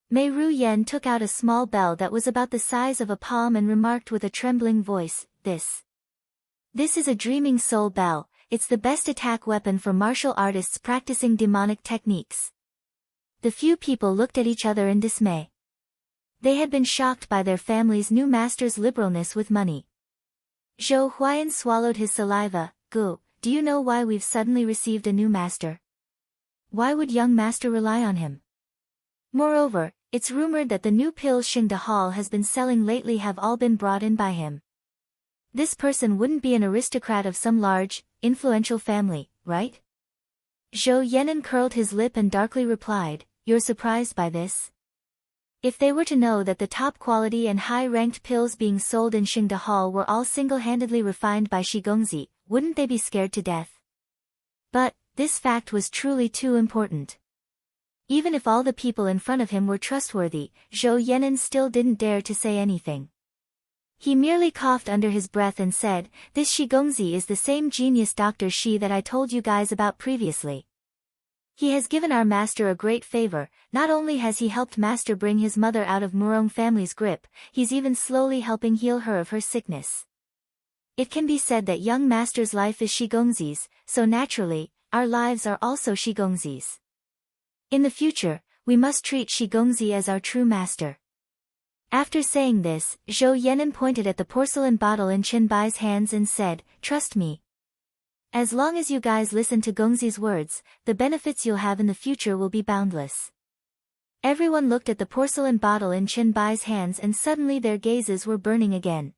Mei Ru Yen took out a small bell that was about the size of a palm and remarked with a trembling voice, This is a dreaming soul bell. It's the best attack weapon for martial artists practicing demonic techniques. The few people looked at each other in dismay. They had been shocked by their family's new master's liberalness with money. Zhou Huayan swallowed his saliva. Gu, do you know why we've suddenly received a new master? Why would young master rely on him? Moreover, it's rumored that the new pills Xingde Hall has been selling lately have all been brought in by him. This person wouldn't be an aristocrat of some large, influential family, right? Zhou Yenan curled his lip and darkly replied, You're surprised by this? If they were to know that the top quality and high-ranked pills being sold in Xingde Hall were all single-handedly refined by Shi Gongzi, wouldn't they be scared to death? But, this fact was truly too important. Even if all the people in front of him were trustworthy, Zhou Yenan still didn't dare to say anything. He merely coughed under his breath and said, This Shi Gongzi is the same genius Dr. Shi that I told you guys about previously. He has given our master a great favor. Not only has he helped master bring his mother out of Murong family's grip, he's even slowly helping heal her of her sickness. It can be said that young master's life is Shi Gongzi's, so naturally, our lives are also Shi Gongzi's. In the future, we must treat Shi Gongzi as our true master. After saying this, Zhou Yenan pointed at the porcelain bottle in Chen Bai's hands and said, Trust me. As long as you guys listen to Gongzi's words, the benefits you'll have in the future will be boundless. Everyone looked at the porcelain bottle in Chen Bai's hands and suddenly their gazes were burning again.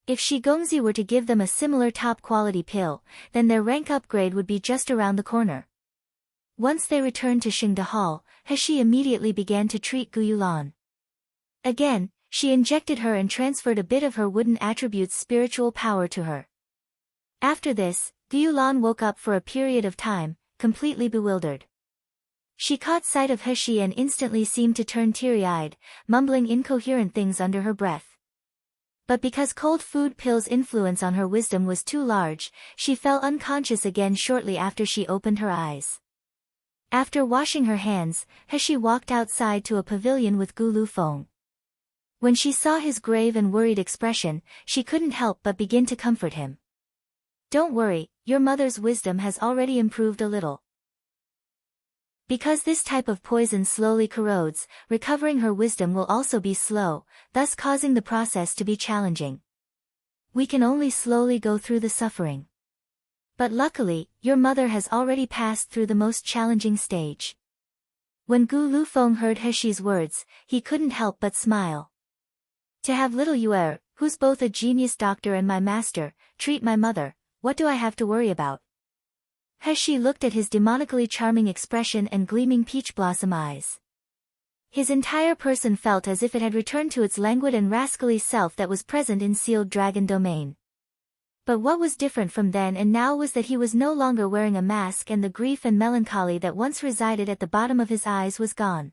If Shi Gongzi were to give them a similar top-quality pill, then their rank upgrade would be just around the corner. Once they returned to Xingde Hall, He immediately began to treat Gu Yulan. Again, she injected her and transferred a bit of her wooden attribute's spiritual power to her. After this, Gu Yulan woke up for a period of time, completely bewildered. She caught sight of He and instantly seemed to turn teary-eyed, mumbling incoherent things under her breath. But because cold food pills' influence on her wisdom was too large, she fell unconscious again shortly after she opened her eyes. After washing her hands, He walked outside to a pavilion with Gu Lufeng. When she saw his grave and worried expression, she couldn't help but begin to comfort him. Don't worry, your mother's wisdom has already improved a little. Because this type of poison slowly corrodes, recovering her wisdom will also be slow, thus causing the process to be challenging. We can only slowly go through the suffering. But luckily, your mother has already passed through the most challenging stage. When Gu Lufeng heard Hexi's words, he couldn't help but smile. To have little Yuer, who's both a genius doctor and my master, treat my mother, what do I have to worry about? Hexi looked at his demonically charming expression and gleaming peach blossom eyes. His entire person felt as if it had returned to its languid and rascally self that was present in sealed dragon domain. But what was different from then and now was that he was no longer wearing a mask and the grief and melancholy that once resided at the bottom of his eyes was gone.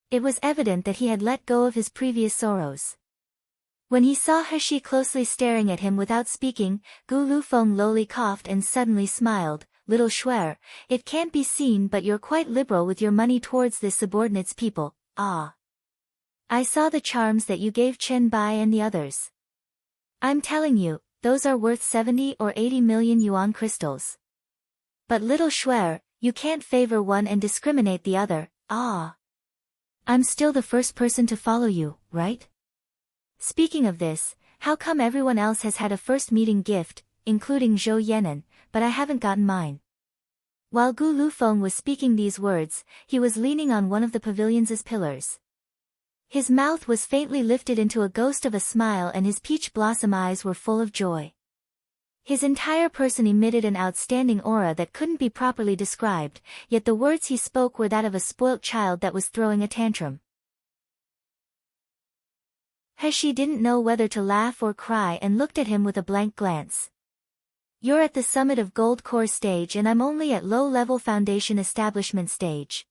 It was evident that he had let go of his previous sorrows. When he saw Hexi closely staring at him without speaking, Gu Lufeng lowly coughed and suddenly smiled. Little Shuer, it can't be seen but you're quite liberal with your money towards this subordinate's people. Ah. I saw the charms that you gave Chen Bai and the others. I'm telling you, those are worth 70 or 80 million yuan crystals. But little Shuer, you can't favor one and discriminate the other. Ah. I'm still the first person to follow you, right? Speaking of this, how come everyone else has had a first meeting gift, including Zhou Yenan, but I haven't gotten mine? While Gu Lufeng was speaking these words, he was leaning on one of the pavilion's pillars. His mouth was faintly lifted into a ghost of a smile and his peach blossom eyes were full of joy. His entire person emitted an outstanding aura that couldn't be properly described, yet the words he spoke were that of a spoilt child that was throwing a tantrum. Hexi didn't know whether to laugh or cry and looked at him with a blank glance. You're at the summit of gold core stage and I'm only at low-level foundation establishment stage.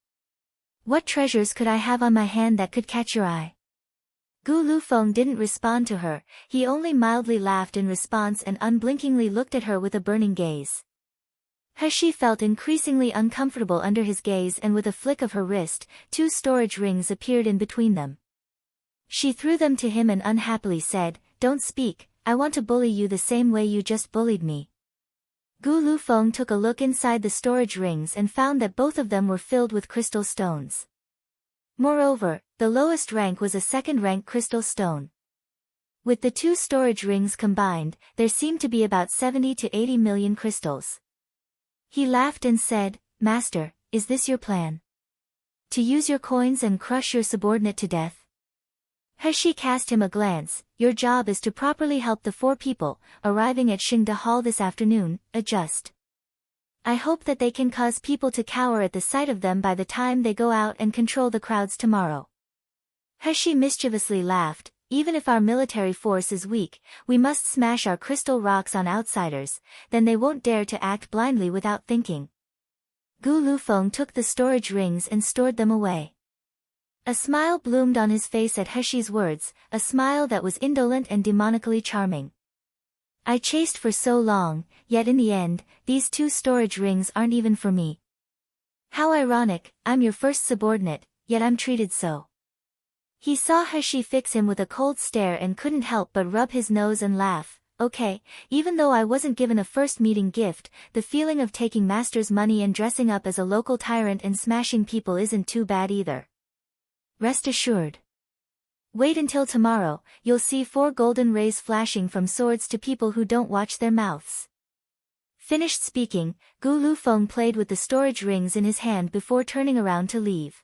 What treasures could I have on my hand that could catch your eye? Gu Lufeng didn't respond to her, he only mildly laughed in response and unblinkingly looked at her with a burning gaze. Hershey felt increasingly uncomfortable under his gaze, and with a flick of her wrist, 2 storage rings appeared in between them. She threw them to him and unhappily said, "Don't speak, I want to bully you the same way you just bullied me." Gu Lufeng took a look inside the storage rings and found that both of them were filled with crystal stones. Moreover, the lowest rank was a second-rank crystal stone. With the 2 storage rings combined, there seemed to be about 70 to 80 million crystals. He laughed and said, "Master, is this your plan? To use your coins and crush your subordinate to death?" Hershey cast him a glance. "Your job is to properly help the 4 people, arriving at Xingde Hall this afternoon, adjust. I hope that they can cause people to cower at the sight of them by the time they go out and control the crowds tomorrow." Hershey mischievously laughed. "Even if our military force is weak, we must smash our crystal rocks on outsiders, then they won't dare to act blindly without thinking." Gu Lufeng took the storage rings and stored them away. A smile bloomed on his face at Hershey's words, a smile that was indolent and demonically charming. "I chased for so long, yet in the end, these 2 storage rings aren't even for me. How ironic, I'm your first subordinate, yet I'm treated so." He saw Hershey fix him with a cold stare and couldn't help but rub his nose and laugh. "Okay, even though I wasn't given a first meeting gift, the feeling of taking master's money and dressing up as a local tyrant and smashing people isn't too bad either. Rest assured. Wait until tomorrow, you'll see 4 golden rays flashing from swords to people who don't watch their mouths." Finished speaking, Gu Lufeng played with the storage rings in his hand before turning around to leave.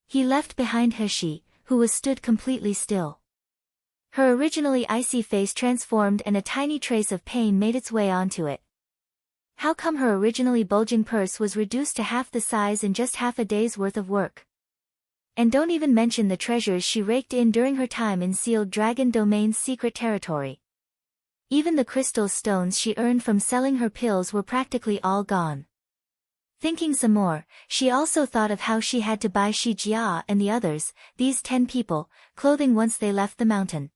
He left behind Hershey, who stood completely still. Her originally icy face transformed and a tiny trace of pain made its way onto it. How come her originally bulging purse was reduced to half the size in just half a day's worth of work? And don't even mention the treasures she raked in during her time in Sealed Dragon Domain's secret territory. Even the crystal stones she earned from selling her pills were practically all gone. Thinking some more, she also thought of how she had to buy Shi Jia and the others, these 10 people, clothing once they left the mountain.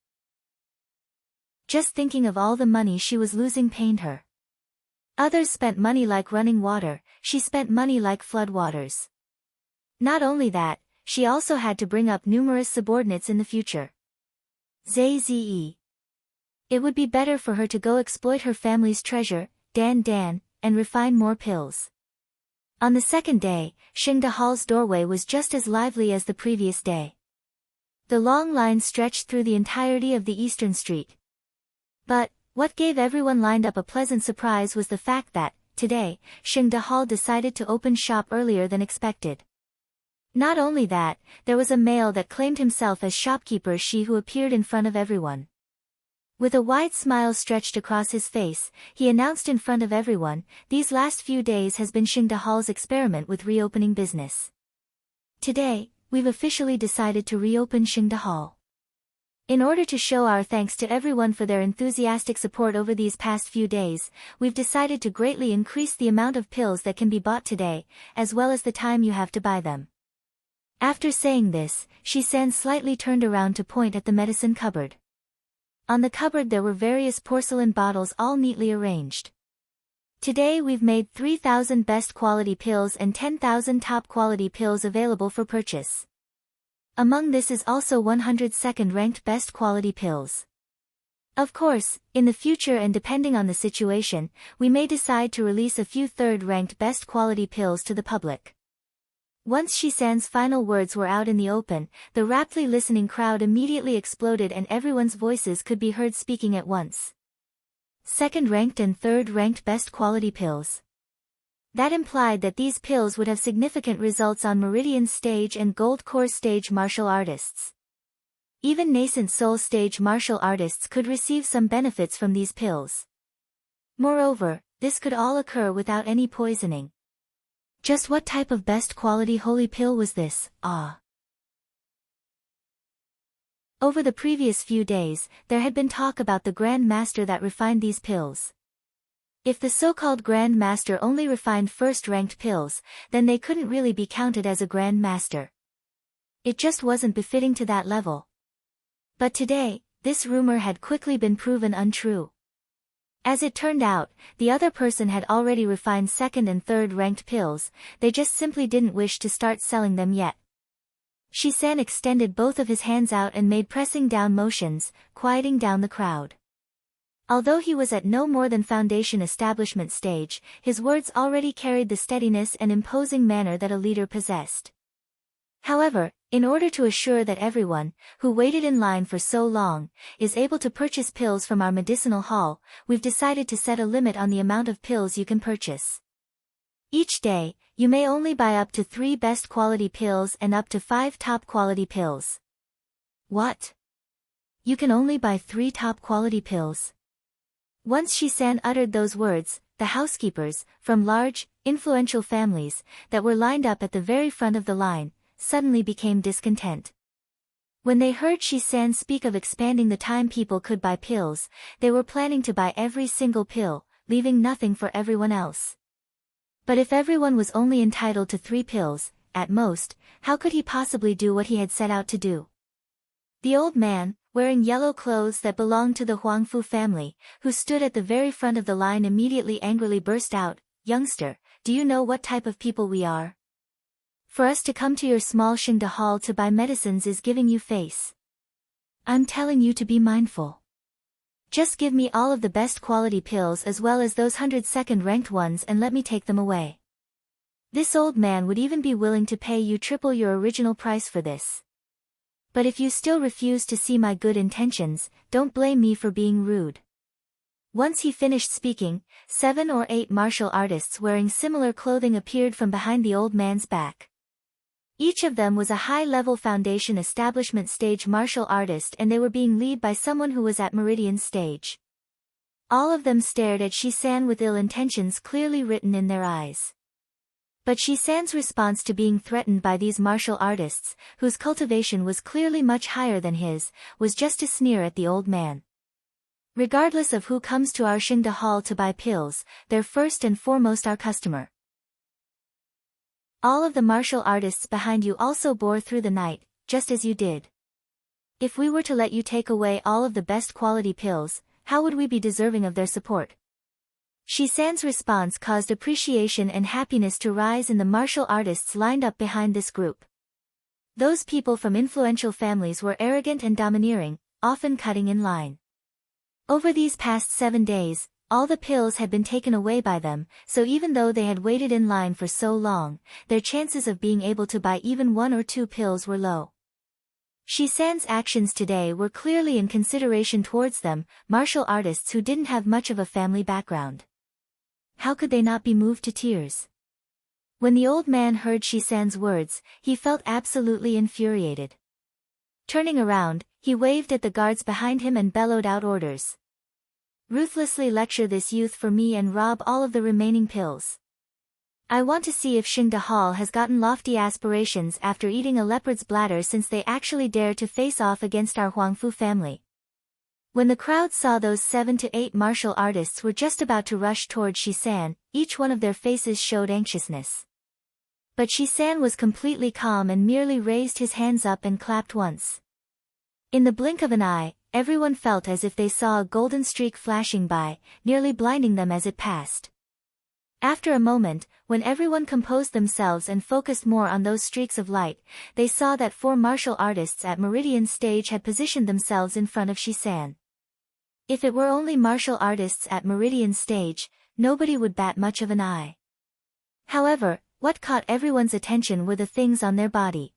Just thinking of all the money she was losing pained her. Others spent money like running water, she spent money like floodwaters. Not only that, she also had to bring up numerous subordinates in the future. Zze. It would be better for her to go exploit her family's treasure, Dan, and refine more pills. On the second day, Xingde Hall's doorway was just as lively as the previous day. The long line stretched through the entirety of the eastern street. But, what gave everyone lined up a pleasant surprise was the fact that, today, Xingde Hall decided to open shop earlier than expected. Not only that, there was a male that claimed himself as shopkeeper Shi who appeared in front of everyone. With a wide smile stretched across his face, he announced in front of everyone, "These last few days has been Xingde Hall's experiment with reopening business. Today, we've officially decided to reopen Xingde Hall. In order to show our thanks to everyone for their enthusiastic support over these past few days, we've decided to greatly increase the amount of pills that can be bought today, as well as the time you have to buy them." After saying this, Shi-san slightly turned around to point at the medicine cupboard. On the cupboard there were various porcelain bottles all neatly arranged. "Today we've made 3,000 best quality pills and 10,000 top quality pills available for purchase. Among this is also 100 second-ranked best quality pills. Of course, in the future and depending on the situation, we may decide to release a few third-ranked best quality pills to the public." Once Shi-san's final words were out in the open, the raptly listening crowd immediately exploded and everyone's voices could be heard speaking at once. Second-ranked and third-ranked best quality pills. That implied that these pills would have significant results on Meridian stage and Gold Core stage martial artists. Even nascent Soul stage martial artists could receive some benefits from these pills. Moreover, this could all occur without any poisoning. Just what type of best quality holy pill was this? Over the previous few days, there had been talk about the Grand Master that refined these pills. If the so-called Grand Master only refined first-ranked pills, then they couldn't really be counted as a Grand Master. It just wasn't befitting to that level. But today, this rumor had quickly been proven untrue. As it turned out, the other person had already refined second and third ranked pills, they just simply didn't wish to start selling them yet. Shisan extended both of his hands out and made pressing down motions, quieting down the crowd. Although he was at no more than foundation establishment stage, his words already carried the steadiness and imposing manner that a leader possessed. However, in order to assure that everyone, who waited in line for so long, is able to purchase pills from our medicinal hall, we've decided to set a limit on the amount of pills you can purchase. Each day, you may only buy up to 3 best quality pills and up to 5 top quality pills. What? You can only buy 3 top quality pills? Once Shisan uttered those words, the housekeepers, from large, influential families, that were lined up at the very front of the line, suddenly became discontent. When they heard Shisan speak of expanding the time people could buy pills, they were planning to buy every single pill, leaving nothing for everyone else. But if everyone was only entitled to 3 pills, at most, how could he possibly do what he had set out to do? The old man, wearing yellow clothes that belonged to the Huangfu family, who stood at the very front of the line immediately angrily burst out, "Youngster, do you know what type of people we are? For us to come to your small Xingde hall to buy medicines is giving you face. I'm telling you to be mindful. Just give me all of the best quality pills as well as those 102nd ranked ones and let me take them away." This old man would even be willing to pay you triple your original price for this. But if you still refuse to see my good intentions, don't blame me for being rude. Once he finished speaking, 7 or 8 martial artists wearing similar clothing appeared from behind the old man's back. Each of them was a high-level foundation establishment stage martial artist and they were being led by someone who was at Meridian stage. All of them stared at Shisan with ill intentions clearly written in their eyes. But Shisan's response to being threatened by these martial artists, whose cultivation was clearly much higher than his, was just to sneer at the old man. Regardless of who comes to our Xingde hall to buy pills, they're first and foremost our customer. All of the martial artists behind you also bore through the night, just as you did. If we were to let you take away all of the best quality pills, how would we be deserving of their support? Shisan's response caused appreciation and happiness to rise in the martial artists lined up behind this group. Those people from influential families were arrogant and domineering, often cutting in line. Over these past 7 days, all the pills had been taken away by them, so even though they had waited in line for so long, their chances of being able to buy even 1 or 2 pills were low. Shisan's actions today were clearly in consideration towards them, martial artists who didn't have much of a family background. How could they not be moved to tears? When the old man heard Shisan's words, he felt absolutely infuriated. Turning around, he waved at the guards behind him and bellowed out orders. "Ruthlessly lecture this youth for me and rob all of the remaining pills. I want to see if Xingde Hall has gotten lofty aspirations after eating a leopard's bladder since they actually dare to face off against our Huangfu family." When the crowd saw those 7 to 8 martial artists were just about to rush toward Shisan, each one of their faces showed anxiousness. But Shisan was completely calm and merely raised his hands up and clapped once. In the blink of an eye, everyone felt as if they saw a golden streak flashing by, nearly blinding them as it passed. After a moment, when everyone composed themselves and focused more on those streaks of light, they saw that 4 martial artists at Meridian stage had positioned themselves in front of Shisan. If it were only martial artists at Meridian stage, nobody would bat much of an eye. However, what caught everyone's attention were the things on their body.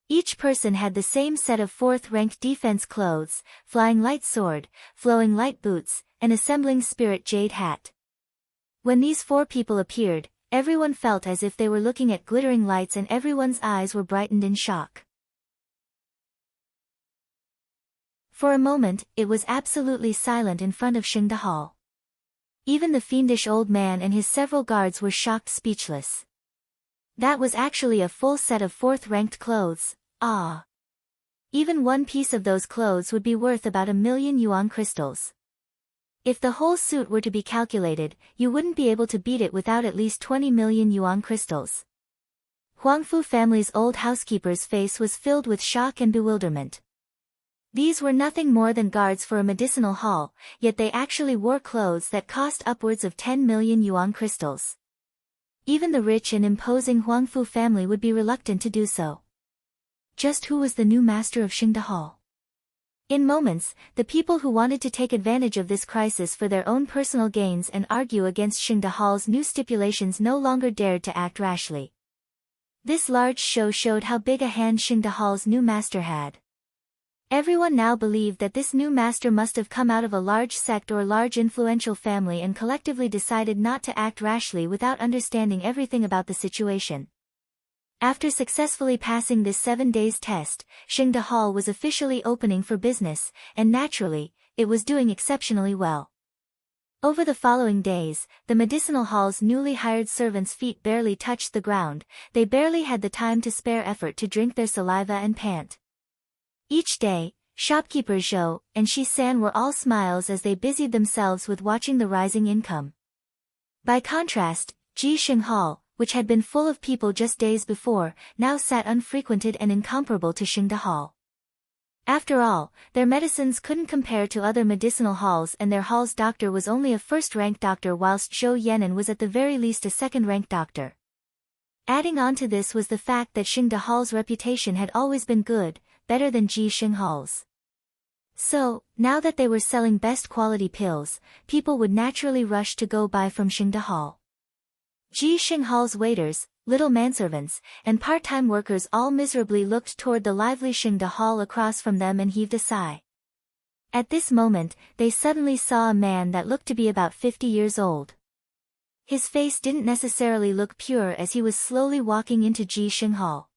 Each person had the same set of 4th-ranked defense clothes, flying light sword, flowing light boots, and assembling spirit jade hat. When these 4 people appeared, everyone felt as if they were looking at glittering lights and everyone's eyes were brightened in shock. For a moment, it was absolutely silent in front of Xingde Hall. Even the fiendish old man and his several guards were shocked speechless. That was actually a full set of 4th-ranked clothes, ah! Even one piece of those clothes would be worth about 1,000,000 yuan crystals. If the whole suit were to be calculated, you wouldn't be able to beat it without at least 20 million yuan crystals. Huangfu family's old housekeeper's face was filled with shock and bewilderment. These were nothing more than guards for a medicinal hall, yet they actually wore clothes that cost upwards of 10 million yuan crystals. Even the rich and imposing Huangfu family would be reluctant to do so. Just who was the new master of Xingde Hall? In moments, the people who wanted to take advantage of this crisis for their own personal gains and argue against Xingde Hall's new stipulations no longer dared to act rashly. This large show showed how big a hand Xingde Hall's new master had. Everyone now believed that this new master must have come out of a large sect or large influential family and collectively decided not to act rashly without understanding everything about the situation. After successfully passing this 7 days test, Xingde Hall was officially opening for business, and naturally, it was doing exceptionally well. Over the following days, the medicinal hall's newly hired servants' feet barely touched the ground, they barely had the time to spare effort to drink their saliva and pant. Each day, shopkeeper Zhou and Shi-san were all smiles as they busied themselves with watching the rising income. By contrast, Jixing Hall, which had been full of people just days before, now sat unfrequented and incomparable to Xingde Hall. After all, their medicines couldn't compare to other medicinal halls, and their hall's doctor was only a first-rank doctor whilst Zhou Yan'an was at the very least a second-rank doctor. Adding on to this was the fact that Xingde Hall's reputation had always been good, better than Jixing Hall's. So, now that they were selling best quality pills, people would naturally rush to go buy from Xingde Hall. Jixing Hall's waiters, little manservants, and part-time workers all miserably looked toward the lively Xingde Hall across from them and heaved a sigh. At this moment, they suddenly saw a man that looked to be about 50 years old. His face didn't necessarily look pure as he was slowly walking into Jixing Hall.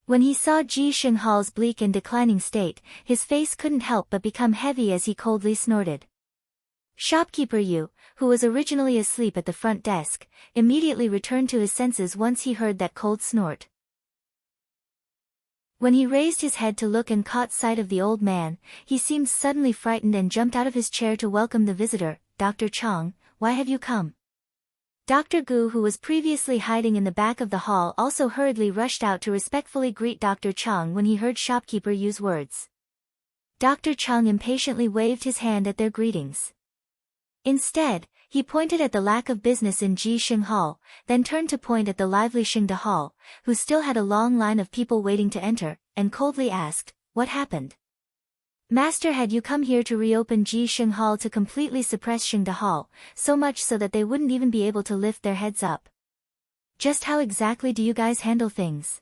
When he saw Jixing Hall's bleak and declining state, his face couldn't help but become heavy as he coldly snorted. Shopkeeper Yu, who was originally asleep at the front desk, immediately returned to his senses once he heard that cold snort. When he raised his head to look and caught sight of the old man, he seemed suddenly frightened and jumped out of his chair to welcome the visitor. "Dr. Chang, why have you come?" Dr. Gu, who was previously hiding in the back of the hall, also hurriedly rushed out to respectfully greet Dr. Chang when he heard shopkeeper Yu's words. Dr. Chang impatiently waved his hand at their greetings. Instead, he pointed at the lack of business in Jixing Hall, then turned to point at the lively Xingde Hall, who still had a long line of people waiting to enter, and coldly asked, "What happened? Master, had you come here to reopen Jixing Hall to completely suppress Xingde Hall, so much so that they wouldn't even be able to lift their heads up? Just how exactly do you guys handle things?"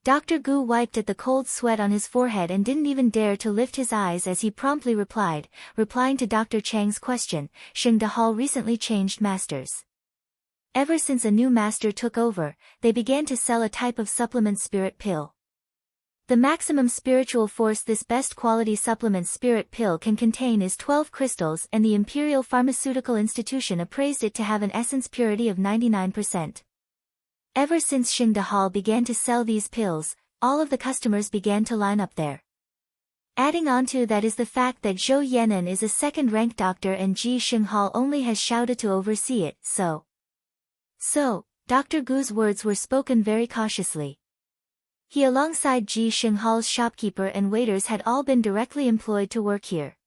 Dr. Gu wiped at the cold sweat on his forehead and didn't even dare to lift his eyes as he promptly replying to Dr. Chang's question, "Xingde Hall recently changed masters. Ever since a new master took over, they began to sell a type of supplement spirit pill. The maximum spiritual force this best quality supplement spirit pill can contain is 12 crystals, and the Imperial Pharmaceutical Institution appraised it to have an essence purity of 99%. Ever since Xingde Hall began to sell these pills, all of the customers began to line up there. Adding on to that is the fact that Zhou Yan'an is a second-ranked doctor and Jixing Hall only has Xiaoda to oversee it, so, Dr. Gu's words were spoken very cautiously. He alongside Jixing Hall's shopkeeper and waiters had all been directly employed to work here.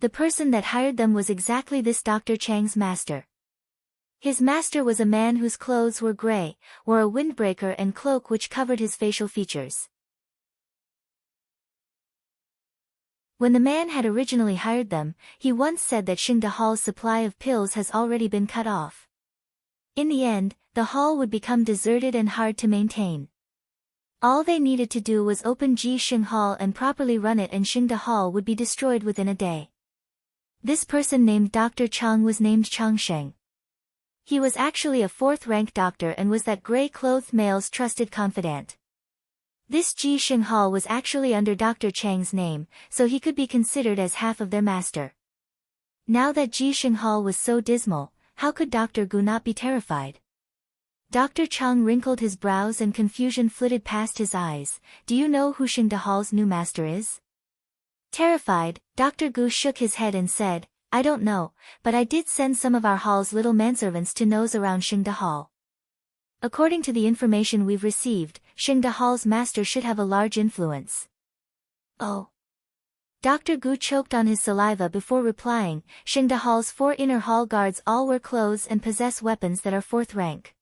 The person that hired them was exactly this Dr. Chang's master. His master was a man whose clothes were gray, wore a windbreaker and cloak which covered his facial features. When the man had originally hired them, he once said that Xingde Hall's supply of pills has already been cut off. In the end, the hall would become deserted and hard to maintain. All they needed to do was open Jixing Hall and properly run it, and Xingde Hall would be destroyed within a day. This person named Dr. Chang was named Changsheng. He was actually a fourth-rank doctor and was that gray-clothed male's trusted confidant. This Jixing Hall was actually under Dr. Chang's name, so he could be considered as half of their master. Now that Jixing Hall was so dismal, how could Dr. Gu not be terrified? Dr. Chang wrinkled his brows and confusion flitted past his eyes. "Do you know who Xingde Hall's new master is?" Terrified, Dr. Gu shook his head and said, "I don't know, but I did send some of our hall's little manservants to nose around Xingde Hall. According to the information we've received, Xingde Hall's master should have a large influence." "Oh. Dr. Gu choked on his saliva before replying. Xingdahal's 4 inner hall guards all wear clothes and possess weapons that are 4th rank.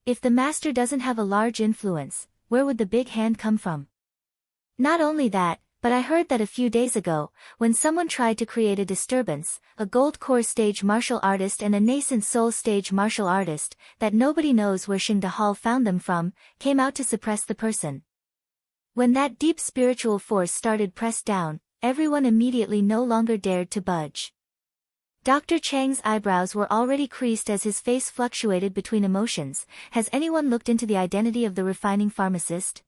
If the master doesn't have a large influence, where would the big hand come from? Not only that, but I heard that a few days ago, when someone tried to create a disturbance, a gold core stage martial artist and a nascent soul stage martial artist, that nobody knows where Xingdahal found them from, came out to suppress the person. When that deep spiritual force started pressed down, everyone immediately no longer dared to budge. Dr. Chang's eyebrows were already creased as his face fluctuated between emotions. Has anyone looked into the identity of the refining pharmacist?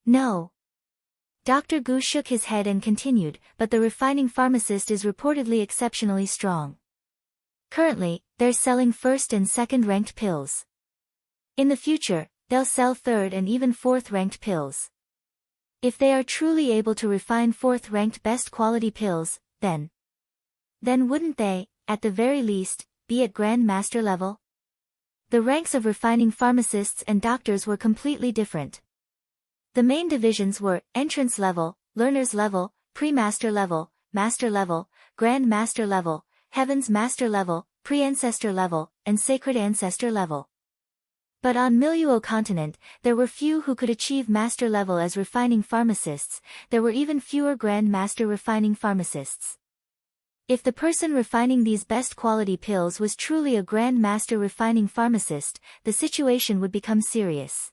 No. Dr. Gu shook his head and continued, but the refining pharmacist is reportedly exceptionally strong. Currently, they're selling 1st and 2nd ranked pills. In the future, they'll sell 3rd and even 4th ranked pills. If they are truly able to refine 4th ranked best quality pills, then wouldn't they, at the very least, be at Grand Master level? The ranks of refining pharmacists and doctors were completely different. The main divisions were entrance level, learner's level, pre-master level, master level, grand master level, heaven's master level, pre-ancestor level, and sacred ancestor level. But on Miluo continent, there were few who could achieve master level as refining pharmacists. There were even fewer grand master refining pharmacists. If the person refining these best quality pills was truly a grand master refining pharmacist, the situation would become serious.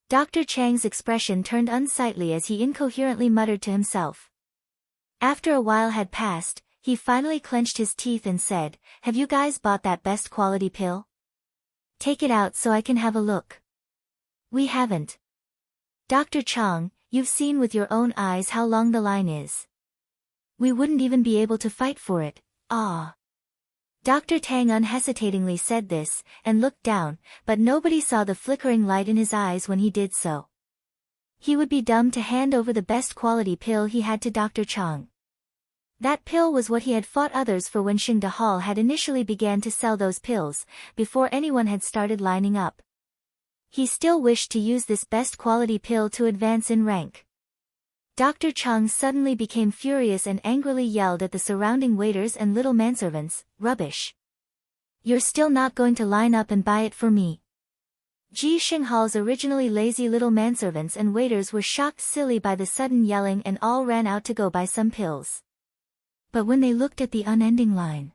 Dr. Chang's expression turned unsightly as he incoherently muttered to himself. After a while had passed, he finally clenched his teeth and said, "Have you guys bought that best quality pill? Take it out so I can have a look." "We haven't." "Dr. Chang, you've seen with your own eyes how long the line is. We wouldn't even be able to fight for it." "Ah." Dr. Tang unhesitatingly said this, and looked down, but nobody saw the flickering light in his eyes when he did so. He would be dumb to hand over the best quality pill he had to Dr. Chang. That pill was what he had fought others for when Xingdahal had initially began to sell those pills, before anyone had started lining up. He still wished to use this best quality pill to advance in rank. Dr. Chang suddenly became furious and angrily yelled at the surrounding waiters and little manservants, "Rubbish! You're still not going to line up and buy it for me." Ji Xinghal's originally lazy little manservants and waiters were shocked silly by the sudden yelling and all ran out to go buy some pills. But when they looked at the unending line,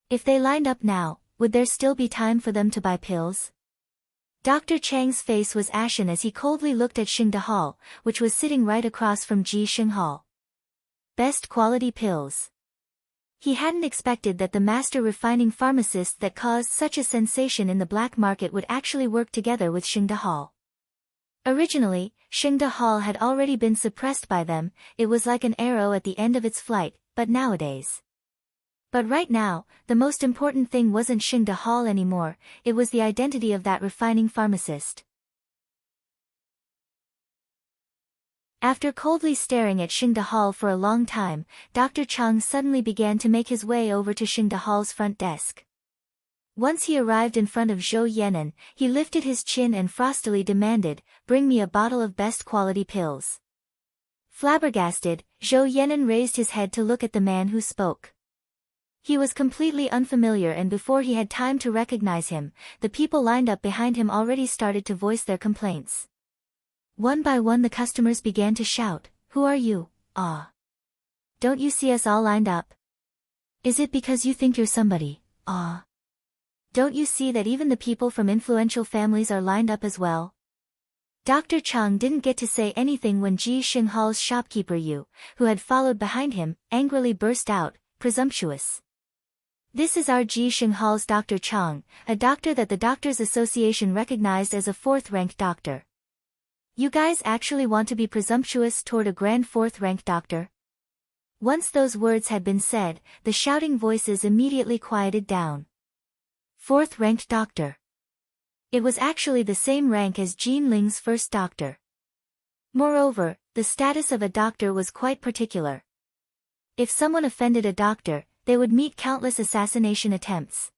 if they lined up now, would there still be time for them to buy pills? Dr. Chang's face was ashen as he coldly looked at Xingdahal, which was sitting right across from Ji Xinghal. Best quality pills. He hadn't expected that the master refining pharmacists that caused such a sensation in the black market would actually work together with Xingdahal. Originally, Xingdahal had already been suppressed by them. It was like an arrow at the end of its flight, but nowadays. But right now, the most important thing wasn't Xingdahal anymore, it was the identity of that refining pharmacist. After coldly staring at Xingdahal for a long time, Dr. Chang suddenly began to make his way over to Xingdahal's front desk. Once he arrived in front of Zhou Yenan, he lifted his chin and frostily demanded, "Bring me a bottle of best quality pills." Flabbergasted, Zhou Yenan raised his head to look at the man who spoke. He was completely unfamiliar, and before he had time to recognize him, the people lined up behind him already started to voice their complaints. One by one the customers began to shout, "Who are you? Ah! Don't you see us all lined up? Is it because you think you're somebody? Ah! Don't you see that even the people from influential families are lined up as well?" Dr. Chang didn't get to say anything when Ji Xinghal's shopkeeper Yu, who had followed behind him, angrily burst out, "Presumptuous! This is our Ji Xinghal's Dr. Chang, a doctor that the Doctors Association recognized as a 4th-ranked doctor. You guys actually want to be presumptuous toward a grand 4th-ranked doctor?" Once those words had been said, the shouting voices immediately quieted down. 4th-ranked doctor. It was actually the same rank as Jin Ling's first doctor. Moreover, the status of a doctor was quite particular. If someone offended a doctor, they would meet countless assassination attempts.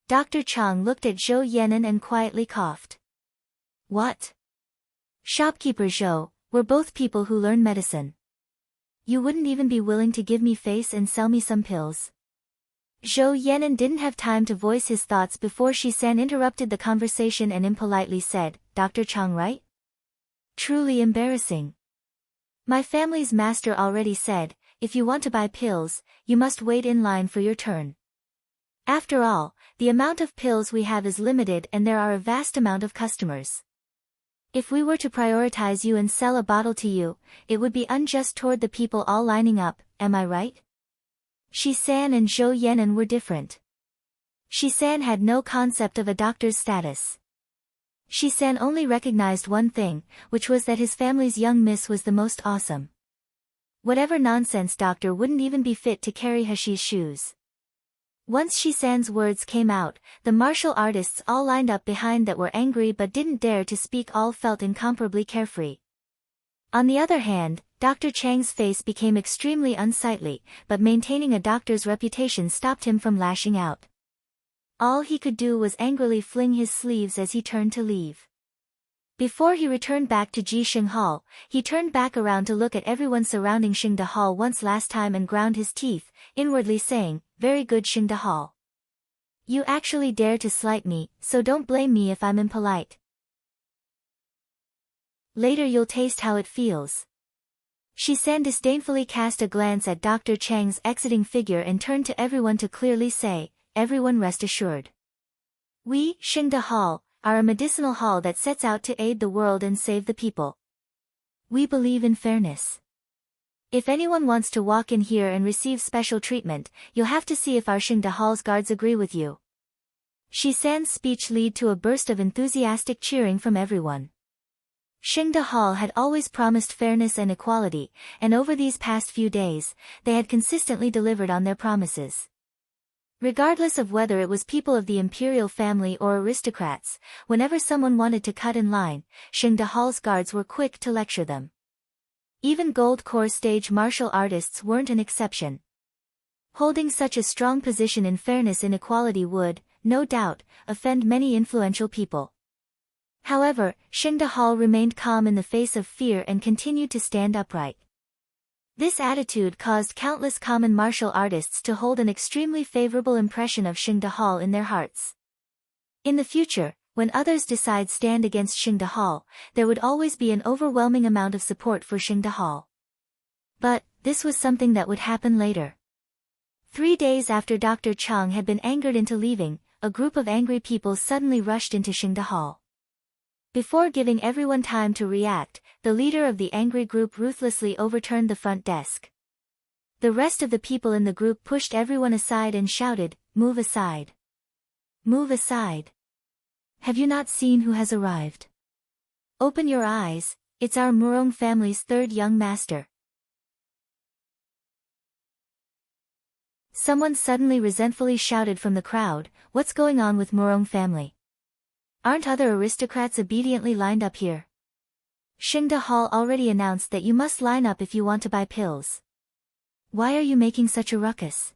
Dr. Chang looked at Zhou Yenan and quietly coughed. "What? Shopkeeper Zhou, We're both people who learn medicine. You wouldn't even be willing to give me face and sell me some pills. Zhou Yan'an didn't have time to voice his thoughts before Shi-san interrupted the conversation and impolitely said, Dr. Chang, right? Truly embarrassing. My family's master already said, if you want to buy pills, you must wait in line for your turn. After all, the amount of pills we have is limited and there are a vast amount of customers. If we were to prioritize you and sell a bottle to you, it would be unjust toward the people all lining up, am I right? Shi-san and Zhou Yan'an were different. Shi-san had no concept of a doctor's status. Shi-san only recognized one thing, which was that his family's young miss was the most awesome. Whatever nonsense doctor wouldn't even be fit to carry Hashi's shoes. Once Shi-san's words came out, the martial artists all lined up behind that were angry but didn't dare to speak. All felt incomparably carefree. On the other hand, Dr. Chang's face became extremely unsightly, but maintaining a doctor's reputation stopped him from lashing out. All he could do was angrily fling his sleeves as he turned to leave. Before he returned back to Jisheng Hall, he turned back around to look at everyone surrounding Xingde Hall once last time and ground his teeth, inwardly saying, very good Xingde Hall. You actually dare to slight me, so don't blame me if I'm impolite. Later you'll taste how it feels. Shi-san disdainfully cast a glance at Dr. Chang's exiting figure and turned to everyone to clearly say, everyone rest assured. We, Xingde Hall, are a medicinal hall that sets out to aid the world and save the people. We believe in fairness. If anyone wants to walk in here and receive special treatment, you'll have to see if our Xingde Hall's guards agree with you. Shi-san's speech led to a burst of enthusiastic cheering from everyone. Xingde Hall had always promised fairness and equality, and over these past few days, they had consistently delivered on their promises. Regardless of whether it was people of the imperial family or aristocrats, whenever someone wanted to cut in line, Xingde Hall's guards were quick to lecture them. Even gold core stage martial artists weren't an exception. Holding such a strong position in fairness and equality would, no doubt, offend many influential people. However, Xingde Hall remained calm in the face of fear and continued to stand upright. This attitude caused countless common martial artists to hold an extremely favorable impression of Xingde Hall in their hearts. In the future, when others decide stand against Xingde Hall, there would always be an overwhelming amount of support for Xingde Hall. But, this was something that would happen later. 3 days after Dr. Chang had been angered into leaving, a group of angry people suddenly rushed into Xingde Hall. Before giving everyone time to react, the leader of the angry group ruthlessly overturned the front desk. The rest of the people in the group pushed everyone aside and shouted, "Move aside! Move aside! Have you not seen who has arrived? Open your eyes, it's our Murong family's third young master." Someone suddenly resentfully shouted from the crowd, "What's going on with Murong family? Aren't other aristocrats obediently lined up here? Xingde Hall already announced that you must line up if you want to buy pills. Why are you making such a ruckus?"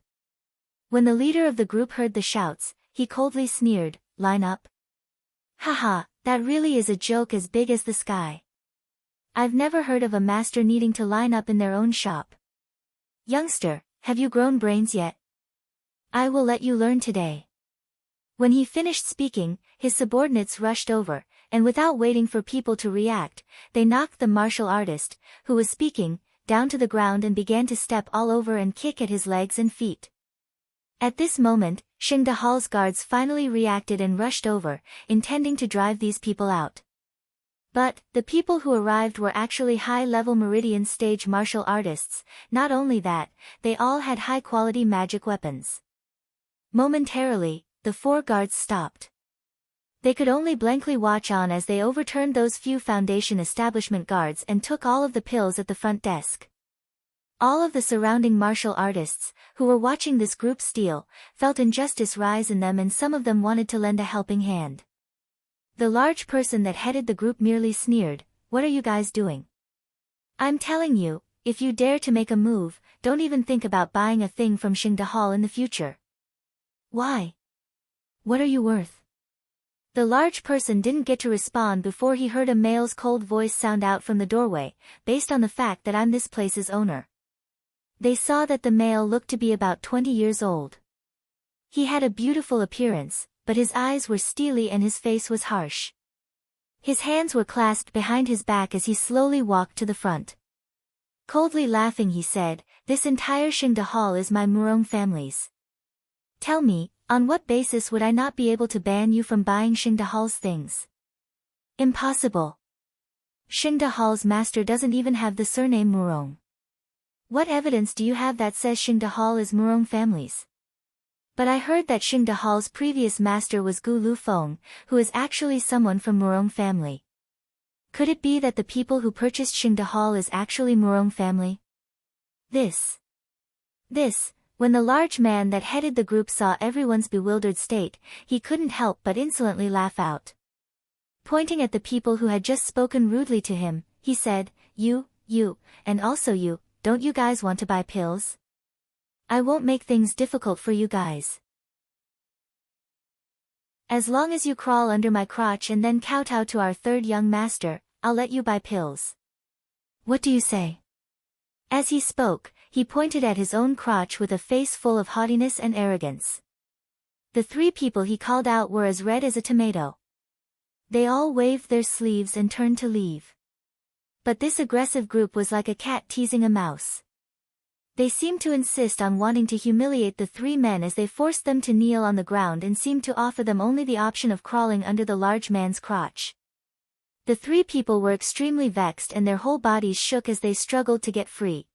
When the leader of the group heard the shouts, he coldly sneered, "Line up? Haha, that really is a joke as big as the sky. I've never heard of a master needing to line up in their own shop. Youngster, have you grown brains yet? I will let you learn today." When he finished speaking, his subordinates rushed over, and without waiting for people to react, they knocked the martial artist, who was speaking, down to the ground and began to step all over and kick at his legs and feet. At this moment, Xingde Hall's guards finally reacted and rushed over, intending to drive these people out. But, the people who arrived were actually high-level Meridian stage martial artists. Not only that, they all had high-quality magic weapons. Momentarily, the 4 guards stopped. They could only blankly watch on as they overturned those few Foundation establishment guards and took all of the pills at the front desk. All of the surrounding martial artists, who were watching this group steal, felt injustice rise in them and some of them wanted to lend a helping hand. The large person that headed the group merely sneered, "What are you guys doing? I'm telling you, if you dare to make a move, don't even think about buying a thing from Xingde Hall in the future." "Why? What are you worth?" The large person didn't get to respond before he heard a male's cold voice sound out from the doorway, based on the fact that I'm this place's owner. They saw that the male looked to be about 20 years old. He had a beautiful appearance, but his eyes were steely and his face was harsh. His hands were clasped behind his back as he slowly walked to the front. Coldly laughing he said, "This entire Xingde Hall is my Murong family's. Tell me, on what basis would I not be able to ban you from buying Xingde Hall's things? Impossible. Xingde Hall's master doesn't even have the surname Murong. What evidence do you have that says Xingde Hall is Murong family's? But I heard that Xingde Hall's previous master was Gu Lufeng, who is actually someone from Murong family. Could it be that the people who purchased Xingde Hall is actually Murong family?" When the large man that headed the group saw everyone's bewildered state, he couldn't help but insolently laugh out. Pointing at the people who had just spoken rudely to him, he said, You, and also you, don't you guys want to buy pills? I won't make things difficult for you guys. As long as you crawl under my crotch and then kowtow to our third young master, I'll let you buy pills. What do you say? As he spoke, he pointed at his own crotch with a face full of haughtiness and arrogance. The three people he called out were as red as a tomato. They all waved their sleeves and turned to leave. But this aggressive group was like a cat teasing a mouse. They seemed to insist on wanting to humiliate the three men as they forced them to kneel on the ground and seemed to offer them only the option of crawling under the large man's crotch. The three people were extremely vexed and their whole bodies shook as they struggled to get free.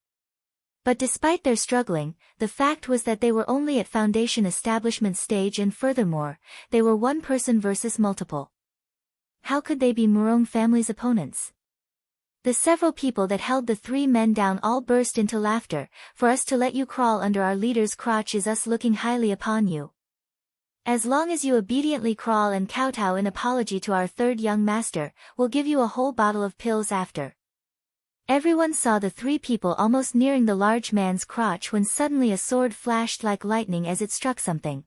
But despite their struggling, the fact was that they were only at foundation establishment stage and furthermore, they were one person versus multiple. How could they be Murong family's opponents? The several people that held the three men down all burst into laughter. For us to let you crawl under our leader's crotch is us looking highly upon you. As long as you obediently crawl and kowtow in apology to our third young master, we'll give you a whole bottle of pills after. Everyone saw the three people almost nearing the large man's crotch when suddenly a sword flashed like lightning as it struck something.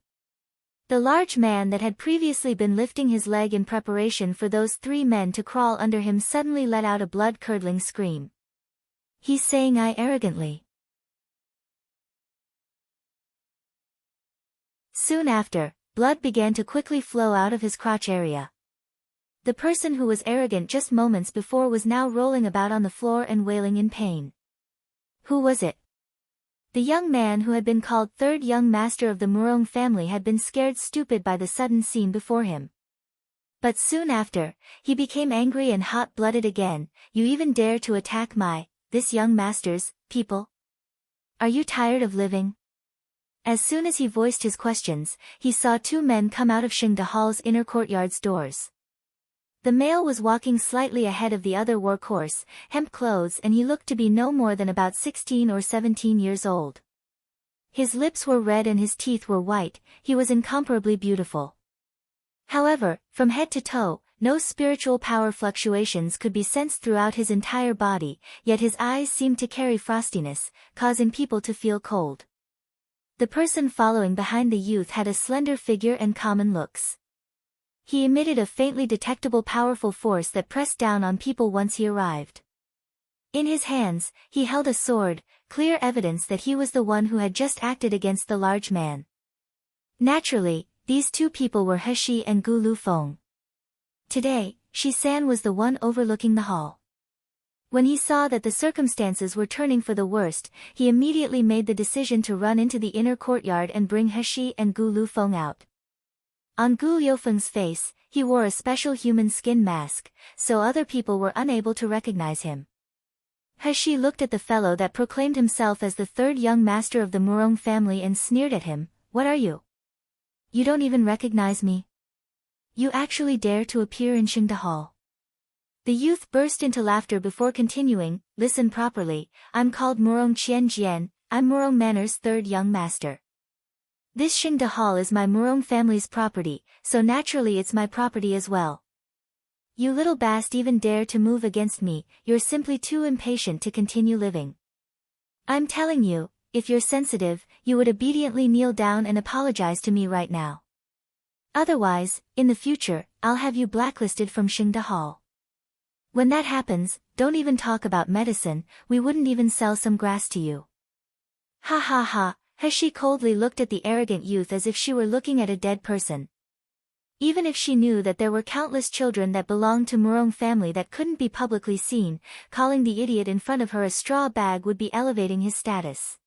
The large man that had previously been lifting his leg in preparation for those three men to crawl under him suddenly let out a blood-curdling scream. He's saying I arrogantly. Soon after, blood began to quickly flow out of his crotch area. The person who was arrogant just moments before was now rolling about on the floor and wailing in pain. Who was it? The young man who had been called third young master of the Murong family had been scared stupid by the sudden scene before him. But soon after, he became angry and hot-blooded again. You even dare to attack this young master's, people? Are you tired of living? As soon as he voiced his questions, he saw two men come out of Xingde Hall's inner courtyard's doors. The male was walking slightly ahead of the other wore coarse, hemp clothes and he looked to be no more than about 16 or 17 years old. His lips were red and his teeth were white, he was incomparably beautiful. However, from head to toe, no spiritual power fluctuations could be sensed throughout his entire body, yet his eyes seemed to carry frostiness, causing people to feel cold. The person following behind the youth had a slender figure and common looks. He emitted a faintly detectable powerful force that pressed down on people once he arrived. In his hands, he held a sword, clear evidence that he was the one who had just acted against the large man. Naturally, these two people were He and Gu Lufeng. Today, Shi-san was the one overlooking the hall. When he saw that the circumstances were turning for the worst, he immediately made the decision to run into the inner courtyard and bring He and Gu Lufeng out. On Gu Lufeng's face, he wore a special human skin mask, so other people were unable to recognize him. He looked at the fellow that proclaimed himself as the third young master of the Murong family and sneered at him. What are you? You don't even recognize me? You actually dare to appear in Xingde Hall? The youth burst into laughter before continuing, listen properly, I'm called Murong Qianjian, I'm Murong Manor's third young master. This Xingde Hall is my Murong family's property, so naturally it's my property as well. You little bast even dare to move against me, you're simply too impatient to continue living. I'm telling you, if you're sensitive, you would obediently kneel down and apologize to me right now. Otherwise, in the future, I'll have you blacklisted from Xingde Hall. When that happens, don't even talk about medicine, we wouldn't even sell some grass to you. Ha ha ha, He coldly looked at the arrogant youth as if she were looking at a dead person. Even if she knew that there were countless children that belonged to Murong family that couldn't be publicly seen, calling the idiot in front of her a straw bag would be elevating his status.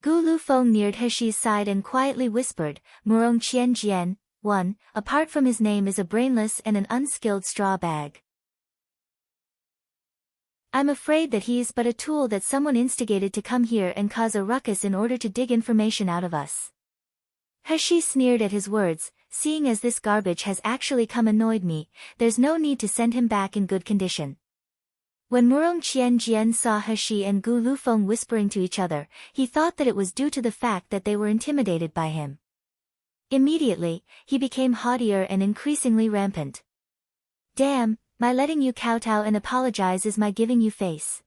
Gu Lufeng neared Hexi's side and quietly whispered, Murong Qianjian, 1, apart from his name is a brainless and an unskilled straw bag. I'm afraid that he is but a tool that someone instigated to come here and cause a ruckus in order to dig information out of us. Hexi sneered at his words, seeing as this garbage has actually come annoyed me, there's no need to send him back in good condition. When Murong Qianjian saw Hexi and Gu Lufeng whispering to each other, he thought that it was due to the fact that they were intimidated by him. Immediately, he became haughtier and increasingly rampant. Damn, my letting you kowtow and apologize is my giving you face.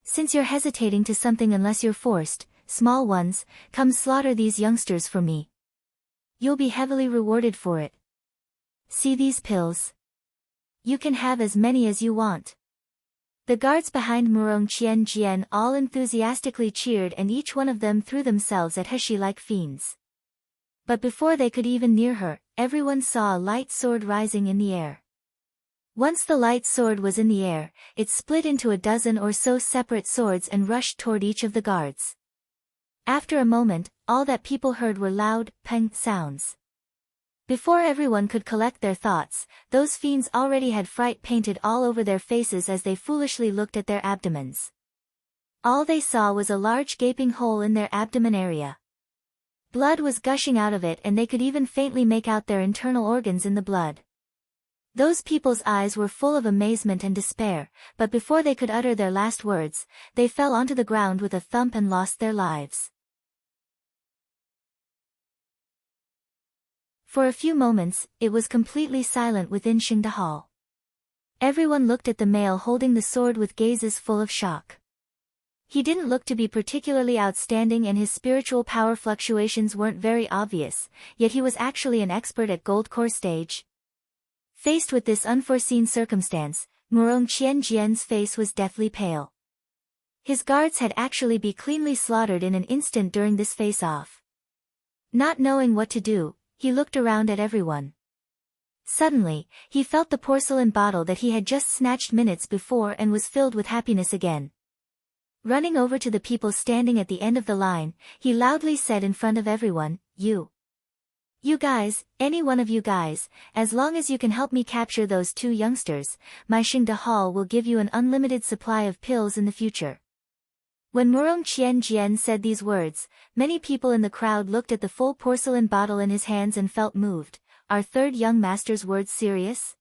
Since you're hesitating to something unless you're forced, small ones, come slaughter these youngsters for me. You'll be heavily rewarded for it. See these pills? You can have as many as you want. The guards behind Murong Qianjian all enthusiastically cheered and each one of them threw themselves at Hexi like fiends. But before they could even near her, everyone saw a light sword rising in the air. Once the light sword was in the air, it split into a dozen or so separate swords and rushed toward each of the guards. After a moment, all that people heard were loud, peng sounds. Before everyone could collect their thoughts, those fiends already had fright painted all over their faces as they foolishly looked at their abdomens. All they saw was a large gaping hole in their abdomen area. Blood was gushing out of it and they could even faintly make out their internal organs in the blood. Those people's eyes were full of amazement and despair, but before they could utter their last words, they fell onto the ground with a thump and lost their lives. For a few moments, it was completely silent within Xingde Hall. Everyone looked at the male holding the sword with gazes full of shock. He didn't look to be particularly outstanding and his spiritual power fluctuations weren't very obvious, yet he was actually an expert at gold core stage. Faced with this unforeseen circumstance, Murong Qianjian's face was deathly pale. His guards had actually been cleanly slaughtered in an instant during this face-off. Not knowing what to do, he looked around at everyone. Suddenly, he felt the porcelain bottle that he had just snatched minutes before and was filled with happiness again. Running over to the people standing at the end of the line, he loudly said in front of everyone, You guys, any one of you guys, as long as you can help me capture those 2 youngsters, my Xingde Hall will give you an unlimited supply of pills in the future. When Murong Qianjian said these words, many people in the crowd looked at the full porcelain bottle in his hands and felt moved. Are third young master's words serious?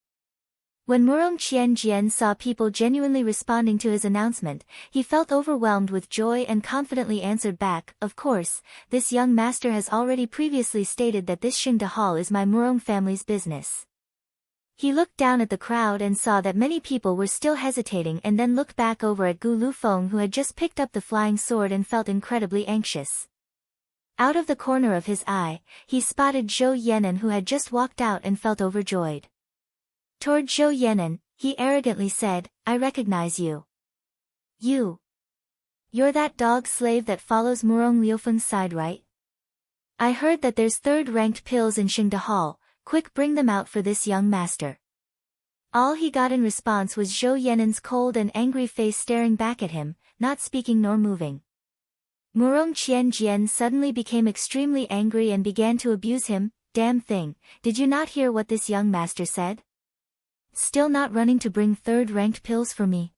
When Murong Qianjian saw people genuinely responding to his announcement, he felt overwhelmed with joy and confidently answered back, Of course, this young master has already previously stated that this Xingde Hall is my Murong family's business. He looked down at the crowd and saw that many people were still hesitating and then looked back over at Gu Lufeng who had just picked up the flying sword and felt incredibly anxious. Out of the corner of his eye, he spotted Zhou Yenan who had just walked out and felt overjoyed. Toward Zhou Yenan, he arrogantly said, I recognize you. You're that dog slave that follows Murong Liufeng's side, right? I heard that there's 3rd-ranked pills in Xingde Hall, quick bring them out for this young master. All he got in response was Zhou Yenan's cold and angry face staring back at him, not speaking nor moving. Murong Qianjian suddenly became extremely angry and began to abuse him, Damn thing, did you not hear what this young master said? Still not running to bring 3rd-ranked pills for me?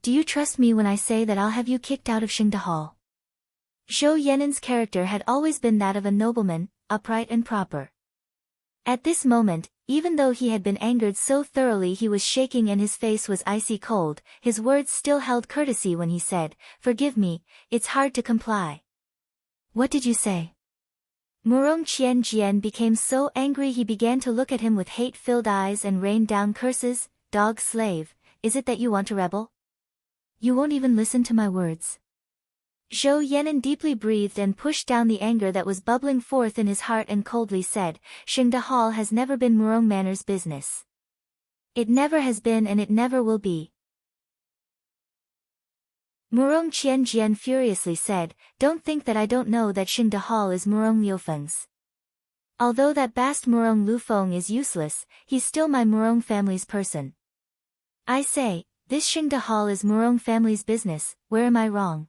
Do you trust me when I say that I'll have you kicked out of Xingde Hall? Zhou Yenan's character had always been that of a nobleman, upright and proper. At this moment, even though he had been angered so thoroughly he was shaking and his face was icy cold, his words still held courtesy when he said, Forgive me, it's hard to comply. What did you say? Murong Qianjian became so angry he began to look at him with hate-filled eyes and rained down curses, Dog slave, is it that you want to rebel? You won't even listen to my words. Zhou Yan'an deeply breathed and pushed down the anger that was bubbling forth in his heart and coldly said, Xingde Hall has never been Murong Manor's business. It never has been and it never will be. Murong Qianjian furiously said, Don't think that I don't know that Xingde Hall is Murong Liufeng's. Although that bast Murong Lufeng is useless, he's still my Murong family's person. I say, this Xingde Hall is Murong family's business, where am I wrong?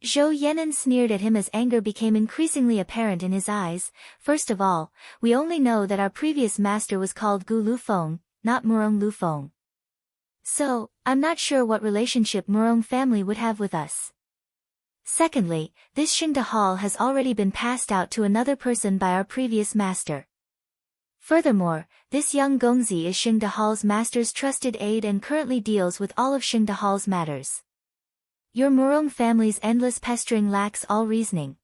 Zhou Yan'an sneered at him as anger became increasingly apparent in his eyes. First of all, we only know that our previous master was called Gu Lufeng, not Murong Lufeng. So, I'm not sure what relationship Murong family would have with us. Secondly, this Xingde Hall has already been passed out to another person by our previous master. Furthermore, this young Gongzi is Xingde Hall's master's trusted aide and currently deals with all of Xingde Hall's matters. Your Murong family's endless pestering lacks all reasoning.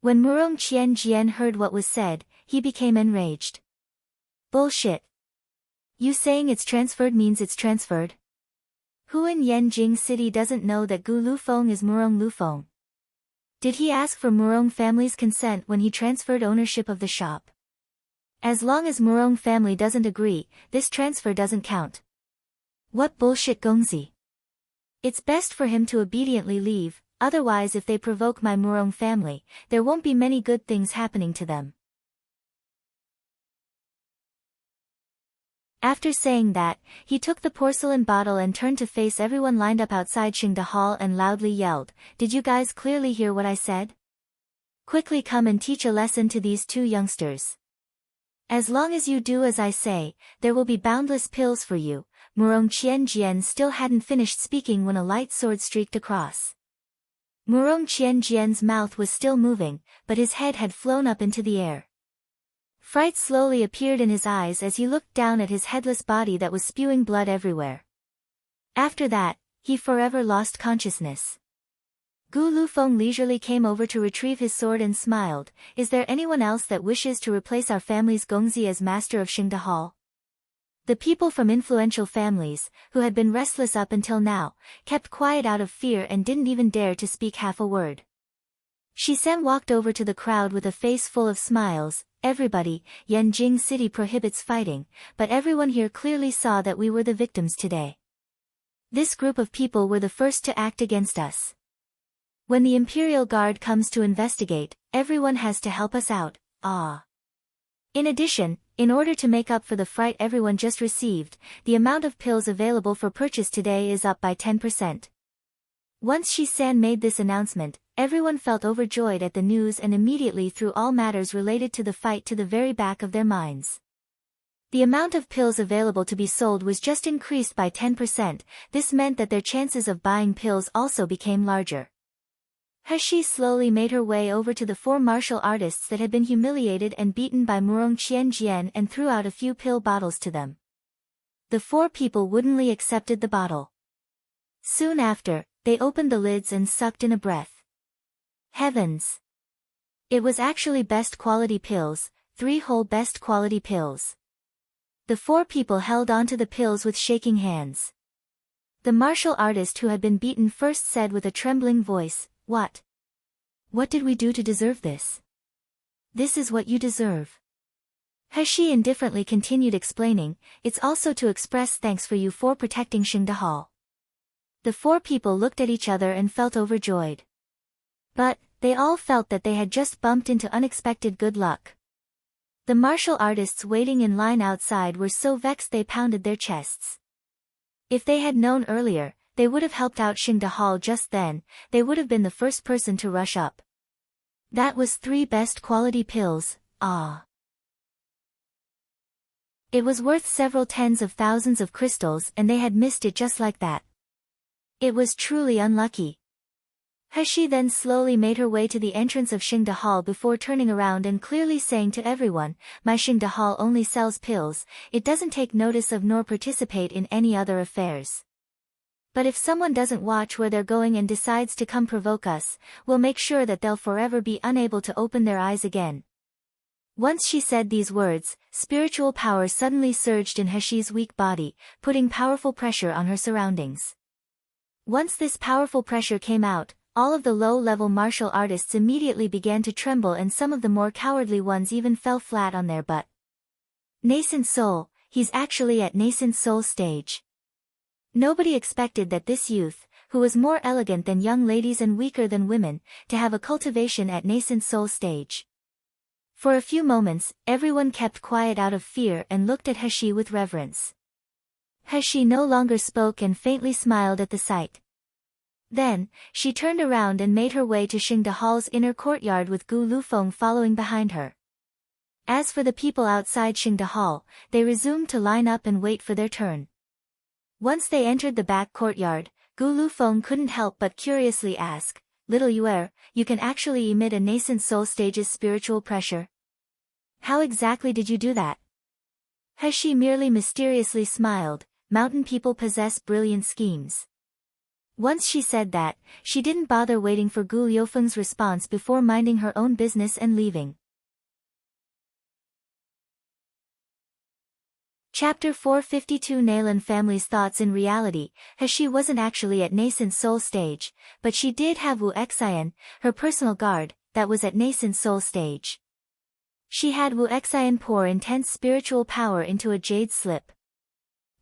When Murong Qianjian heard what was said, he became enraged. Bullshit. You saying it's transferred means it's transferred? Who in Yanjing City doesn't know that Gu Lufeng is Murong Lufeng? Did he ask for Murong family's consent when he transferred ownership of the shop? As long as Murong family doesn't agree, this transfer doesn't count. What bullshit Gongzi? It's best for him to obediently leave, otherwise if they provoke my Murong family, there won't be many good things happening to them. After saying that, he took the porcelain bottle and turned to face everyone lined up outside Xingde Hall and loudly yelled, Did you guys clearly hear what I said? Quickly come and teach a lesson to these two youngsters. As long as you do as I say, there will be boundless pills for you. Murong Qianjian still hadn't finished speaking when a light sword streaked across. Murong Qianjian's mouth was still moving, but his head had flown up into the air. Fright slowly appeared in his eyes as he looked down at his headless body that was spewing blood everywhere. After that, he forever lost consciousness. Gu Lufeng leisurely came over to retrieve his sword and smiled, Is there anyone else that wishes to replace our family's Gongzi as master of Xingde Hall? The people from influential families, who had been restless up until now, kept quiet out of fear and didn't even dare to speak half a word. Shisen walked over to the crowd with a face full of smiles, Everybody, Yanjing City prohibits fighting, but everyone here clearly saw that we were the victims today. This group of people were the first to act against us. When the Imperial Guard comes to investigate, everyone has to help us out, In addition, in order to make up for the fright everyone just received, the amount of pills available for purchase today is up by 10%. Once Shi-san made this announcement, everyone felt overjoyed at the news and immediately threw all matters related to the fight to the very back of their minds. The amount of pills available to be sold was just increased by 10%, this meant that their chances of buying pills also became larger. He slowly made her way over to the four martial artists that had been humiliated and beaten by Murong Qianjian and threw out a few pill bottles to them. The four people woodenly accepted the bottle. Soon after, they opened the lids and sucked in a breath. Heavens! It was actually best quality pills, 3 whole best quality pills. The four people held onto the pills with shaking hands. The martial artist who had been beaten first said with a trembling voice, What? What did we do to deserve this? This is what you deserve. He indifferently continued explaining, It's also to express thanks for you for protecting Xingde Hall. The four people looked at each other and felt overjoyed. But, they all felt that they had just bumped into unexpected good luck. The martial artists waiting in line outside were so vexed they pounded their chests. If they had known earlier, they would have helped out Xingde Hall just then, they would have been the first person to rush up. That was 3 best quality pills, It was worth several tens of thousands of crystals and they had missed it just like that. It was truly unlucky. He then slowly made her way to the entrance of Xingde Hall before turning around and clearly saying to everyone, My Xingde Hall only sells pills, it doesn't take notice of nor participate in any other affairs. But if someone doesn't watch where they're going and decides to come provoke us, we'll make sure that they'll forever be unable to open their eyes again. Once she said these words, spiritual power suddenly surged in Heshi's weak body, putting powerful pressure on her surroundings. Once this powerful pressure came out, all of the low-level martial artists immediately began to tremble and some of the more cowardly ones even fell flat on their butt. Nascent soul, he's actually at nascent soul stage. Nobody expected that this youth, who was more elegant than young ladies and weaker than women, to have a cultivation at nascent soul stage. For a few moments, everyone kept quiet out of fear and looked at He with reverence. He no longer spoke and faintly smiled at the sight. Then, she turned around and made her way to Xingde Hall's inner courtyard with Gu Lufeng following behind her. As for the people outside Xingde Hall, they resumed to line up and wait for their turn. Once they entered the back courtyard, Gu Lufeng couldn't help but curiously ask, "Little Yuer, you can actually emit a nascent soul stage's spiritual pressure? How exactly did you do that?" He merely mysteriously smiled. Mountain people possess brilliant schemes. Once she said that, she didn't bother waiting for Gu Liufeng's response before minding her own business and leaving. Chapter 452 Naylan family's thoughts. In reality, He wasn't actually at nascent soul stage, but she did have Wu Xian, her personal guard, that was at nascent soul stage. She had Wu Xian pour intense spiritual power into a jade slip.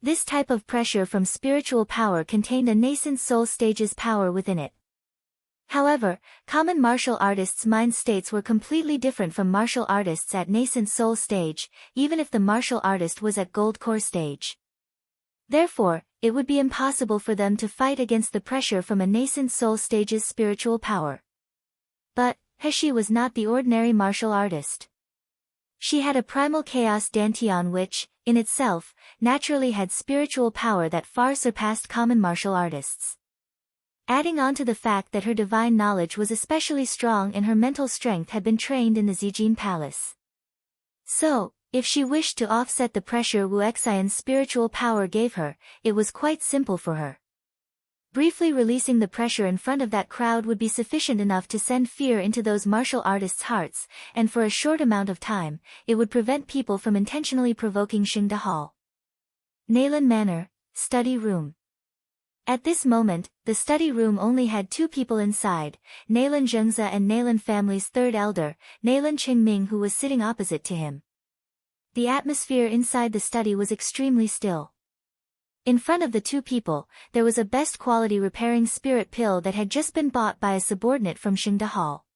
This type of pressure from spiritual power contained a nascent soul stage's power within it. However, common martial artists' mind states were completely different from martial artists at nascent soul stage, even if the martial artist was at gold core stage. Therefore, it would be impossible for them to fight against the pressure from a nascent soul stage's spiritual power. But, He was not the ordinary martial artist. She had a primal chaos dantian which, in itself, naturally had spiritual power that far surpassed common martial artists. Adding on to the fact that her divine knowledge was especially strong and her mental strength had been trained in the Zijin Palace. So, if she wished to offset the pressure Wu Xian's spiritual power gave her, it was quite simple for her. Briefly releasing the pressure in front of that crowd would be sufficient enough to send fear into those martial artists' hearts, and for a short amount of time, it would prevent people from intentionally provoking Xingde Hall. Naylan Manor, Study Room. At this moment, the study room only had two people inside, Naylan Zhengze and Naylan family's third elder, Naylan Qingming, who was sitting opposite to him. The atmosphere inside the study was extremely still. In front of the two people, there was a best quality repairing spirit pill that had just been bought by a subordinate from Xingde Hall.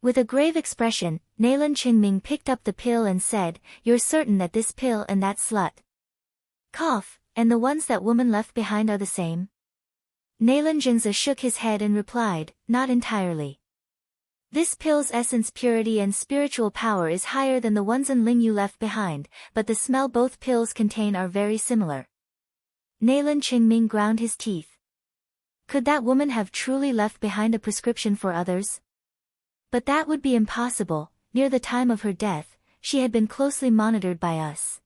With a grave expression, Naylan Qingming picked up the pill and said, "You're certain that this pill and that slut cough, and the ones that woman left behind are the same?" Naylan Zhengze shook his head and replied, "Not entirely. This pill's essence, purity and spiritual power is higher than the ones in Lingyu left behind, but the smell both pills contain are very similar." Naylan Qingming ground his teeth. Could that woman have truly left behind a prescription for others? But that would be impossible. Near the time of her death, she had been closely monitored by us.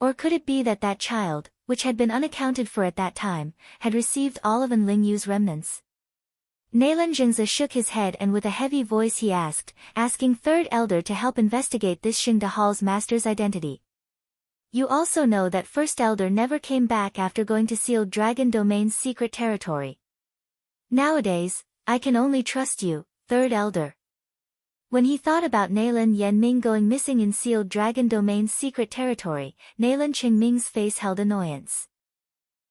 Or could it be that that child, which had been unaccounted for at that time, had received all of An Lingyu's remnants? Naylan Zhengze shook his head and with a heavy voice he asked, asking third elder to help investigate this Xingde Hall's master's identity. "You also know that first elder never came back after going to Sealed Dragon Domain's secret territory. Nowadays, I can only trust you, third elder." When he thought about Naylan Yanming going missing in Sealed Dragon Domain's secret territory, Naylan Qingming's face held annoyance.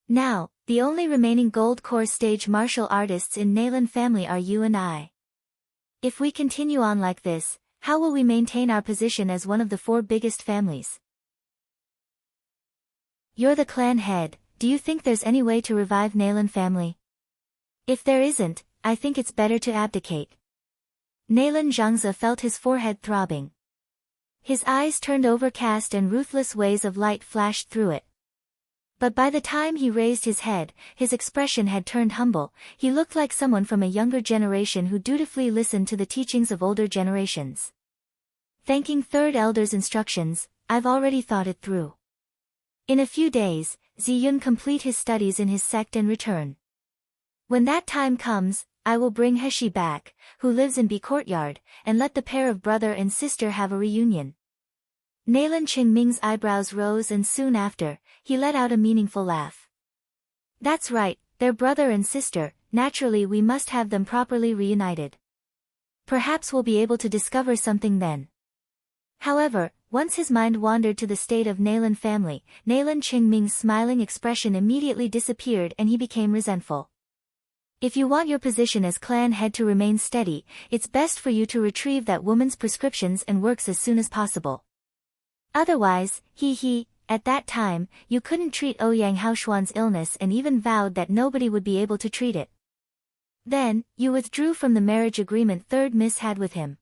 "Now, the only remaining gold core stage martial artists in Naylan family are you and I. If we continue on like this, how will we maintain our position as one of the four biggest families? You're the clan head, do you think there's any way to revive Naylan family? If there isn't, I think it's better to abdicate." Naylan Zhengze felt his forehead throbbing. His eyes turned overcast and ruthless waves of light flashed through it. But by the time he raised his head, his expression had turned humble. He looked like someone from a younger generation who dutifully listened to the teachings of older generations. "Thanking third elder's instructions, I've already thought it through. In a few days, Ziyun complete his studies in his sect and return. When that time comes, I will bring He back, who lives in B Courtyard, and let the pair of brother and sister have a reunion." Naylan Qingming's eyebrows rose and soon after, he let out a meaningful laugh. "That's right, they're brother and sister, naturally we must have them properly reunited. Perhaps we'll be able to discover something then. However, once his mind wandered to the state of Nalan family, Nalan Qingming's smiling expression immediately disappeared and he became resentful. If you want your position as clan head to remain steady, it's best for you to retrieve that woman's prescriptions and works as soon as possible. Otherwise, at that time, you couldn't treat Ouyang Haoshuan's illness and even vowed that nobody would be able to treat it. Then, you withdrew from the marriage agreement Third Miss had with him.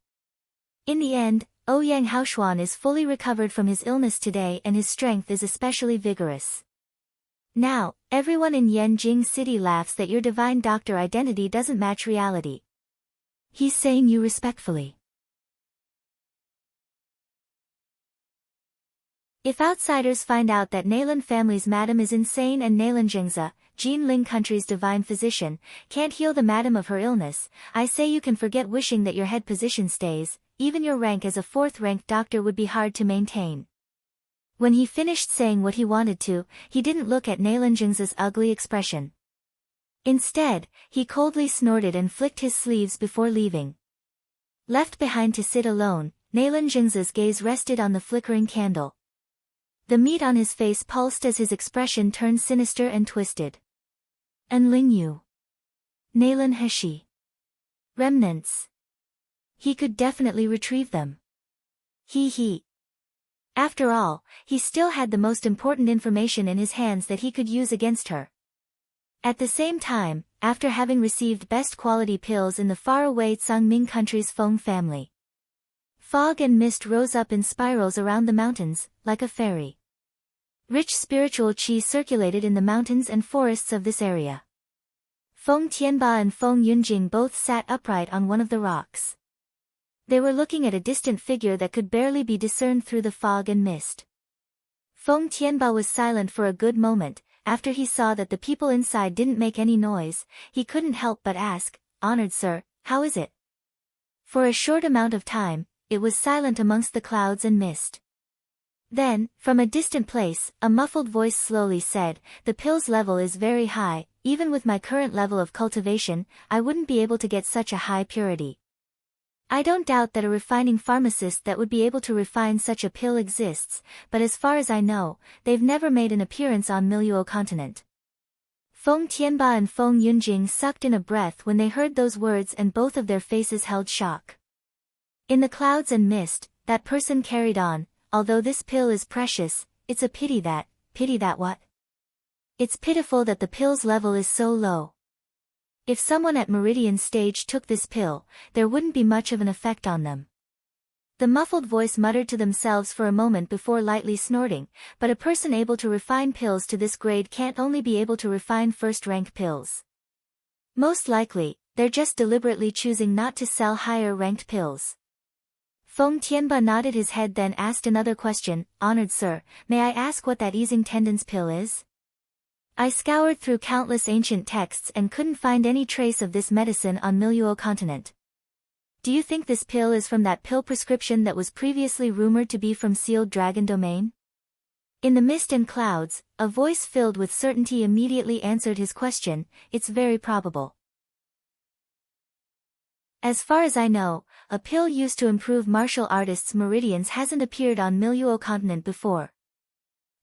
In the end, Ouyang Haoshuan is fully recovered from his illness today and his strength is especially vigorous. Now, everyone in Yanjing City laughs that your divine doctor identity doesn't match reality. He's saying you respectfully. If outsiders find out that Nalan family's madam is insane and Nalan Jingza, Jinling country's divine physician, can't heal the madam of her illness, I say you can forget wishing that your head position stays, even your rank as a fourth-ranked doctor would be hard to maintain. When he finished saying what he wanted to, he didn't look at Nalan Jingza's ugly expression. Instead, he coldly snorted and flicked his sleeves before leaving. Left behind to sit alone, Nalan Jingza's gaze rested on the flickering candle. The meat on his face pulsed as his expression turned sinister and twisted. And Ling Yu. Nalan Heshi. Remnants. He could definitely retrieve them. After all, he still had the most important information in his hands that he could use against her. At the same time, after having received best quality pills in the faraway Tsangming country's Feng family, fog and mist rose up in spirals around the mountains, like a fairy. Rich spiritual qi circulated in the mountains and forests of this area. Feng Tianba and Feng Yunjing both sat upright on one of the rocks. They were looking at a distant figure that could barely be discerned through the fog and mist. Feng Tianba was silent for a good moment. After he saw that the people inside didn't make any noise, he couldn't help but ask, "Honored sir, how is it?" For a short amount of time, it was silent amongst the clouds and mist. Then, from a distant place, a muffled voice slowly said, "The pill's level is very high, even with my current level of cultivation, I wouldn't be able to get such a high purity. I don't doubt that a refining pharmacist that would be able to refine such a pill exists, but as far as I know, they've never made an appearance on Miluo continent." Feng Tianba and Feng Yunjing sucked in a breath when they heard those words and both of their faces held shock. In the clouds and mist, that person carried on, "Although this pill is precious, it's a pity that what? It's pitiful that the pill's level is so low. If someone at Meridian stage took this pill, there wouldn't be much of an effect on them." The muffled voice muttered to themselves for a moment before lightly snorting, but a person able to refine pills to this grade can't only be able to refine first-rank pills. Most likely, they're just deliberately choosing not to sell higher-ranked pills. Feng Tianba nodded his head then asked another question, "Honored sir, may I ask what that easing tendons pill is? I scoured through countless ancient texts and couldn't find any trace of this medicine on Miluo continent. Do you think this pill is from that pill prescription that was previously rumored to be from Sealed Dragon Domain?" In the mist and clouds, a voice filled with certainty immediately answered his question, "It's very probable. As far as I know, a pill used to improve martial artists' meridians hasn't appeared on Miluo continent before.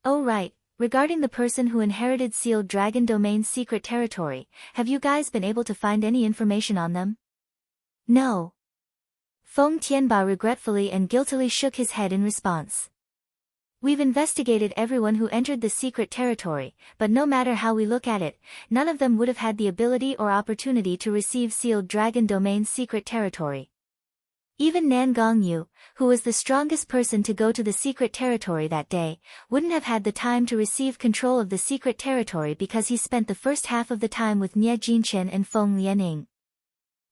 Oh right, regarding the person who inherited Sealed Dragon Domain's secret territory, have you guys been able to find any information on them?" "No." Feng Tianba regretfully and guiltily shook his head in response. "We've investigated everyone who entered the secret territory, but no matter how we look at it, none of them would have had the ability or opportunity to receive Sealed Dragon Domain's secret territory. Even Nan Gongyu, who was the strongest person to go to the secret territory that day, wouldn't have had the time to receive control of the secret territory because he spent the first half of the time with Nie Jinchen and Feng Lianing."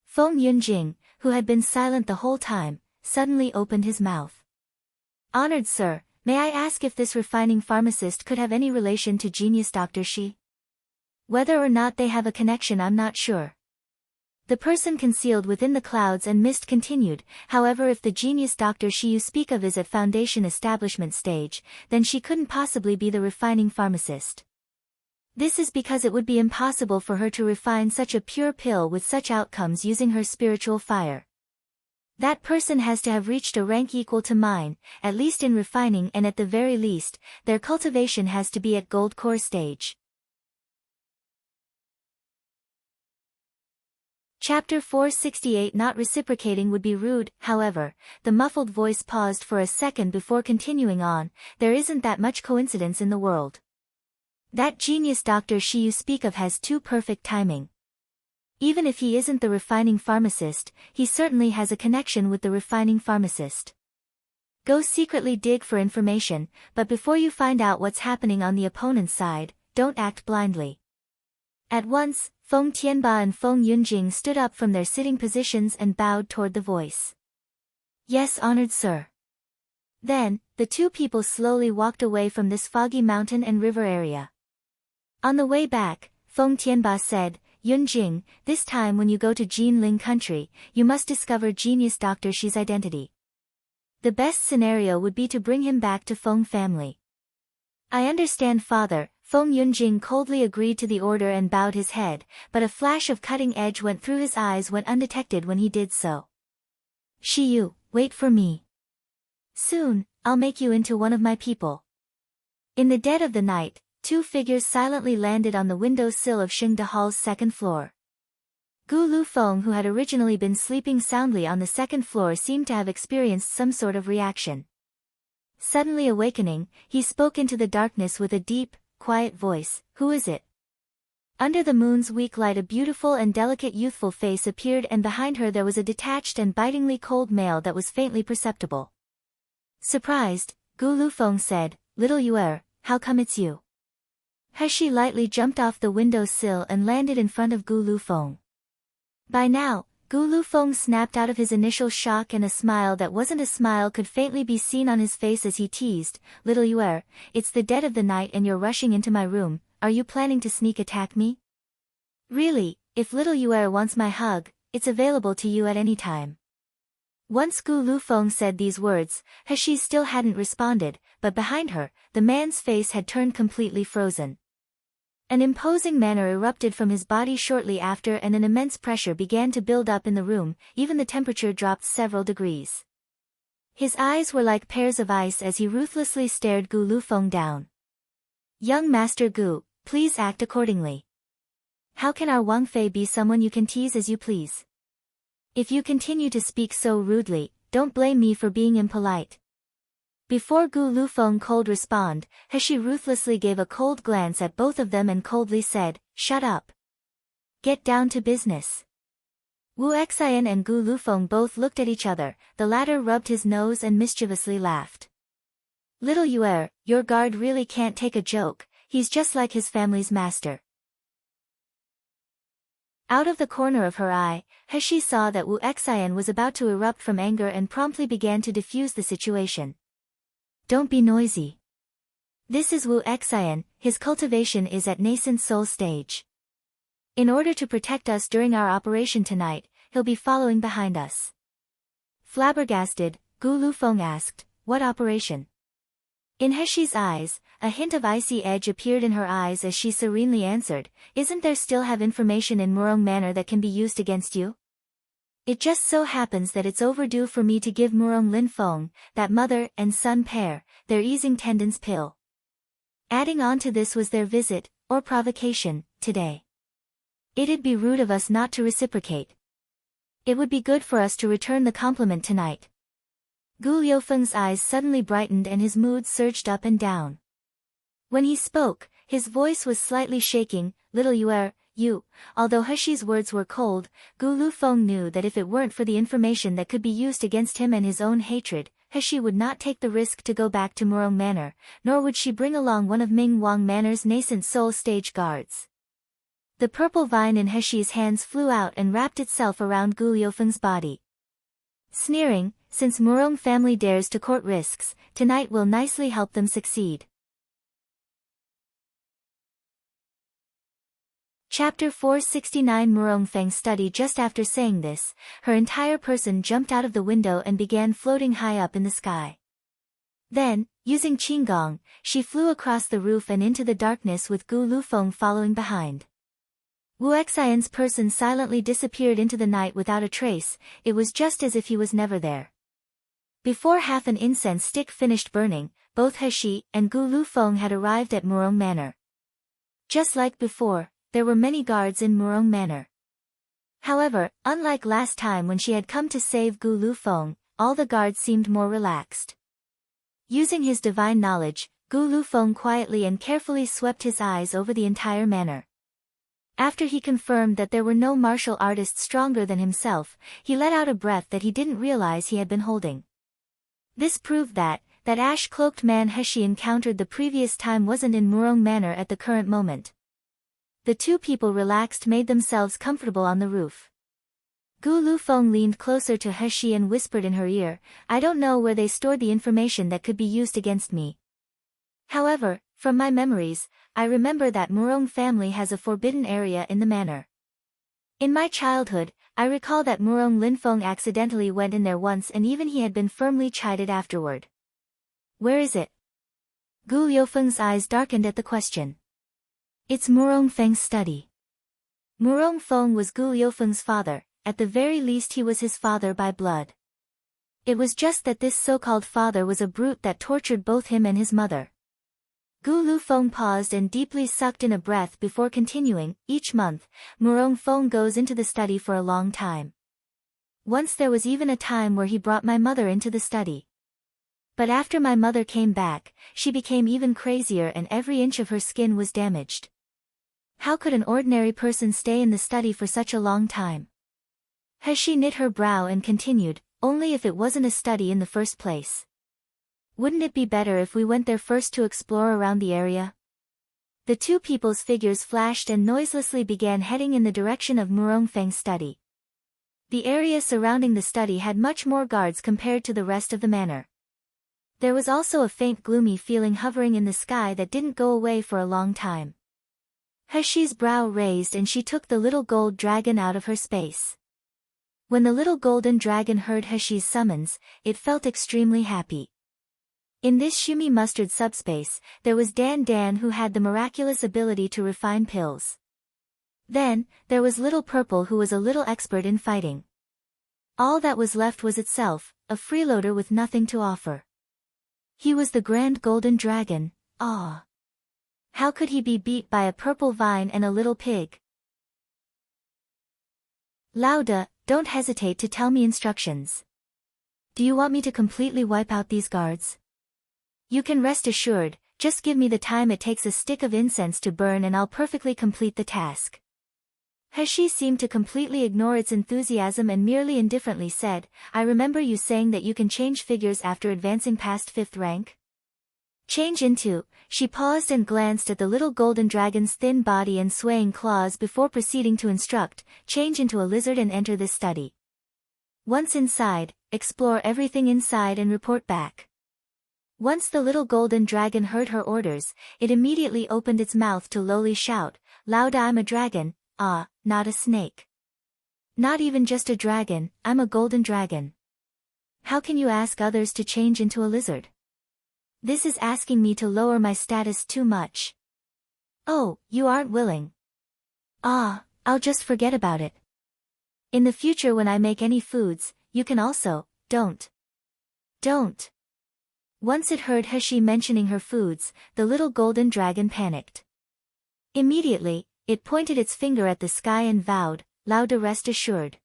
Feng Yunjing, who had been silent the whole time, suddenly opened his mouth. "Honored sir, may I ask if this refining pharmacist could have any relation to genius Dr. Shi? Whether or not they have a connection I'm not sure." The person concealed within the clouds and mist continued, "However, if the genius Dr. Shi you speak of is at Foundation establishment stage, then she couldn't possibly be the refining pharmacist. This is because it would be impossible for her to refine such a pure pill with such outcomes using her spiritual fire. That person has to have reached a rank equal to mine, at least in refining, and at the very least, their cultivation has to be at gold core stage. Chapter 468. Not reciprocating would be rude. However, the muffled voice paused for a second before continuing on. There isn't that much coincidence in the world. That genius Dr. Shi you speak of has too perfect timing. Even if he isn't the refining pharmacist, he certainly has a connection with the refining pharmacist. Go secretly dig for information, but before you find out what's happening on the opponent's side, don't act blindly. At once, Feng Tianba and Feng Yunjing stood up from their sitting positions and bowed toward the voice. Yes, honored sir. Then, the two people slowly walked away from this foggy mountain and river area. On the way back, Feng Tianba said, Yunjing, this time when you go to Jinling country, you must discover genius Dr. Shi's identity. The best scenario would be to bring him back to Feng family. I understand, father. Feng Yunjing coldly agreed to the order and bowed his head, but a flash of cutting edge went through his eyes went undetected when he did so. Shiyu, wait for me. Soon, I'll make you into one of my people. In the dead of the night, two figures silently landed on the window sill of Xingde Hall's second floor. Gu Lufeng, who had originally been sleeping soundly on the second floor, seemed to have experienced some sort of reaction. Suddenly awakening, he spoke into the darkness with a deep, quiet voice, "Who is it?" Under the moon's weak light a beautiful and delicate youthful face appeared, and behind her there was a detached and bitingly cold male that was faintly perceptible. Surprised, Gu Lufeng said, "Little Yuer, how come it's you?" He lightly jumped off the window sill and landed in front of Gu Lufeng. By now, Gu Lufeng snapped out of his initial shock, and a smile that wasn't a smile could faintly be seen on his face as he teased, "Little Yuer, it's the dead of the night and you're rushing into my room, are you planning to sneak attack me?" Really, if little Yuer wants my hug, it's available to you at any time. Once Gu Lufeng said these words, He still hadn't responded, but behind her, the man's face had turned completely frozen. An imposing manner erupted from his body shortly after, and an immense pressure began to build up in the room, even the temperature dropped several degrees. His eyes were like pairs of ice as he ruthlessly stared Gu Lufeng down. "Young Master Gu, please act accordingly. How can our Wang Fei be someone you can tease as you please? If you continue to speak so rudely, don't blame me for being impolite." Before Gu Lufeng could respond, He ruthlessly gave a cold glance at both of them and coldly said, "Shut up. Get down to business." Wu Xian and Gu Lufeng both looked at each other, the latter rubbed his nose and mischievously laughed. "Little Yuer, your guard really can't take a joke, he's just like his family's master." Out of the corner of her eye, He saw that Wu Xian was about to erupt from anger and promptly began to diffuse the situation. "Don't be noisy. This is Wu Xian, his cultivation is at nascent soul stage. In order to protect us during our operation tonight, he'll be following behind us." Flabbergasted, Gu Lufeng asked, "What operation?" In Hexi's eyes, a hint of icy edge appeared in her eyes as she serenely answered, "Isn't there still have information in Murong Manor that can be used against you? It just so happens that it's overdue for me to give Murong Linfeng, that mother and son pair, their easing tendons pill. Adding on to this was their visit, or provocation, today. It'd be rude of us not to reciprocate. It would be good for us to return the compliment tonight." Gu Liufeng's eyes suddenly brightened and his mood surged up and down. When he spoke, his voice was slightly shaking, "Little Yuer, you," although Hexi's words were cold, Gu Lufeng knew that if it weren't for the information that could be used against him and his own hatred, Hexi would not take the risk to go back to Murong Manor, nor would she bring along one of Ming Wang Manor's nascent soul stage guards. The purple vine in Hexi's hands flew out and wrapped itself around Gu Liufeng's body. Sneering, "Since Murong family dares to court risks, tonight will nicely help them succeed." Chapter 469. Murong Feng study. Just after saying this, her entire person jumped out of the window and began floating high up in the sky. Then, using Qinggong, she flew across the roof and into the darkness with Gu Lufeng following behind. Wu Xian's person silently disappeared into the night without a trace. It was just as if he was never there. Before half an incense stick finished burning, both He and Gu Lufeng had arrived at Murong Manor. Just like before, there were many guards in Murong Manor. However, unlike last time when she had come to save Gu Lufeng, all the guards seemed more relaxed. Using his divine knowledge, Gu Lufeng quietly and carefully swept his eyes over the entire manor. After he confirmed that there were no martial artists stronger than himself, he let out a breath that he didn't realize he had been holding. This proved that ash-cloaked man He encountered the previous time wasn't in Murong Manor at the current moment. The two people relaxed, made themselves comfortable on the roof. Gu Lufeng leaned closer to He and whispered in her ear, "I don't know where they stored the information that could be used against me. However, from my memories, I remember that Murong family has a forbidden area in the manor. In my childhood, I recall that Murong Linfeng accidentally went in there once and even he had been firmly chided afterward." "Where is it?" Gu Liufeng's eyes darkened at the question. "It's Murong Feng's study." Murong Feng was Gu Liufeng's father. At the very least he was his father by blood. It was just that this so-called father was a brute that tortured both him and his mother. Gu Lufeng paused and deeply sucked in a breath before continuing, "Each month, Murong Feng goes into the study for a long time. Once there was even a time where he brought my mother into the study. But after my mother came back, she became even crazier and every inch of her skin was damaged. How could an ordinary person stay in the study for such a long time?" He knit her brow and continued, "Only if it wasn't a study in the first place. Wouldn't it be better if we went there first to explore around the area?" The two people's figures flashed and noiselessly began heading in the direction of Murong Feng's study. The area surrounding the study had much more guards compared to the rest of the manor. There was also a faint gloomy feeling hovering in the sky that didn't go away for a long time. He's brow raised and she took the little gold dragon out of her space. When the little golden dragon heard He's summons, it felt extremely happy. In this shumi mustard subspace, there was Dan who had the miraculous ability to refine pills. Then, there was Little Purple who was a little expert in fighting. All that was left was itself, a freeloader with nothing to offer. He was the grand golden dragon. Ah! How could he be beat by a purple vine and a little pig? "Lauda, don't hesitate to tell me instructions. Do you want me to completely wipe out these guards?" "You can rest assured, just give me the time it takes a stick of incense to burn and I'll perfectly complete the task." He seemed to completely ignore its enthusiasm and merely indifferently said, "I remember you saying that you can change figures after advancing past 5th rank. Change into..." She paused and glanced at the little golden dragon's thin body and swaying claws before proceeding to instruct, "Change into a lizard and enter this study. Once inside, explore everything inside and report back." Once the little golden dragon heard her orders, it immediately opened its mouth to lowly shout, "Lauda, I'm a dragon, not a snake. Not even just a dragon, I'm a golden dragon. How can you ask others to change into a lizard? This is asking me to lower my status too much." "Oh, you aren't willing. I'll just forget about it. In the future when I make any foods, you can also, don't. Once it heard He mentioning her foods, the little golden dragon panicked. Immediately, it pointed its finger at the sky and vowed, "Lauda, rest assured.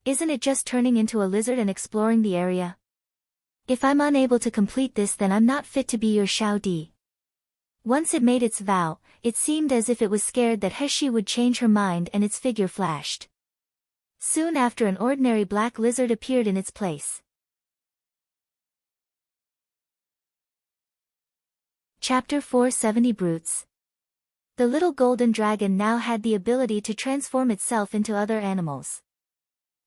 Isn't it just turning into a lizard and exploring the area? If I'm unable to complete this then I'm not fit to be your Xiao Di." Once it made its vow, it seemed as if it was scared that He would change her mind and its figure flashed. Soon after an ordinary black lizard appeared in its place. Chapter 470 Brutes. The little golden dragon now had the ability to transform itself into other animals.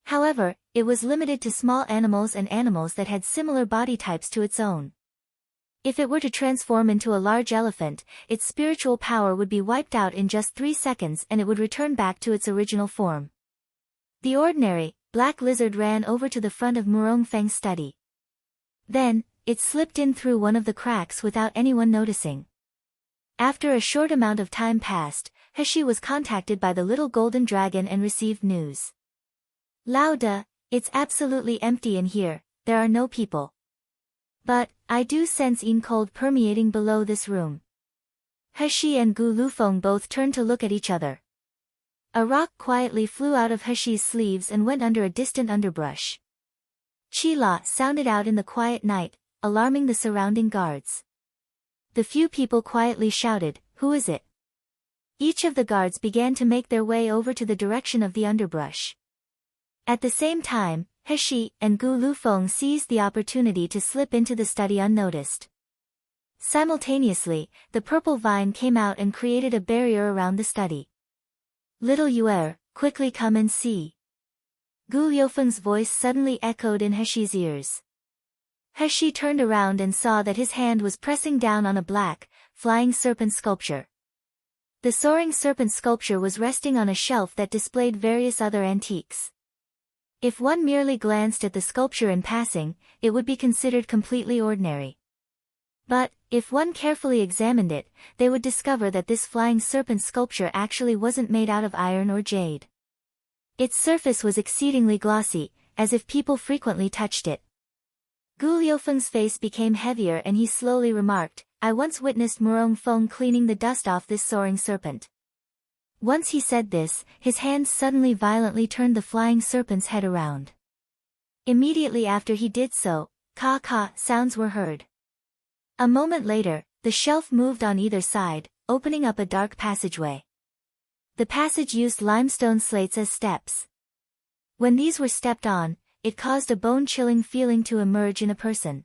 However, it was limited to small animals and animals that had similar body types to its own. If it were to transform into a large elephant, its spiritual power would be wiped out in just 3 seconds and it would return back to its original form. The ordinary, black lizard ran over to the front of Murong Feng's study. Then, it slipped in through one of the cracks without anyone noticing. After a short amount of time passed, Hashi was contacted by the little golden dragon and received news. Lauda, it's absolutely empty in here, there are no people. But, I do sense cold permeating below this room. Hashi and Gu Lufeng both turned to look at each other. A rock quietly flew out of Hashi's sleeves and went under a distant underbrush. Qila sounded out in the quiet night, alarming the surrounding guards. The few people quietly shouted, "Who is it?" Each of the guards began to make their way over to the direction of the underbrush. At the same time, Hashi and Gu Lufeng seized the opportunity to slip into the study unnoticed. Simultaneously, the purple vine came out and created a barrier around the study. "Little Yuer, quickly come and see." Gu Liufeng's voice suddenly echoed in Hashi's ears. Hashi turned around and saw that his hand was pressing down on a black, flying serpent sculpture. The soaring serpent sculpture was resting on a shelf that displayed various other antiques. If one merely glanced at the sculpture in passing, it would be considered completely ordinary. But, if one carefully examined it, they would discover that this flying serpent sculpture actually wasn't made out of iron or jade. Its surface was exceedingly glossy, as if people frequently touched it. Gu Liufeng's face became heavier and he slowly remarked, "I once witnessed Murong Feng cleaning the dust off this soaring serpent." Once he said this, his hands suddenly violently turned the flying serpent's head around. Immediately after he did so, "Ka-ka" sounds were heard. A moment later, the shelf moved on either side, opening up a dark passageway. The passage used limestone slates as steps. When these were stepped on, it caused a bone-chilling feeling to emerge in a person.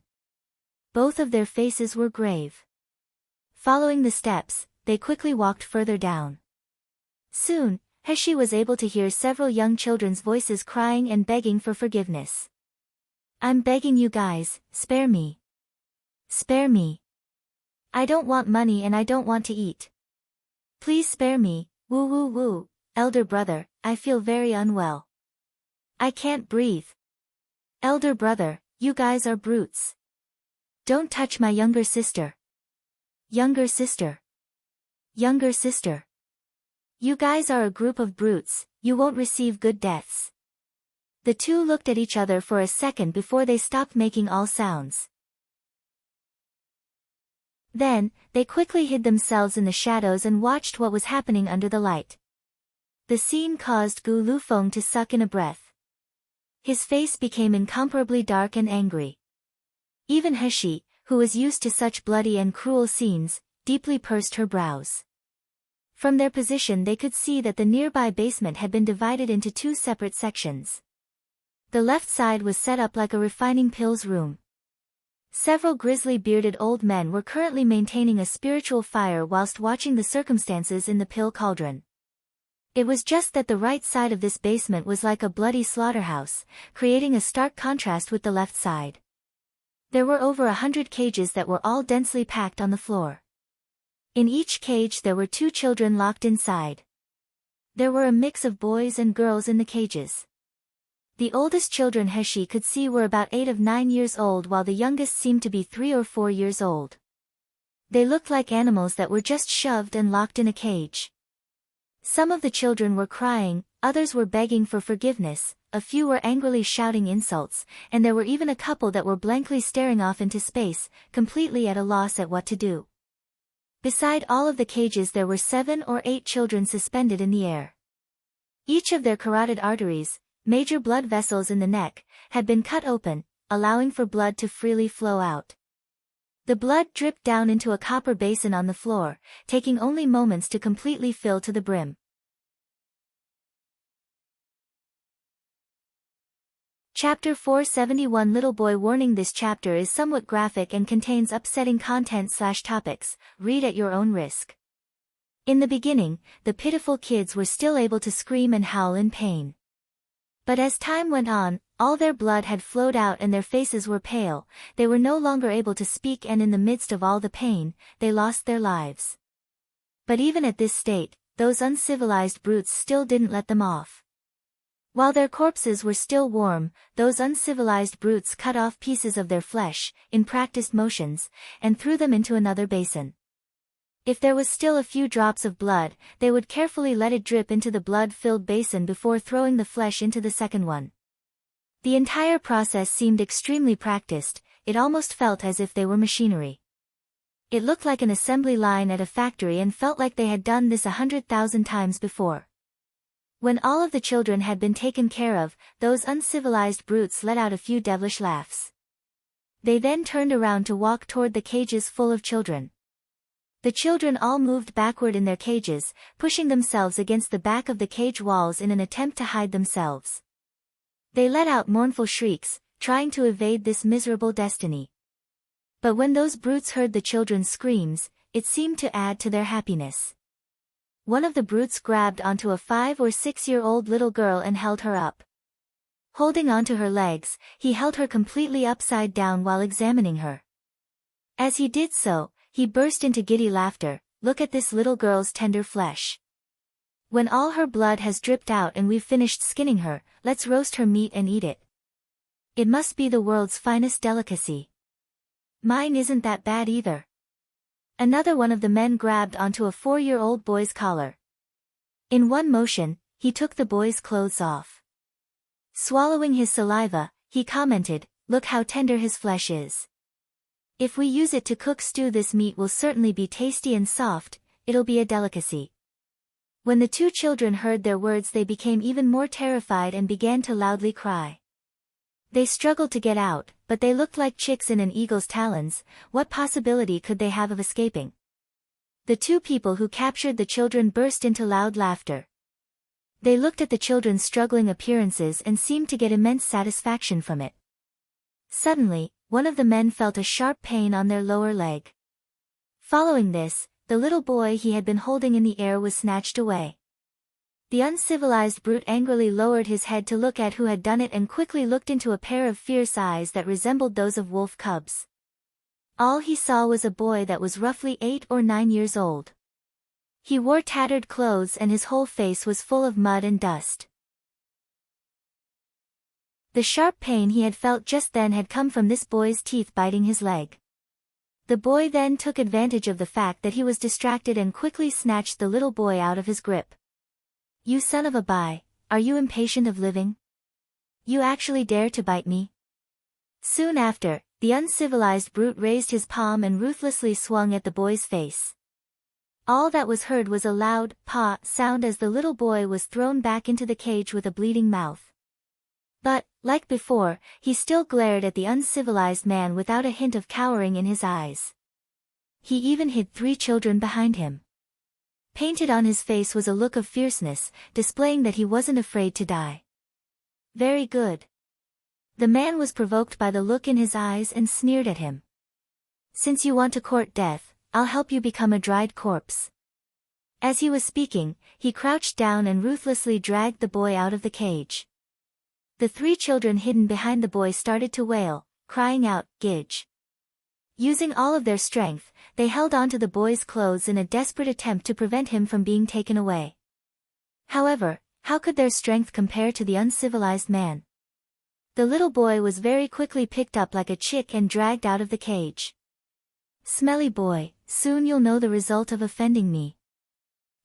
Both of their faces were grave. Following the steps, they quickly walked further down. Soon, Hashi was able to hear several young children's voices crying and begging for forgiveness. "I'm begging you guys, spare me. Spare me. I don't want money and I don't want to eat. Please spare me, woo woo woo, elder brother, I feel very unwell. I can't breathe. Elder brother, you guys are brutes. Don't touch my younger sister. Younger sister. Younger sister. You guys are a group of brutes, you won't receive good deaths." The two looked at each other for a second before they stopped making all sounds. Then, they quickly hid themselves in the shadows and watched what was happening under the light. The scene caused Gu Lufeng to suck in a breath. His face became incomparably dark and angry. Even Hashi, who was used to such bloody and cruel scenes, deeply pursed her brows. From their position they could see that the nearby basement had been divided into two separate sections. The left side was set up like a refining pills room. Several grizzly-bearded old men were currently maintaining a spiritual fire whilst watching the circumstances in the pill cauldron. It was just that the right side of this basement was like a bloody slaughterhouse, creating a stark contrast with the left side. There were over 100 cages that were all densely packed on the floor. In each cage there were 2 children locked inside. There were a mix of boys and girls in the cages. The oldest children Hashi could see were about 8 of 9 years old while the youngest seemed to be 3 or 4 years old. They looked like animals that were just shoved and locked in a cage. Some of the children were crying, others were begging for forgiveness, a few were angrily shouting insults, and there were even a couple that were blankly staring off into space, completely at a loss at what to do. Beside all of the cages there were 7 or 8 children suspended in the air. Each of their carotid arteries, major blood vessels in the neck, had been cut open, allowing for blood to freely flow out. The blood dripped down into a copper basin on the floor, taking only moments to completely fill to the brim. Chapter 471 Little Boy Warning: This chapter is somewhat graphic and contains upsetting content/topics, read at your own risk. In the beginning, the pitiful kids were still able to scream and howl in pain. But as time went on, all their blood had flowed out and their faces were pale, they were no longer able to speak, and in the midst of all the pain, they lost their lives. But even at this state, those uncivilized brutes still didn't let them off. While their corpses were still warm, those uncivilized brutes cut off pieces of their flesh, in practiced motions, and threw them into another basin. If there was still a few drops of blood, they would carefully let it drip into the blood-filled basin before throwing the flesh into the second one. The entire process seemed extremely practiced, it almost felt as if they were machinery. It looked like an assembly line at a factory and felt like they had done this 100,000 times before. When all of the children had been taken care of, those uncivilized brutes let out a few devilish laughs. They then turned around to walk toward the cages full of children. The children all moved backward in their cages, pushing themselves against the back of the cage walls in an attempt to hide themselves. They let out mournful shrieks, trying to evade this miserable destiny. But when those brutes heard the children's screams, it seemed to add to their happiness. One of the brutes grabbed onto a 5 or 6-year-old little girl and held her up. Holding onto her legs, he held her completely upside down while examining her. As he did so, he burst into giddy laughter. Look at this little girl's tender flesh. When all her blood has dripped out and we've finished skinning her, let's roast her meat and eat it. It must be the world's finest delicacy. Mine isn't that bad either. Another one of the men grabbed onto a 4-year-old boy's collar. In one motion, he took the boy's clothes off. Swallowing his saliva, he commented, "Look how tender his flesh is. If we use it to cook stew, this meat will certainly be tasty and soft, it'll be a delicacy." When the two children heard their words, they became even more terrified and began to loudly cry. They struggled to get out, but they looked like chicks in an eagle's talons. What possibility could they have of escaping? The two people who captured the children burst into loud laughter. They looked at the children's struggling appearances and seemed to get immense satisfaction from it. Suddenly, one of the men felt a sharp pain on their lower leg. Following this, the little boy he had been holding in the air was snatched away. The uncivilized brute angrily lowered his head to look at who had done it and quickly looked into a pair of fierce eyes that resembled those of wolf cubs. All he saw was a boy that was roughly 8 or 9 years old. He wore tattered clothes and his whole face was full of mud and dust. The sharp pain he had felt just then had come from this boy's teeth biting his leg. The boy then took advantage of the fact that he was distracted and quickly snatched the little boy out of his grip. "You son of a bi, are you impatient of living? You actually dare to bite me?" Soon after, the uncivilized brute raised his palm and ruthlessly swung at the boy's face. All that was heard was a loud paw sound as the little boy was thrown back into the cage with a bleeding mouth. But, like before, he still glared at the uncivilized man without a hint of cowering in his eyes. He even hid 3 children behind him. Painted on his face was a look of fierceness, displaying that he wasn't afraid to die. Very good. The man was provoked by the look in his eyes and sneered at him. "Since you want to court death, I'll help you become a dried corpse." As he was speaking, he crouched down and ruthlessly dragged the boy out of the cage. The 3 children hidden behind the boy started to wail, crying out, "Gidge." Using all of their strength, they held onto the boy's clothes in a desperate attempt to prevent him from being taken away. However, how could their strength compare to the uncivilized man? The little boy was very quickly picked up like a chick and dragged out of the cage. "Smelly boy, soon you'll know the result of offending me."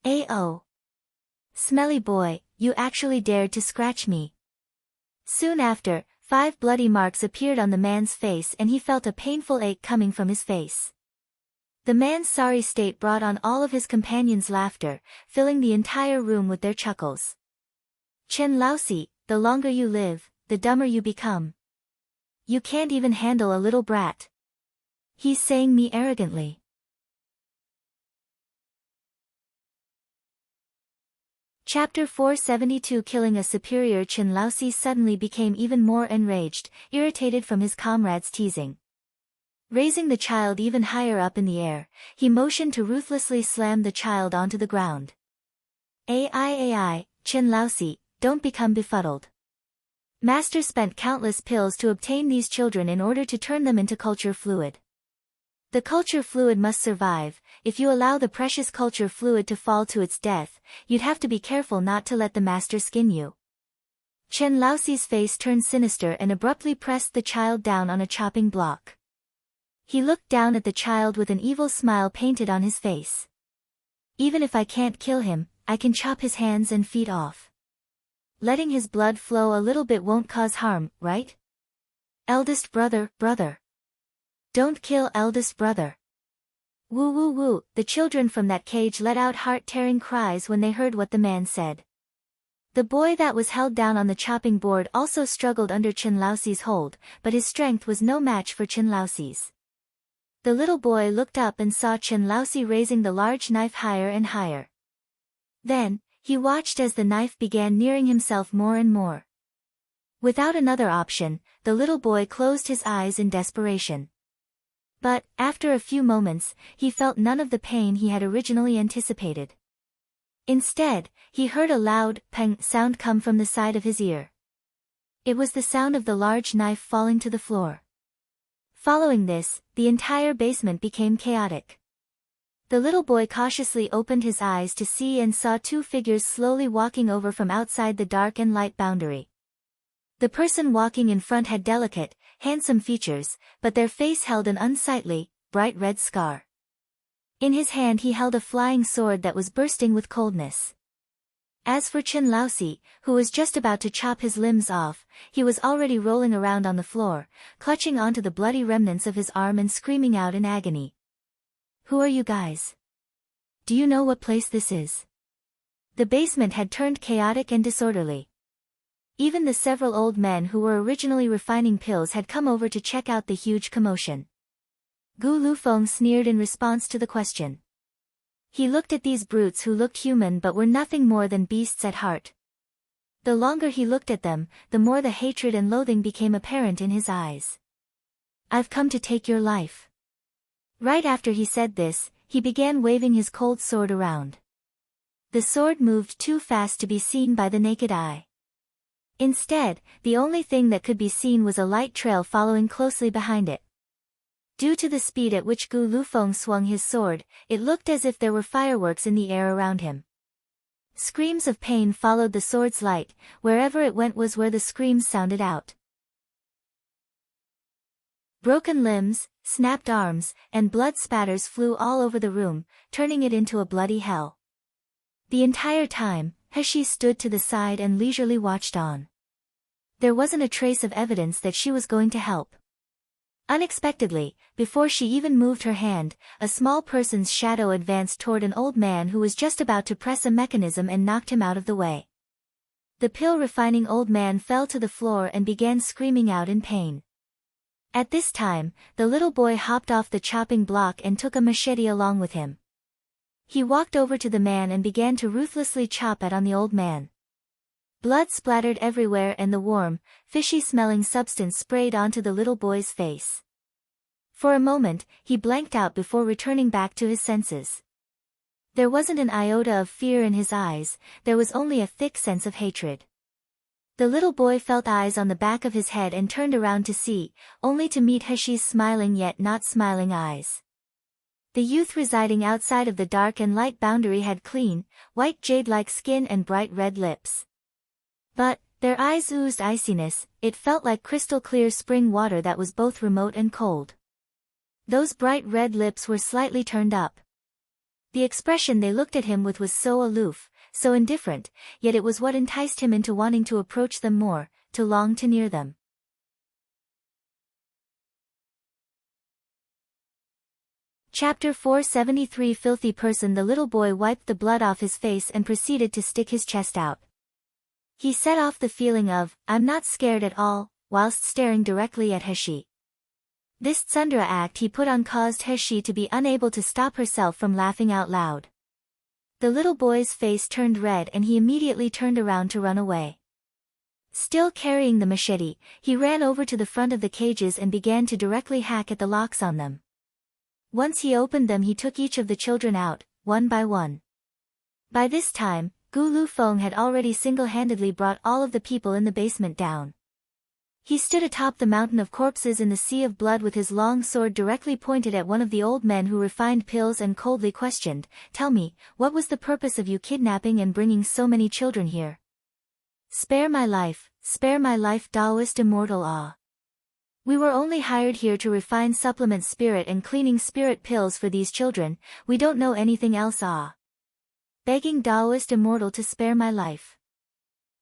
"Ayo. Smelly boy, you actually dared to scratch me." Soon after, 5 bloody marks appeared on the man's face and he felt a painful ache coming from his face. The man's sorry state brought on all of his companions' laughter, filling the entire room with their chuckles. "Chen Laosi, the longer you live, the dumber you become. You can't even handle a little brat. He's saying me arrogantly." Chapter 472. Killing a superior. Chen Laosi suddenly became even more enraged, irritated from his comrades' teasing. Raising the child even higher up in the air, he motioned to ruthlessly slam the child onto the ground. "Ai, Chen Laosi, don't become befuddled. Master spent countless pills to obtain these children in order to turn them into culture fluid. The culture fluid must survive. If you allow the precious culture fluid to fall to its death, you'd have to be careful not to let the master skin you." Chen Laoxi's face turned sinister and abruptly pressed the child down on a chopping block. He looked down at the child with an evil smile painted on his face. Even if I can't kill him, I can chop his hands and feet off. Letting his blood flow a little bit won't cause harm, right? Eldest brother. Don't kill eldest brother. Woo woo woo, the children from that cage let out heart-tearing cries when they heard what the man said. The boy that was held down on the chopping board also struggled under Chen Laoxi's hold, but his strength was no match for Chen Laoxi's. The little boy looked up and saw Chen Laoxi raising the large knife higher and higher. Then, he watched as the knife began nearing himself more and more. Without another option, the little boy closed his eyes in desperation. But, after a few moments, he felt none of the pain he had originally anticipated. Instead, he heard a loud, peng sound come from the side of his ear. It was the sound of the large knife falling to the floor. Following this, the entire basement became chaotic. The little boy cautiously opened his eyes to see and saw two figures slowly walking over from outside the dark and light boundary. The person walking in front had delicate, handsome features, but their face held an unsightly, bright red scar. In his hand he held a flying sword that was bursting with coldness. As for Chen Laoxi, who was just about to chop his limbs off, he was already rolling around on the floor, clutching onto the bloody remnants of his arm and screaming out in agony. Who are you guys? Do you know what place this is? The basement had turned chaotic and disorderly. Even the several old men who were originally refining pills had come over to check out the huge commotion. Gu Lufeng sneered in response to the question. He looked at these brutes who looked human but were nothing more than beasts at heart. The longer he looked at them, the more the hatred and loathing became apparent in his eyes. I've come to take your life. Right after he said this, he began waving his cold sword around. The sword moved too fast to be seen by the naked eye. Instead, the only thing that could be seen was a light trail following closely behind it. Due to the speed at which Gu Lufeng swung his sword, it looked as if there were fireworks in the air around him. Screams of pain followed the sword's light, wherever it went was where the screams sounded out. Broken limbs, snapped arms, and blood spatters flew all over the room, turning it into a bloody hell. The entire time, Heshi stood to the side and leisurely watched on. There wasn't a trace of evidence that she was going to help. Unexpectedly, before she even moved her hand, a small person's shadow advanced toward an old man who was just about to press a mechanism and knocked him out of the way. The pill-refining old man fell to the floor and began screaming out in pain. At this time, the little boy hopped off the chopping block and took a machete along with him. He walked over to the man and began to ruthlessly chop on the old man. Blood splattered everywhere and the warm, fishy-smelling substance sprayed onto the little boy's face. For a moment, he blanked out before returning back to his senses. There wasn't an iota of fear in his eyes, there was only a thick sense of hatred. The little boy felt eyes on the back of his head and turned around to see, only to meet Heshi's smiling yet not smiling eyes. The youth residing outside of the dark and light boundary had clean, white jade-like skin and bright red lips. But, their eyes oozed iciness, it felt like crystal-clear spring water that was both remote and cold. Those bright red lips were slightly turned up. The expression they looked at him with was so aloof, so indifferent, yet it was what enticed him into wanting to approach them more, to long to near them. Chapter 473 Filthy Person. The little boy wiped the blood off his face and proceeded to stick his chest out. He set off the feeling of, I'm not scared at all, whilst staring directly at Heshi. This tsundere act he put on caused Heshi to be unable to stop herself from laughing out loud. The little boy's face turned red and he immediately turned around to run away. Still carrying the machete, he ran over to the front of the cages and began to directly hack at the locks on them. Once he opened them he took each of the children out, one by one. By this time, Gu Lufeng had already single-handedly brought all of the people in the basement down. He stood atop the mountain of corpses in the sea of blood with his long sword directly pointed at one of the old men who refined pills and coldly questioned, Tell me, what was the purpose of you kidnapping and bringing so many children here? Spare my life, Taoist immortal ah. We were only hired here to refine supplement spirit and cleaning spirit pills for these children, we don't know anything else ah. Begging Taoist immortal to spare my life.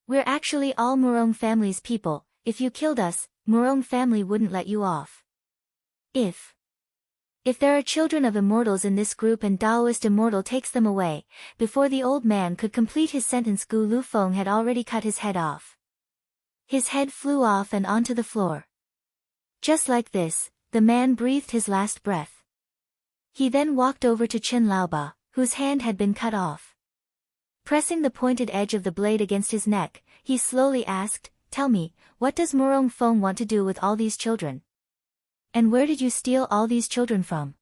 We're actually all Murong family's people, if you killed us, Murong family wouldn't let you off. If there are children of immortals in this group and Taoist immortal takes them away, before the old man could complete his sentence Gu Lufeng had already cut his head off. His head flew off and onto the floor. Just like this, the man breathed his last breath. He then walked over to Chen Laoba, whose hand had been cut off. Pressing the pointed edge of the blade against his neck, he slowly asked, "Tell me, what does Murong Feng want to do with all these children? And where did you steal all these children from?"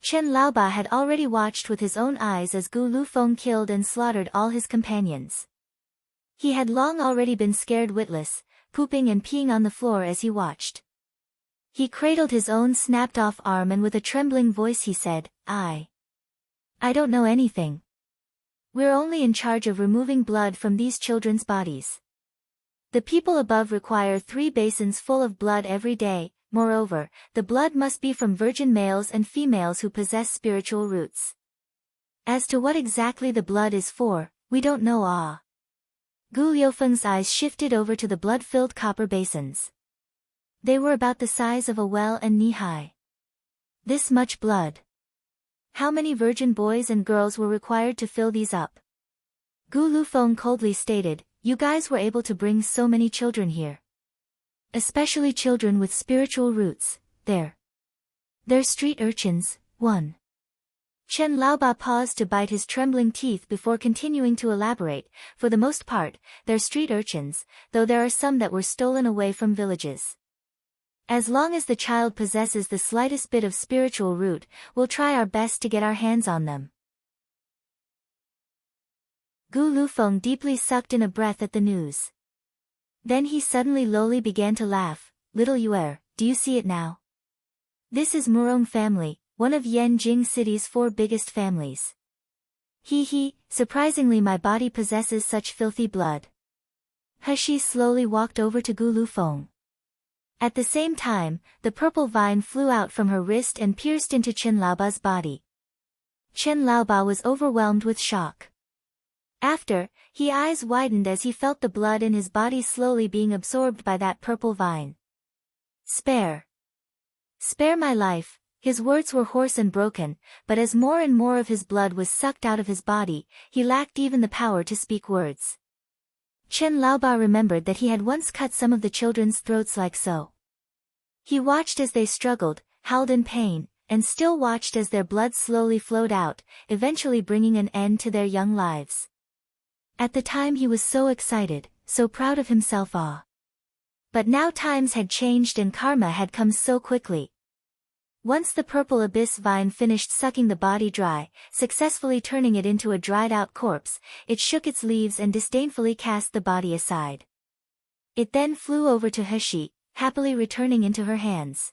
Chen Laoba had already watched with his own eyes as Gu Lufeng killed and slaughtered all his companions. He had long already been scared witless, pooping and peeing on the floor as he watched. He cradled his own snapped-off arm and with a trembling voice he said, I don't know anything. We're only in charge of removing blood from these children's bodies. The people above require 3 basins full of blood every day. Moreover, the blood must be from virgin males and females who possess spiritual roots. As to what exactly the blood is for, we don't know ah. Gu Liufeng's eyes shifted over to the blood-filled copper basins. They were about the size of a well and knee-high. This much blood. How many virgin boys and girls were required to fill these up? Gu Lufeng coldly stated, "You guys were able to bring so many children here. Especially children with spiritual roots, they're street urchins." 1. Chen Laoba paused to bite his trembling teeth before continuing to elaborate, for the most part, they're street urchins, though there are some that were stolen away from villages. As long as the child possesses the slightest bit of spiritual root, we'll try our best to get our hands on them. Gu Lufeng deeply sucked in a breath at the news. Then he suddenly lowly began to laugh. "Little Yuer, do you see it now? This is Murong family, one of Yanjing City's 4 biggest families. Surprisingly my body possesses such filthy blood." He slowly walked over to Gu Lufeng. At the same time, the purple vine flew out from her wrist and pierced into Chen Laoba's body. Chen Laoba was overwhelmed with shock. After, his eyes widened as he felt the blood in his body slowly being absorbed by that purple vine. Spare my life." His words were hoarse and broken, but as more and more of his blood was sucked out of his body, he lacked even the power to speak words. Chen Laoba remembered that he had once cut some of the children's throats like so. He watched as they struggled, howled in pain, and still watched as their blood slowly flowed out, eventually bringing an end to their young lives. At the time he was so excited, so proud of himself But now times had changed and karma had come so quickly. Once the purple abyss vine finished sucking the body dry, successfully turning it into a dried-out corpse, it shook its leaves and disdainfully cast the body aside. It then flew over to He, happily returning into her hands.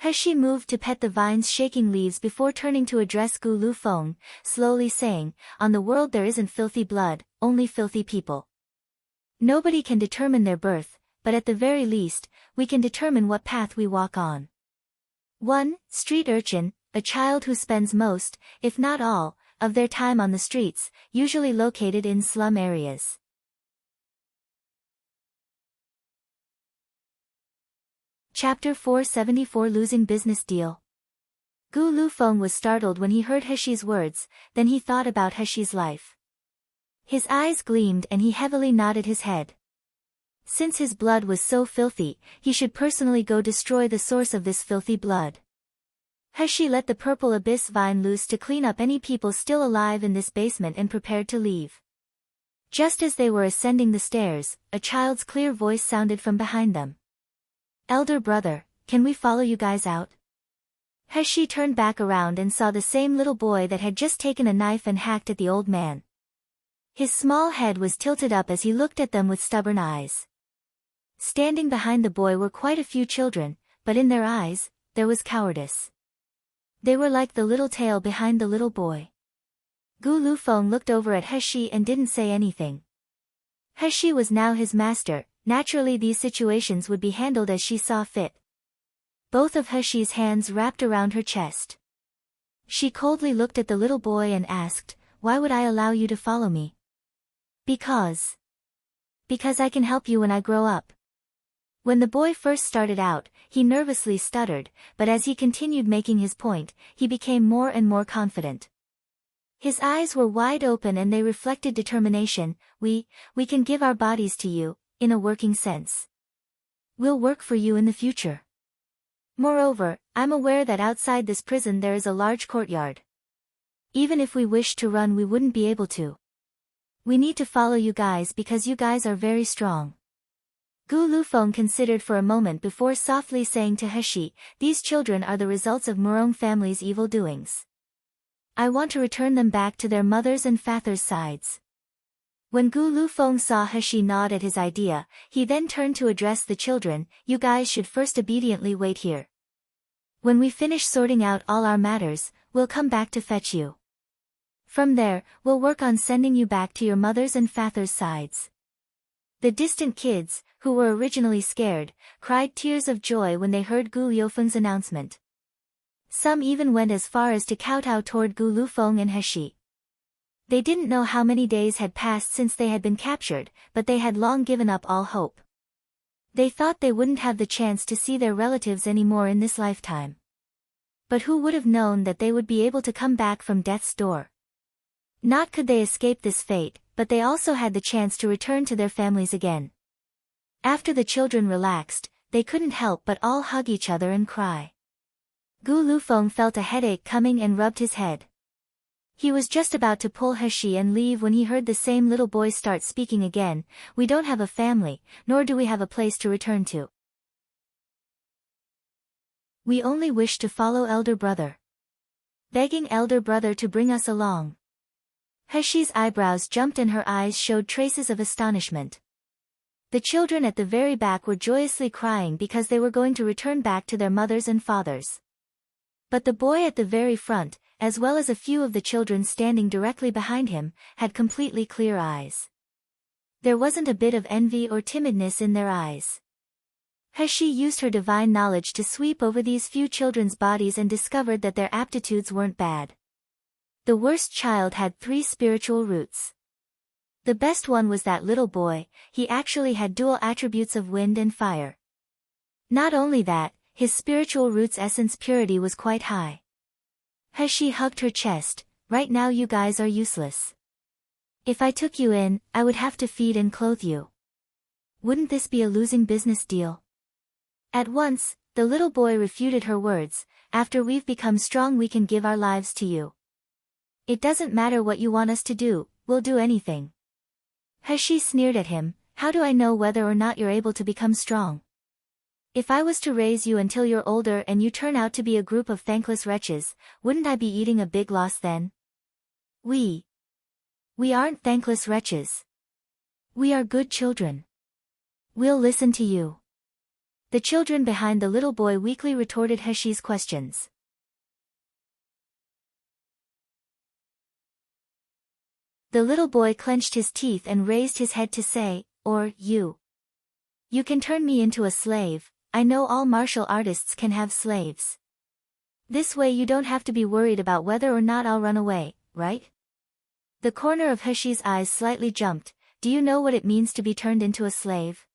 He moved to pet the vine's shaking leaves before turning to address Gu Lufeng, slowly saying, "On the world there isn't filthy blood, only filthy people. Nobody can determine their birth, but at the very least, we can determine what path we walk on. 1. Street urchin, a child who spends most, if not all, of their time on the streets, usually located in slum areas. Chapter 474 Losing Business Deal. Gu Lufeng was startled when he heard Hexi's words, then he thought about Hexi's life. His eyes gleamed and he heavily nodded his head. Since his blood was so filthy, he should personally go destroy the source of this filthy blood. Hexi let the purple abyss vine loose to clean up any people still alive in this basement and prepared to leave. Just as they were ascending the stairs, a child's clear voice sounded from behind them. "Elder brother, can we follow you guys out?" Hexi turned back around and saw the same little boy that had just taken a knife and hacked at the old man. His small head was tilted up as he looked at them with stubborn eyes. Standing behind the boy were quite a few children, but in their eyes, there was cowardice. They were like the little tail behind the little boy. Gu Lufeng looked over at Hexi and didn't say anything. Hashi was now his master, naturally these situations would be handled as she saw fit. Both of Hashi's hands wrapped around her chest. She coldly looked at the little boy and asked, "Why would I allow you to follow me?" Because I can help you when I grow up." When the boy first started out, he nervously stuttered, but as he continued making his point, he became more and more confident. His eyes were wide open and they reflected determination. We can give our bodies to you, in a working sense. We'll work for you in the future. Moreover, I'm aware that outside this prison there is a large courtyard. Even if we wished to run we wouldn't be able to. We need to follow you guys because you guys are very strong." Gu Lufeng considered for a moment before softly saying to Hashi, "These children are the results of Murong family's evil doings. I want to return them back to their mothers and fathers' sides." When Gu Lufeng saw Hashi nod at his idea, he then turned to address the children, "You guys should first obediently wait here. When we finish sorting out all our matters, we'll come back to fetch you. From there, we'll work on sending you back to your mothers and fathers' sides." The distant kids, who were originally scared, cried tears of joy when they heard Gu Liufeng's announcement. Some even went as far as to kowtow toward Gu Lufeng and Hashi. They didn't know how many days had passed since they had been captured, but they had long given up all hope. They thought they wouldn't have the chance to see their relatives anymore in this lifetime. But who would have known that they would be able to come back from death's door? Not could they escape this fate, but they also had the chance to return to their families again. After the children relaxed, they couldn't help but all hug each other and cry. Gu Lufeng felt a headache coming and rubbed his head. He was just about to pull Hashi and leave when he heard the same little boy start speaking again. "We don't have a family, nor do we have a place to return to. We only wish to follow elder brother. Begging elder brother to bring us along." Hashi's eyebrows jumped and her eyes showed traces of astonishment. The children at the very back were joyously crying because they were going to return back to their mothers and fathers. But the boy at the very front, as well as a few of the children standing directly behind him, had completely clear eyes. There wasn't a bit of envy or timidness in their eyes. Hashi used her divine knowledge to sweep over these few children's bodies and discovered that their aptitudes weren't bad. The worst child had 3 spiritual roots. The best one was that little boy. He actually had dual attributes of wind and fire. Not only that, his spiritual root's essence purity was quite high. Hashi hugged her chest. "Right now you guys are useless. If I took you in, I would have to feed and clothe you. Wouldn't this be a losing business deal?" At once, the little boy refuted her words. "After we've become strong we can give our lives to you. It doesn't matter what you want us to do, we'll do anything." Hashi sneered at him. "How do I know whether or not you're able to become strong? If I was to raise you until you're older and you turn out to be a group of thankless wretches, wouldn't I be eating a big loss then? We aren't thankless wretches. We are good children. We'll listen to you." The children behind the little boy weakly retorted Hashi's questions. The little boy clenched his teeth and raised his head to say, "Or, you can turn me into a slave. I know all martial artists can have slaves. This way you don't have to be worried about whether or not I'll run away, right?" The corner of Hashi's eyes slightly jumped. "Do you know what it means to be turned into a slave?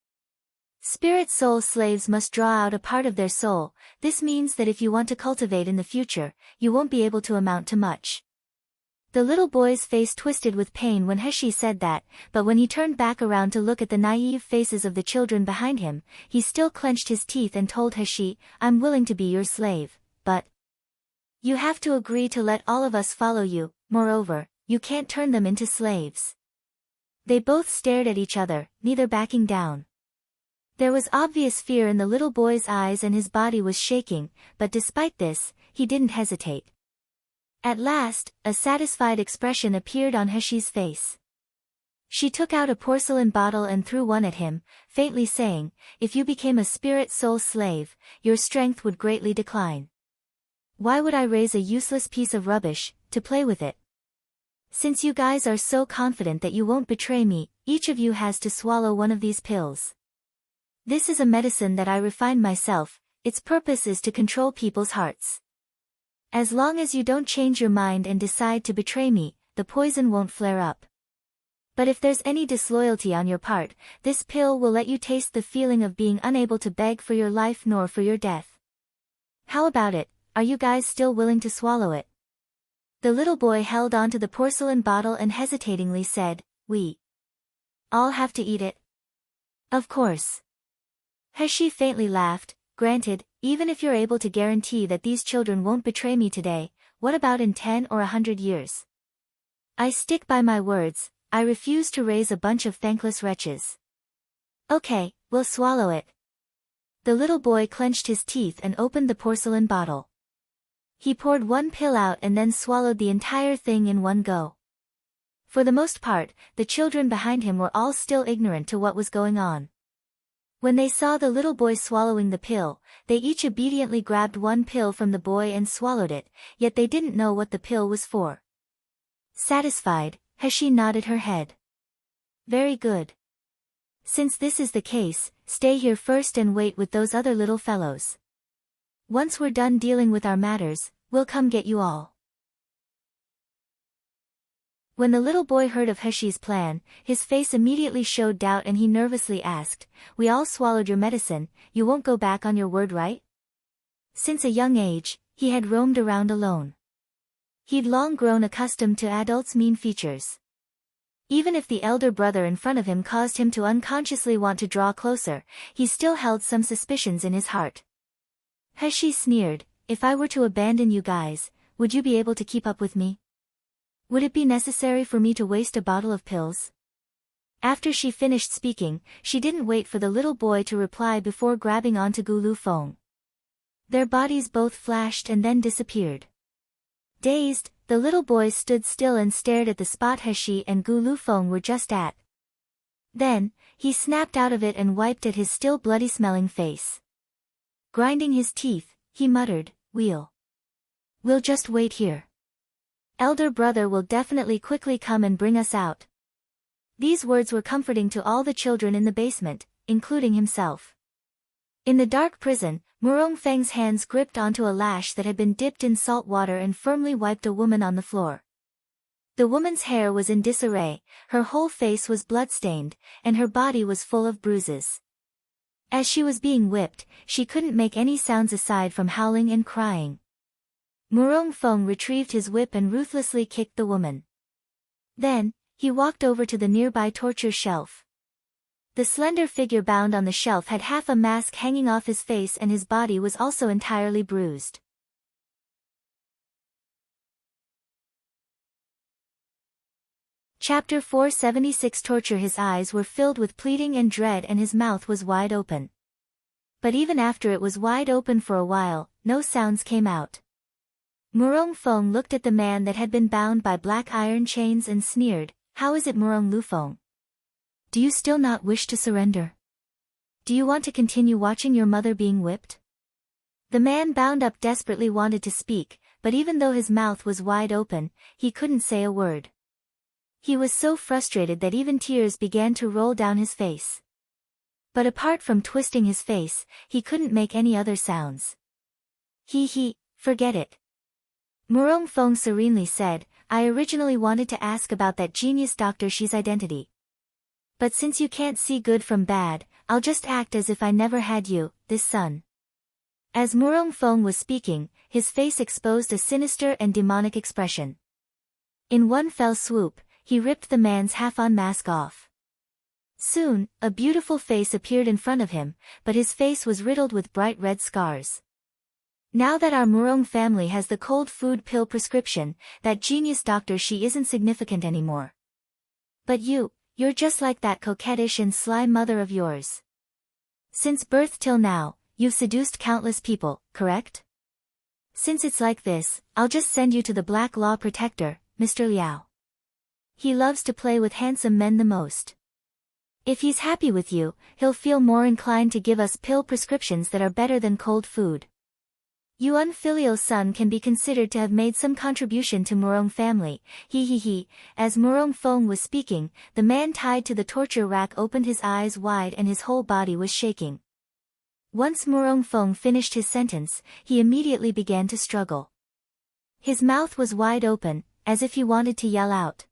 Spirit soul slaves must draw out a part of their soul. This means that if you want to cultivate in the future, you won't be able to amount to much." The little boy's face twisted with pain when Hashi said that, but when he turned back around to look at the naive faces of the children behind him, he still clenched his teeth and told Hashi, "I'm willing to be your slave, but you have to agree to let all of us follow you. Moreover, you can't turn them into slaves." They both stared at each other, neither backing down. There was obvious fear in the little boy's eyes and his body was shaking, but despite this, he didn't hesitate. At last, a satisfied expression appeared on Hashi's face. She took out a porcelain bottle and threw one at him, faintly saying, "If you became a spirit soul slave, your strength would greatly decline. Why would I raise a useless piece of rubbish, to play with it?" Since you guys are so confident that you won't betray me, each of you has to swallow one of these pills. This is a medicine that I refined myself, its purpose is to control people's hearts. As long as you don't change your mind and decide to betray me, the poison won't flare up. But if there's any disloyalty on your part, this pill will let you taste the feeling of being unable to beg for your life nor for your death. How about it, are you guys still willing to swallow it? The little boy held onto the porcelain bottle and hesitatingly said, "We all have to eat it?" "Of course." Hershey faintly laughed. "Granted, even if you're able to guarantee that these children won't betray me today, what about in 10 or 100 years? I stick by my words, I refuse to raise a bunch of thankless wretches." "Okay, we'll swallow it." The little boy clenched his teeth and opened the porcelain bottle. He poured one pill out and then swallowed the entire thing in one go. For the most part, the children behind him were all still ignorant to what was going on. When they saw the little boy swallowing the pill, they each obediently grabbed one pill from the boy and swallowed it, yet they didn't know what the pill was for. Satisfied, Hershey nodded her head. "Very good. Since this is the case, stay here first and wait with those other little fellows. Once we're done dealing with our matters, we'll come get you all." When the little boy heard of Hershey's plan, his face immediately showed doubt and he nervously asked, "We all swallowed your medicine, you won't go back on your word, right?" Since a young age, he had roamed around alone. He'd long grown accustomed to adults' mean features. Even if the elder brother in front of him caused him to unconsciously want to draw closer, he still held some suspicions in his heart. Hershey sneered, "If I were to abandon you guys, would you be able to keep up with me? Would it be necessary for me to waste a bottle of pills?" After she finished speaking, she didn't wait for the little boy to reply before grabbing onto Gu Lu Feng. Their bodies both flashed and then disappeared. Dazed, the little boy stood still and stared at the spot Hershey and Gu Lu Feng were just at. Then, he snapped out of it and wiped at his still bloody-smelling face. Grinding his teeth, he muttered, We'll just wait here. Elder brother will definitely quickly come and bring us out." These words were comforting to all the children in the basement, including himself. In the dark prison, Murong Feng's hands gripped onto a lash that had been dipped in salt water and firmly wiped a woman on the floor. The woman's hair was in disarray, her whole face was blood-stained, and her body was full of bruises. As she was being whipped, she couldn't make any sounds aside from howling and crying. Murong Feng retrieved his whip and ruthlessly kicked the woman. Then, he walked over to the nearby torture shelf. The slender figure bound on the shelf had half a mask hanging off his face and his body was also entirely bruised. Chapter 476 Torture. His eyes were filled with pleading and dread and his mouth was wide open. But even after it was wide open for a while, no sounds came out. Murong Feng looked at the man that had been bound by black iron chains and sneered, "How is it, Murong Lu Feng? Do you still not wish to surrender? Do you want to continue watching your mother being whipped?" The man bound up desperately wanted to speak, but even though his mouth was wide open, he couldn't say a word. He was so frustrated that even tears began to roll down his face. But apart from twisting his face, he couldn't make any other sounds. Forget it. Murong Feng serenely said, "I originally wanted to ask about that genius Dr. Shi's identity. But since you can't see good from bad, I'll just act as if I never had you, this son." As Murong Feng was speaking, his face exposed a sinister and demonic expression. In one fell swoop, he ripped the man's half-on mask off. Soon, a beautiful face appeared in front of him, but his face was riddled with bright red scars. Now that our Murong family has the cold food pill prescription, that genius Dr. Shi isn't significant anymore. But you're just like that coquettish and sly mother of yours. Since birth till now, you've seduced countless people, correct? Since it's like this, I'll just send you to the Black Law Protector, Mr. Liao. He loves to play with handsome men the most. If he's happy with you, he'll feel more inclined to give us pill prescriptions that are better than cold food. Yuan filial son can be considered to have made some contribution to Murong family, he. As Murong Fong was speaking, the man tied to the torture rack opened his eyes wide and his whole body was shaking. Once Murong Fong finished his sentence, he immediately began to struggle. His mouth was wide open, as if he wanted to yell out.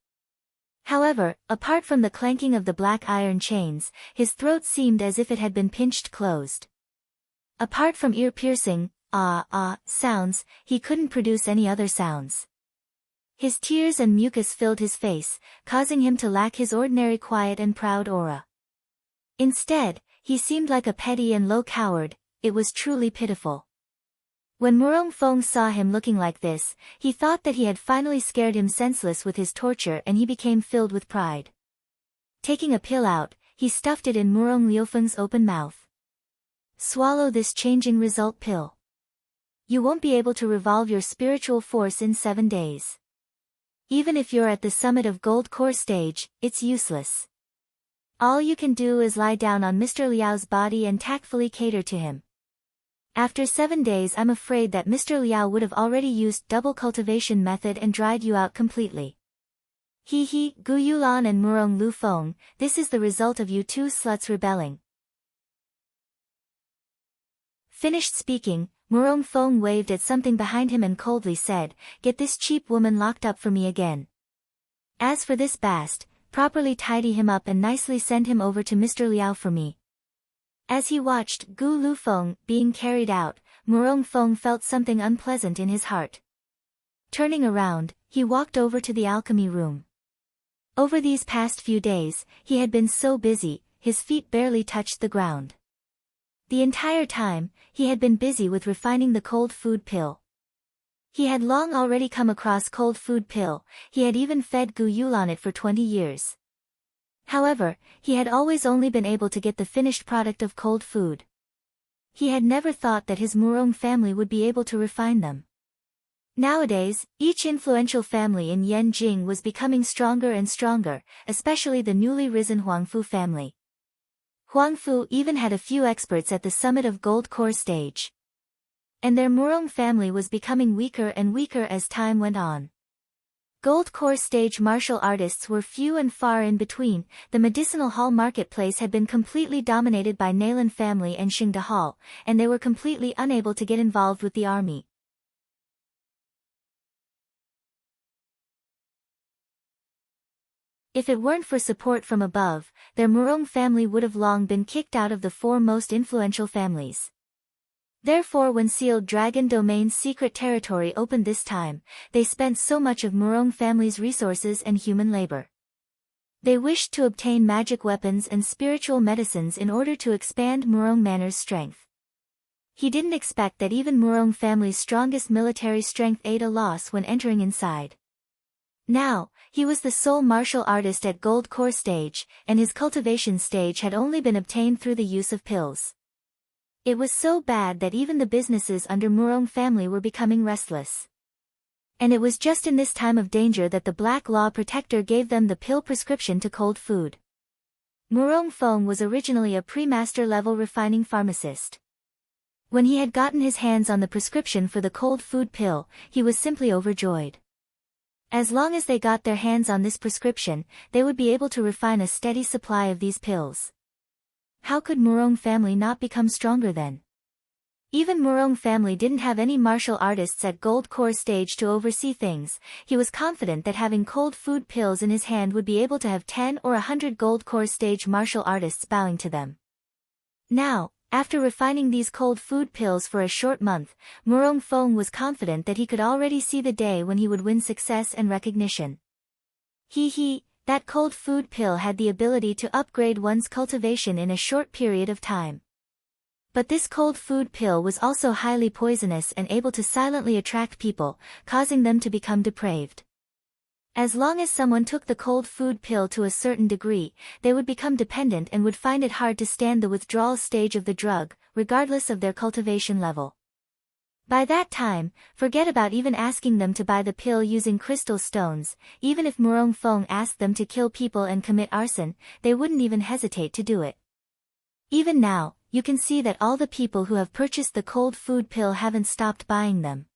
However, apart from the clanking of the black iron chains, his throat seemed as if it had been pinched closed. Apart from ear-piercing, sounds, he couldn't produce any other sounds. His tears and mucus filled his face, causing him to lack his ordinary quiet and proud aura. Instead, he seemed like a petty and low coward. It was truly pitiful. When Murong Fong saw him looking like this, he thought that he had finally scared him senseless with his torture and he became filled with pride. Taking a pill out, he stuffed it in Murong Liufeng's open mouth. Swallow this changing result pill. You won't be able to revolve your spiritual force in 7 days. Even if you're at the summit of gold core stage, it's useless. All you can do is lie down on Mr. Liao's body and tactfully cater to him. After 7 days, I'm afraid that Mr. Liao would have already used double cultivation method and dried you out completely. Gu Yulan and Murong Lu Feng, this is the result of you two sluts rebelling. Finished speaking, Murong Fong waved at something behind him and coldly said, "Get this cheap woman locked up for me again. As for this bast, properly tidy him up and nicely send him over to Mr. Liao for me." As he watched Gu Lu Feng being carried out, Murong Fong felt something unpleasant in his heart. Turning around, he walked over to the alchemy room. Over these past few days, he had been so busy, his feet barely touched the ground. The entire time, he had been busy with refining the cold food pill. He had long already come across cold food pill, he had even fed Gu Yulan it for 20 years. However, he had always only been able to get the finished product of cold food. He had never thought that his Murong family would be able to refine them. Nowadays, each influential family in Yanjing was becoming stronger and stronger, especially the newly risen Huangfu family. Huangfu even had a few experts at the summit of gold core stage. And their Murong family was becoming weaker and weaker as time went on. Gold core stage martial artists were few and far in between. The medicinal hall marketplace had been completely dominated by Naylan family and Xingda Hall, and they were completely unable to get involved with the army. If it weren't for support from above, their Murong family would have long been kicked out of the 4 most influential families. Therefore, when Sealed Dragon Domain's secret territory opened this time, they spent so much of Murong family's resources and human labor. They wished to obtain magic weapons and spiritual medicines in order to expand Murong Manor's strength. He didn't expect that even Murong family's strongest military strength ate a loss when entering inside. Now, he was the sole martial artist at gold core stage, and his cultivation stage had only been obtained through the use of pills. It was so bad that even the businesses under Murong family were becoming restless. And it was just in this time of danger that the Black Law Protector gave them the pill prescription to cold food. Murong Fong was originally a pre-master level refining pharmacist. When he had gotten his hands on the prescription for the cold food pill, he was simply overjoyed. As long as they got their hands on this prescription, they would be able to refine a steady supply of these pills. How could Murong family not become stronger then? Even Murong family didn't have any martial artists at gold core stage to oversee things. He was confident that having cold food pills in his hand would be able to have 10 or 100 gold core stage martial artists bowing to them. Now, after refining these cold food pills for a short month, Murong Fong was confident that he could already see the day when he would win success and recognition. That cold food pill had the ability to upgrade one's cultivation in a short period of time. But this cold food pill was also highly poisonous and able to silently attract people, causing them to become depraved. As long as someone took the cold food pill to a certain degree, they would become dependent and would find it hard to stand the withdrawal stage of the drug, regardless of their cultivation level. By that time, forget about even asking them to buy the pill using crystal stones. Even if Murong Fong asked them to kill people and commit arson, they wouldn't even hesitate to do it. Even now, you can see that all the people who have purchased the cold food pill haven't stopped buying them.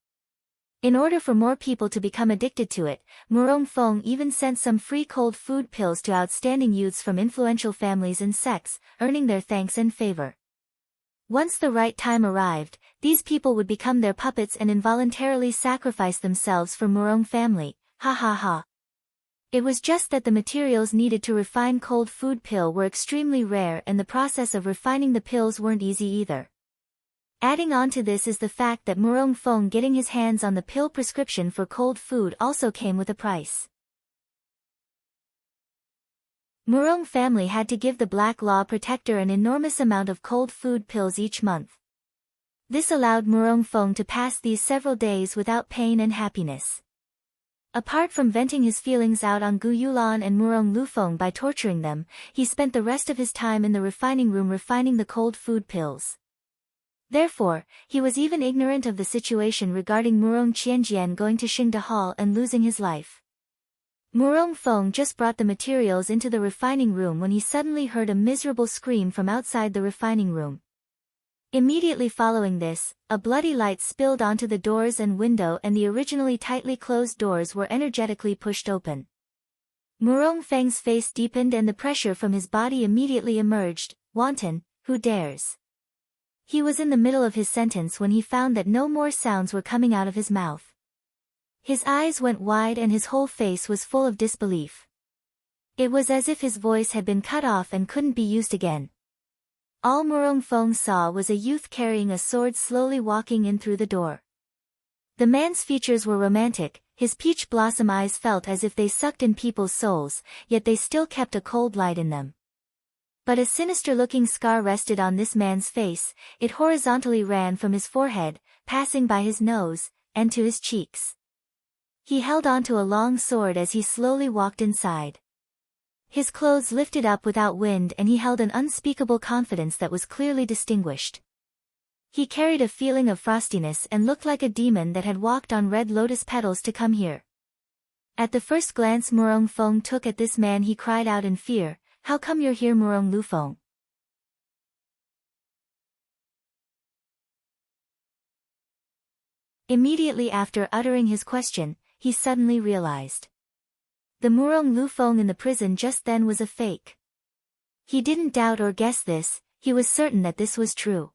In order for more people to become addicted to it, Murong Feng even sent some free cold food pills to outstanding youths from influential families and sects, earning their thanks and favor. Once the right time arrived, these people would become their puppets and involuntarily sacrifice themselves for Murong family, ha ha ha. It was just that the materials needed to refine cold food pill were extremely rare and the process of refining the pills weren't easy either. Adding on to this is the fact that Murong Feng getting his hands on the pill prescription for cold food also came with a price. Murong family had to give the Black Law Protector an enormous amount of cold food pills each month. This allowed Murong Feng to pass these several days without pain and happiness. Apart from venting his feelings out on Gu Yulan and Murong Lufeng by torturing them, he spent the rest of his time in the refining room refining the cold food pills. Therefore, he was even ignorant of the situation regarding Murong Qianjian going to Xingda Hall and losing his life. Murong Feng just brought the materials into the refining room when he suddenly heard a miserable scream from outside the refining room. Immediately following this, a bloody light spilled onto the doors and window and the originally tightly closed doors were energetically pushed open. Murong Feng's face deepened and the pressure from his body immediately emerged. Wanton, who dares? He was in the middle of his sentence when he found that no more sounds were coming out of his mouth. His eyes went wide and his whole face was full of disbelief. It was as if his voice had been cut off and couldn't be used again. All Murong Feng saw was a youth carrying a sword slowly walking in through the door. The man's features were romantic, his peach blossom eyes felt as if they sucked in people's souls, yet they still kept a cold light in them. But a sinister-looking scar rested on this man's face, it horizontally ran from his forehead, passing by his nose, and to his cheeks. He held onto a long sword as he slowly walked inside. His clothes lifted up without wind and he held an unspeakable confidence that was clearly distinguished. He carried a feeling of frostiness and looked like a demon that had walked on red lotus petals to come here. At the first glance Murong Feng took at this man he cried out in fear, "How come you're here, Murong Lufeng?" Immediately after uttering his question, he suddenly realized. The Murong Lufeng in the prison just then was a fake. He didn't doubt or guess this, he was certain that this was true.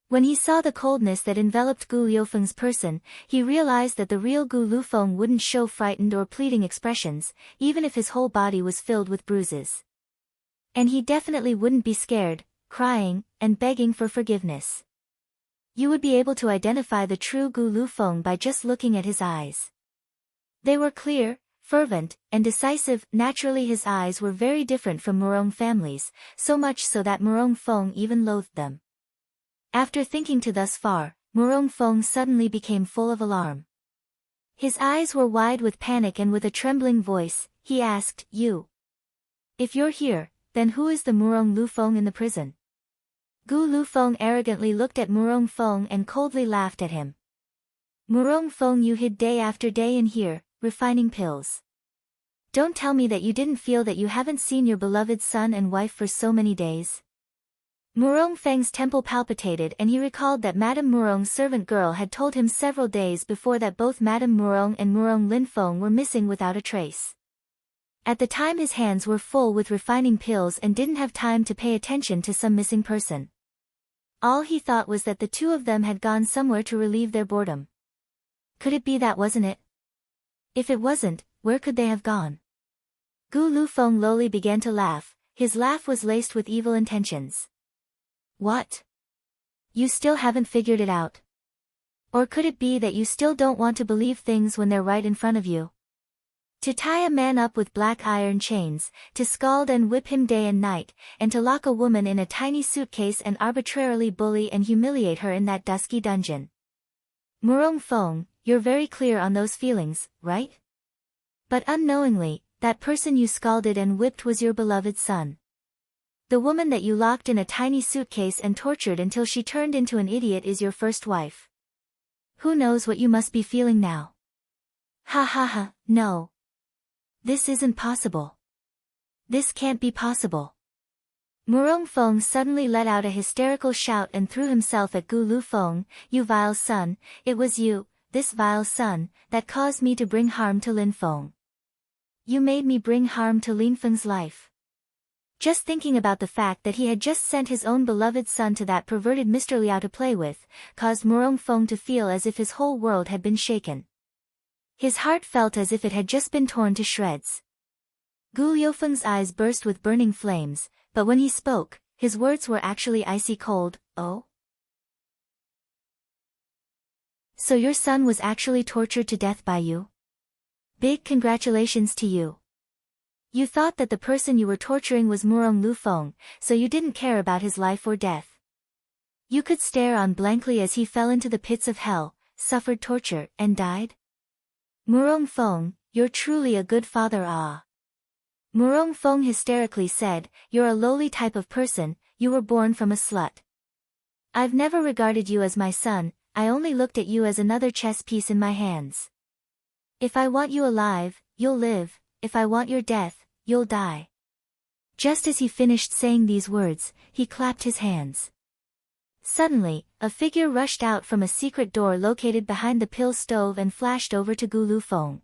When he saw the coldness that enveloped Gu Liufeng's person, he realized that the real Gu Lufeng wouldn't show frightened or pleading expressions, even if his whole body was filled with bruises. And he definitely wouldn't be scared, crying, and begging for forgiveness. You would be able to identify the true Gu Lufeng by just looking at his eyes. They were clear, fervent, and decisive. Naturally his eyes were very different from Murong family's, so much so that Murong Feng even loathed them. After thinking to thus far, Murong Feng suddenly became full of alarm. His eyes were wide with panic and with a trembling voice, he asked, "You? If you're here, then who is the Murong Lufeng in the prison?" Gu Lufeng arrogantly looked at Murong Feng and coldly laughed at him. "Murong Feng, you hid day after day in here, refining pills. Don't tell me that you didn't feel that you haven't seen your beloved son and wife for so many days." Murong Feng's temple palpitated and he recalled that Madame Murong's servant girl had told him several days before that both Madame Murong and Murong Linfeng were missing without a trace. At the time his hands were full with refining pills and didn't have time to pay attention to some missing person. All he thought was that the two of them had gone somewhere to relieve their boredom. Could it be that wasn't it? If it wasn't, where could they have gone? Gu Lufeng lowly began to laugh, his laugh was laced with evil intentions. "What? You still haven't figured it out? Or could it be that you still don't want to believe things when they're right in front of you? To tie a man up with black iron chains, to scald and whip him day and night, and to lock a woman in a tiny suitcase and arbitrarily bully and humiliate her in that dusky dungeon. Murong Feng, you're very clear on those feelings, right? But unknowingly, that person you scalded and whipped was your beloved son. The woman that you locked in a tiny suitcase and tortured until she turned into an idiot is your first wife. Who knows what you must be feeling now? Ha ha ha, no. This isn't possible. This can't be possible." Murong Feng suddenly let out a hysterical shout and threw himself at Gu Lu Feng. "You vile son, it was you, this vile son, that caused me to bring harm to Lin Feng. You made me bring harm to Lin Feng's life." Just thinking about the fact that he had just sent his own beloved son to that perverted Mr. Liao to play with, caused Murong Feng to feel as if his whole world had been shaken. His heart felt as if it had just been torn to shreds. Gu Liufeng's eyes burst with burning flames, but when he spoke, his words were actually icy cold. "Oh? So your son was actually tortured to death by you? Big congratulations to you. You thought that the person you were torturing was Murong Lu Feng, so you didn't care about his life or death. You could stare on blankly as he fell into the pits of hell, suffered torture, and died? Murong Feng, you're truly a good father. Ah." Murong Feng hysterically said, "You're a lowly type of person, you were born from a slut. I've never regarded you as my son, I only looked at you as another chess piece in my hands. If I want you alive, you'll live, if I want your death, you'll die." Just as he finished saying these words, he clapped his hands. Suddenly, a figure rushed out from a secret door located behind the pill stove and flashed over to Gu Lu Feng.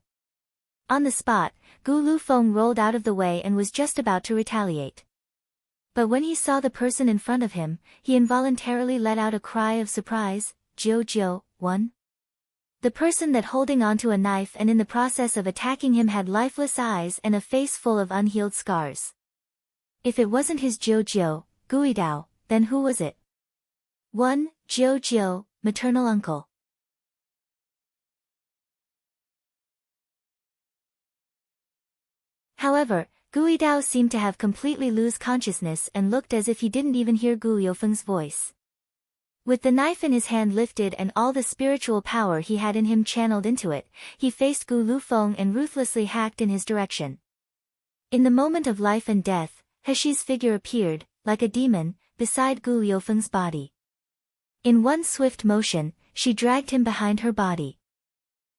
On the spot, Gu Lu Feng rolled out of the way and was just about to retaliate. But when he saw the person in front of him, he involuntarily let out a cry of surprise. "Jiu, one?" The person that holding onto a knife and in the process of attacking him had lifeless eyes and a face full of unhealed scars. If it wasn't his Jiu, Guidao, then who was it? One, Jiu, maternal uncle. However, Guidao seemed to have completely lose consciousness and looked as if he didn't even hear Gu Liufeng's voice. With the knife in his hand lifted and all the spiritual power he had in him channeled into it, he faced Gu Lufeng and ruthlessly hacked in his direction. In the moment of life and death, Heshi's figure appeared, like a demon, beside Gu Liufeng's body. In one swift motion, she dragged him behind her body.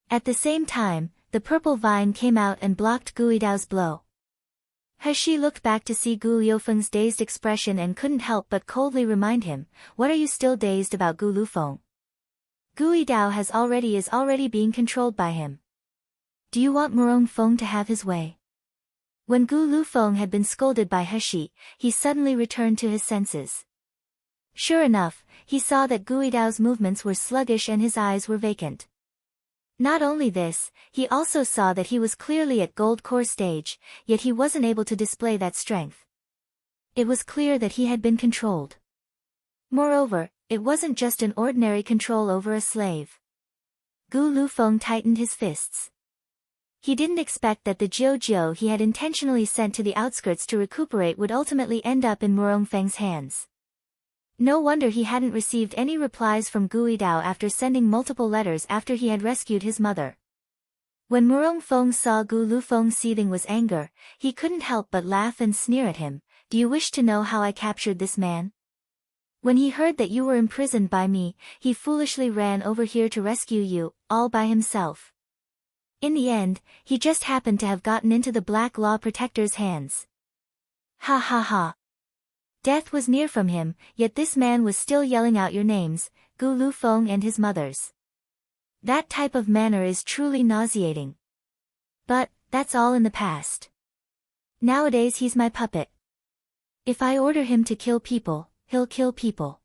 At the same time, the purple vine came out and blocked Guidao's blow. Heshi looked back to see Gu Liufeng's dazed expression and couldn't help but coldly remind him, "What are you still dazed about, Gu Lufeng? Guidao is already being controlled by him. Do you want Murong Feng to have his way?" When Gu Lufeng had been scolded by Heshi, he suddenly returned to his senses. Sure enough, he saw that Guidao's movements were sluggish and his eyes were vacant. Not only this, he also saw that he was clearly at gold core stage, yet he wasn't able to display that strength. It was clear that he had been controlled. Moreover, it wasn't just an ordinary control over a slave. Gu Lufeng tightened his fists. He didn't expect that the Jiu he had intentionally sent to the outskirts to recuperate would ultimately end up in Murong Feng's hands. No wonder he hadn't received any replies from Guidao after sending multiple letters after he had rescued his mother. When Murong Feng saw Gu Lufeng seething with anger, he couldn't help but laugh and sneer at him. "Do you wish to know how I captured this man? When he heard that you were imprisoned by me, he foolishly ran over here to rescue you, all by himself. In the end, he just happened to have gotten into the Black Law Protector's hands. Ha ha ha. Death was near from him, yet this man was still yelling out your names, Gu Lufeng and his mother's. That type of manner is truly nauseating. But, that's all in the past. Nowadays he's my puppet. If I order him to kill people, he'll kill people.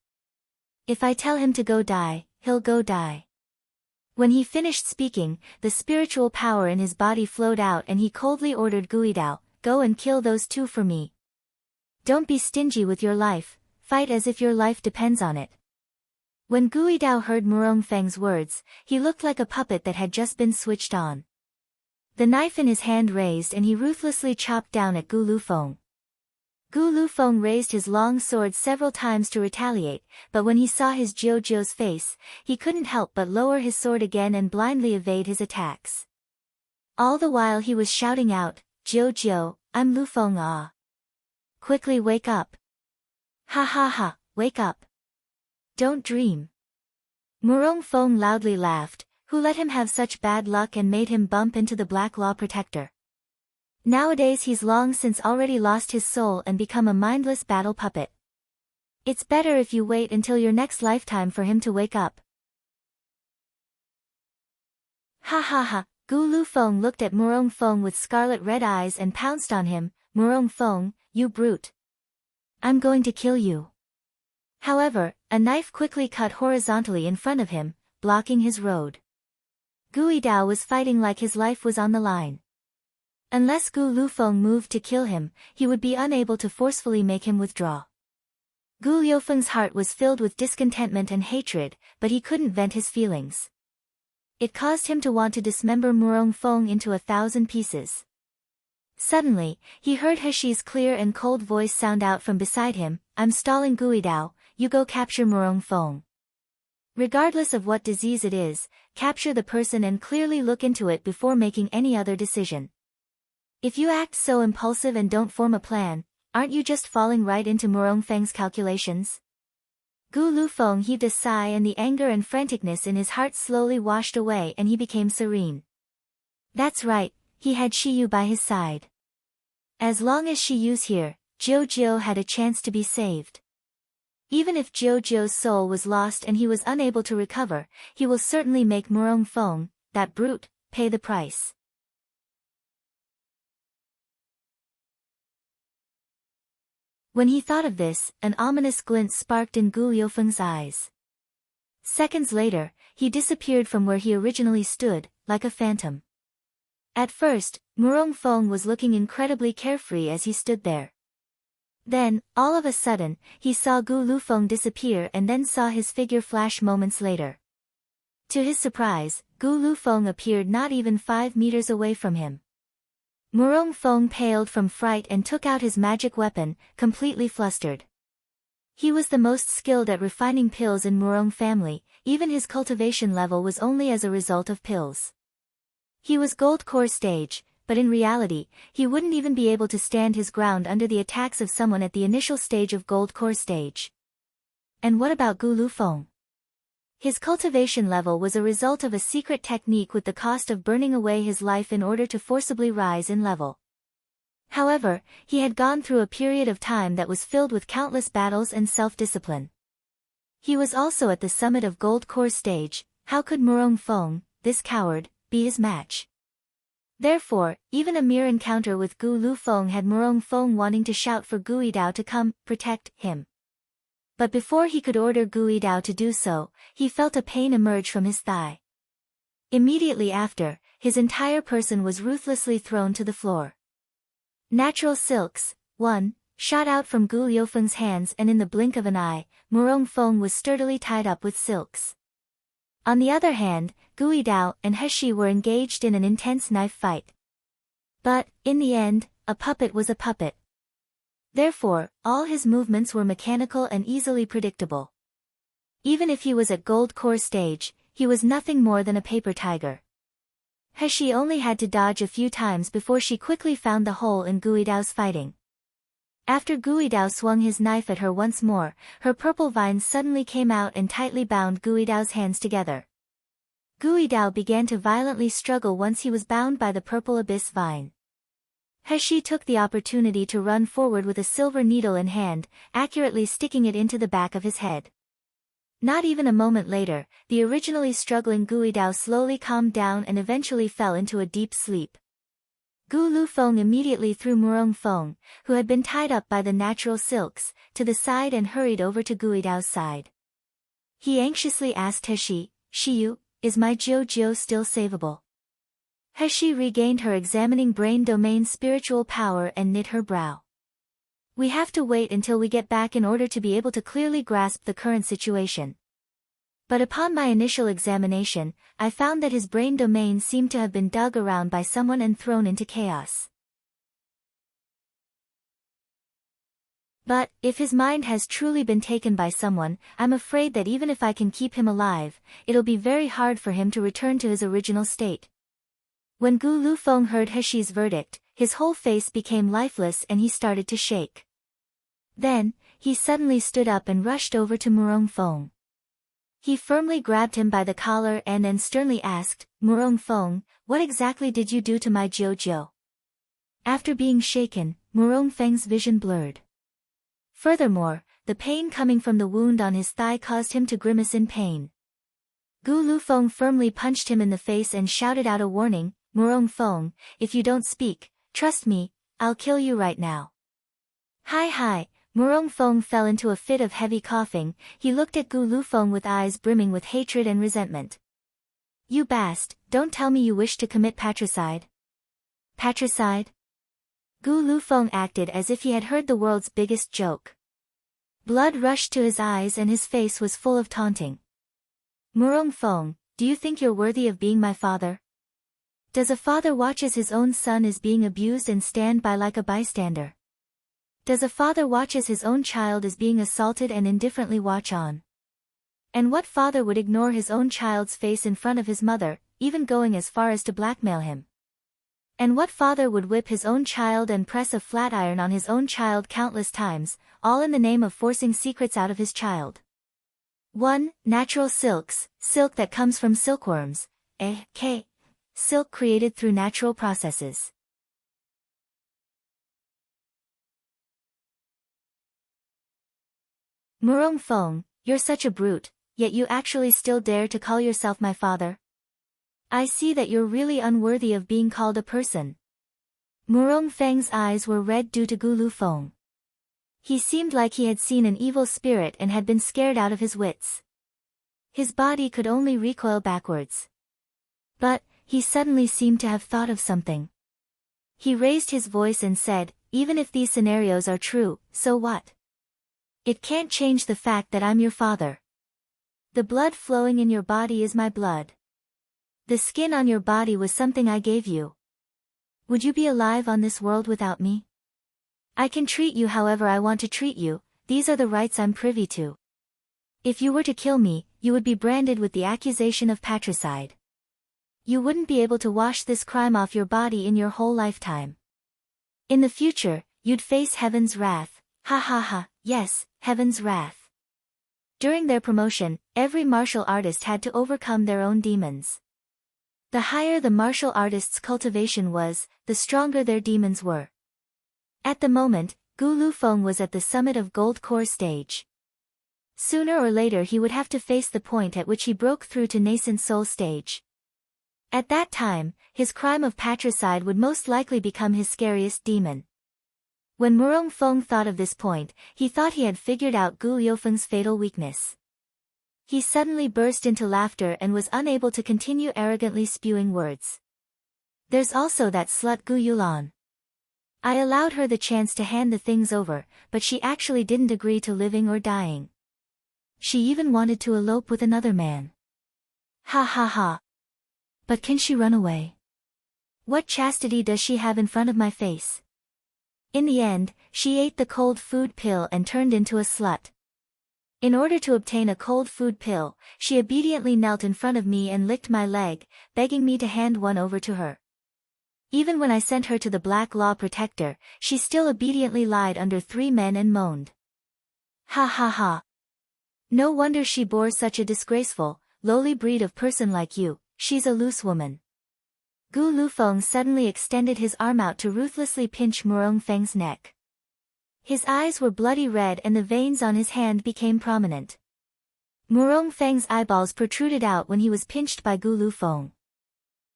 If I tell him to go die, he'll go die." When he finished speaking, the spiritual power in his body flowed out and he coldly ordered Guidao, "Go and kill those two for me. Don't be stingy with your life, fight as if your life depends on it." When Guidao heard Murong Feng's words, he looked like a puppet that had just been switched on. The knife in his hand raised and he ruthlessly chopped down at Gu Lufeng. Gu Lufeng raised his long sword several times to retaliate, but when he saw his Jiu's face, he couldn't help but lower his sword again and blindly evade his attacks. All the while he was shouting out, "Jiu, I'm Lufeng ah. Quickly wake up. Ha ha ha, wake up. Don't dream." Murong Feng loudly laughed, "Who let him have such bad luck and made him bump into the Black Law Protector? Nowadays he's long since already lost his soul and become a mindless battle puppet. It's better if you wait until your next lifetime for him to wake up. Ha ha ha, Gu Lufeng looked at Murong Feng with scarlet red eyes and pounced on him. Murong Feng, you brute. I'm going to kill you. However, a knife quickly cut horizontally in front of him, blocking his road. Gui Dao was fighting like his life was on the line. Unless Gu Lufeng moved to kill him, he would be unable to forcefully make him withdraw. Gu Liufeng's heart was filled with discontentment and hatred, but he couldn't vent his feelings. It caused him to want to dismember Murong Feng into 1,000 pieces. Suddenly, he heard Heshi's clear and cold voice sound out from beside him, I'm stalling Gui Dao, you go capture Murong Feng. Regardless of what disease it is, capture the person and clearly look into it before making any other decision. If you act so impulsive and don't form a plan, aren't you just falling right into Murong Feng's calculations? Gu Lufeng heaved a sigh and the anger and franticness in his heart slowly washed away and he became serene. That's right, he had Shiyu by his side. As long as Shiyu's here, Jiu had a chance to be saved. Even if Jiu's soul was lost and he was unable to recover, he will certainly make Murong Feng, that brute, pay the price. When he thought of this, an ominous glint sparked in Gu Liufeng's eyes. Seconds later, he disappeared from where he originally stood, like a phantom. At first, Murong Feng was looking incredibly carefree as he stood there. Then, all of a sudden, he saw Gu Lufeng disappear and then saw his figure flash moments later. To his surprise, Gu Lufeng appeared not even 5 meters away from him. Murong Feng paled from fright and took out his magic weapon, completely flustered. He was the most skilled at refining pills in Murong family, even his cultivation level was only as a result of pills. He was gold core stage, but in reality, he wouldn't even be able to stand his ground under the attacks of someone at the initial stage of gold core stage. And what about Gu Lufeng? His cultivation level was a result of a secret technique with the cost of burning away his life in order to forcibly rise in level. However, he had gone through a period of time that was filled with countless battles and self-discipline. He was also at the summit of gold core stage. How could Murong Feng, this coward, be his match? Therefore, even a mere encounter with Gu Lufeng had Murong Feng wanting to shout for Gui Dao to come, protect him. But before he could order Gui Dao to do so, he felt a pain emerge from his thigh. Immediately after, his entire person was ruthlessly thrown to the floor. Natural silks, 1, shot out from Gu Liufeng's hands and in the blink of an eye, Murong Feng was sturdily tied up with silks. On the other hand, Gui Dao and Heshi were engaged in an intense knife fight. But, in the end, a puppet was a puppet. Therefore, all his movements were mechanical and easily predictable. Even if he was at gold core stage, he was nothing more than a paper tiger. Heshi only had to dodge a few times before she quickly found the hole in Gui Dao's fighting. After Gui Dao swung his knife at her once more, her purple vines suddenly came out and tightly bound Gui Dao's hands together. Gui Dao began to violently struggle once he was bound by the purple abyss vine. Heshi took the opportunity to run forward with a silver needle in hand, accurately sticking it into the back of his head. Not even a moment later, the originally struggling Gui Dao slowly calmed down and eventually fell into a deep sleep. Gu Lufeng immediately threw Murong Feng, who had been tied up by the natural silks, to the side and hurried over to Gui Dao's side. He anxiously asked Heshi, Shiyu, is my Jiu still savable? Heshi regained her examining brain domain spiritual power and knit her brow. We have to wait until we get back in order to be able to clearly grasp the current situation. But upon my initial examination, I found that his brain domain seemed to have been dug around by someone and thrown into chaos. But, if his mind has truly been taken by someone, I'm afraid that even if I can keep him alive, it'll be very hard for him to return to his original state. When Gu Lufeng heard Heshi's verdict, his whole face became lifeless and he started to shake. Then, he suddenly stood up and rushed over to Murong Feng. He firmly grabbed him by the collar and then sternly asked, Murong Feng, what exactly did you do to my Jiu? After being shaken, Murong Feng's vision blurred. Furthermore, the pain coming from the wound on his thigh caused him to grimace in pain. Gu Lufeng firmly punched him in the face and shouted out a warning, "Murong Feng, if you don't speak, trust me, I'll kill you right now." Hi. Murong Feng fell into a fit of heavy coughing. He looked at Gu Lufeng with eyes brimming with hatred and resentment. "You bast, don't tell me you wish to commit patricide." Patricide? Gu Lufeng acted as if he had heard the world's biggest joke. Blood rushed to his eyes and his face was full of taunting. "Murong Feng, do you think you're worthy of being my father? Does a father watch as his own son is being abused and stand by like a bystander? Does a father watch as his own child is being assaulted and indifferently watch on? And what father would ignore his own child's face in front of his mother, even going as far as to blackmail him? And what father would whip his own child and press a flat iron on his own child countless times, all in the name of forcing secrets out of his child? 1. Natural silks, silk that comes from silkworms, k. Silk created through natural processes. Murong Feng, you're such a brute, yet you actually still dare to call yourself my father? I see that you're really unworthy of being called a person. Murong Feng's eyes were red due to Gu Lufeng. He seemed like he had seen an evil spirit and had been scared out of his wits. His body could only recoil backwards. But, he suddenly seemed to have thought of something. He raised his voice and said, "Even if these scenarios are true, so what? It can't change the fact that I'm your father. The blood flowing in your body is my blood. The skin on your body was something I gave you. Would you be alive on this world without me? I can treat you however I want to treat you, these are the rights I'm privy to. If you were to kill me, you would be branded with the accusation of patricide. You wouldn't be able to wash this crime off your body in your whole lifetime. In the future, you'd face heaven's wrath. Ha, yes, heaven's wrath." During their promotion, every martial artist had to overcome their own demons. The higher the martial artist's cultivation was, the stronger their demons were. At the moment, Gu Lufeng was at the summit of Gold Core stage. Sooner or later he would have to face the point at which he broke through to nascent soul stage. At that time, his crime of patricide would most likely become his scariest demon. When Murong Feng thought of this point, he thought he had figured out Gu Liufeng's fatal weakness. He suddenly burst into laughter and was unable to continue arrogantly spewing words. "There's also that slut Gu Yulan. I allowed her the chance to hand the things over, but she actually didn't agree to living or dying. She even wanted to elope with another man. Ha. But can she run away? What chastity does she have in front of my face? In the end, she ate the cold food pill and turned into a slut. In order to obtain a cold food pill, she obediently knelt in front of me and licked my leg, begging me to hand one over to her. Even when I sent her to the Black Law Protector, she still obediently lied under 3 men and moaned. Ha. No wonder she bore such a disgraceful, lowly breed of person like you, she's a loose woman." Gu Lufeng suddenly extended his arm out to ruthlessly pinch Murong Feng's neck. His eyes were bloody red and the veins on his hand became prominent. Murong Feng's eyeballs protruded out when he was pinched by Gu Lufeng.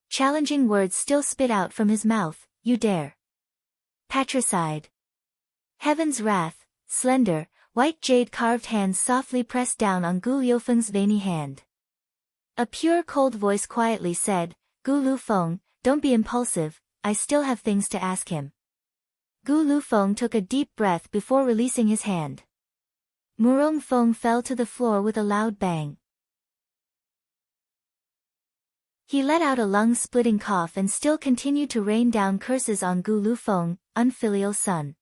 Challenging words still spit out from his mouth, "You dare. Patricide." Heaven's wrath, slender, white jade-carved hands softly pressed down on Gu Liufeng's veiny hand. A pure cold voice quietly said, "Gu Lufeng, don't be impulsive, I still have things to ask him." Gu Lufeng took a deep breath before releasing his hand. Murong Feng fell to the floor with a loud bang. He let out a lung-splitting cough and still continued to rain down curses on Gu Lufeng, unfilial son.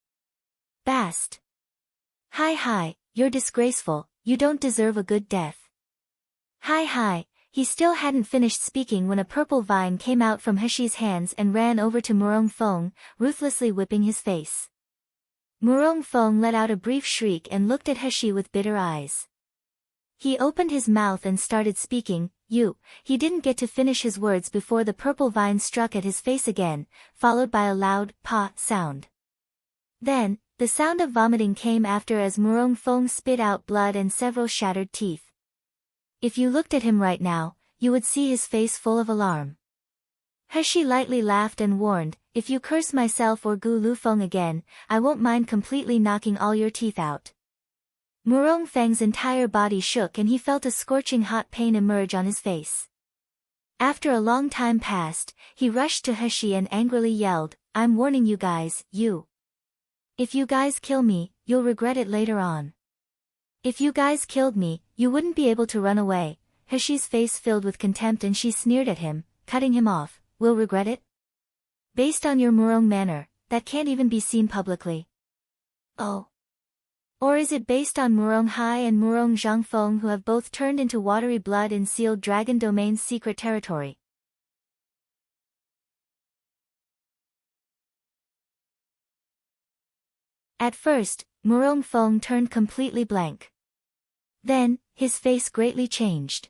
"Bast. Hi, you're disgraceful, you don't deserve a good death." Hi. He still hadn't finished speaking when a purple vine came out from Heshi's hands and ran over to Murong Feng, ruthlessly whipping his face. Murong Feng let out a brief shriek and looked at Heshi with bitter eyes. He opened his mouth and started speaking, He didn't get to finish his words before the purple vine struck at his face again, followed by a loud, pa sound. Then, the sound of vomiting came after as Murong Fong spit out blood and several shattered teeth. If you looked at him right now, you would see his face full of alarm. Heshi lightly laughed and warned, if you curse myself or Gu Lufeng again, I won't mind completely knocking all your teeth out. Murong Feng's entire body shook and he felt a scorching hot pain emerge on his face. After a long time passed, he rushed to Heshi and angrily yelled, I'm warning you guys, If you guys kill me, you'll regret it later on. If you guys killed me, you wouldn't be able to run away. Heshi's face filled with contempt and she sneered at him, cutting him off, will regret it? Based on your Murong manner, that can't even be seen publicly. Oh. Or is it based on Murong Hai and Murong Zhangfeng who have both turned into watery blood in sealed dragon domain's secret territory? At first, Murong Feng turned completely blank. Then, his face greatly changed.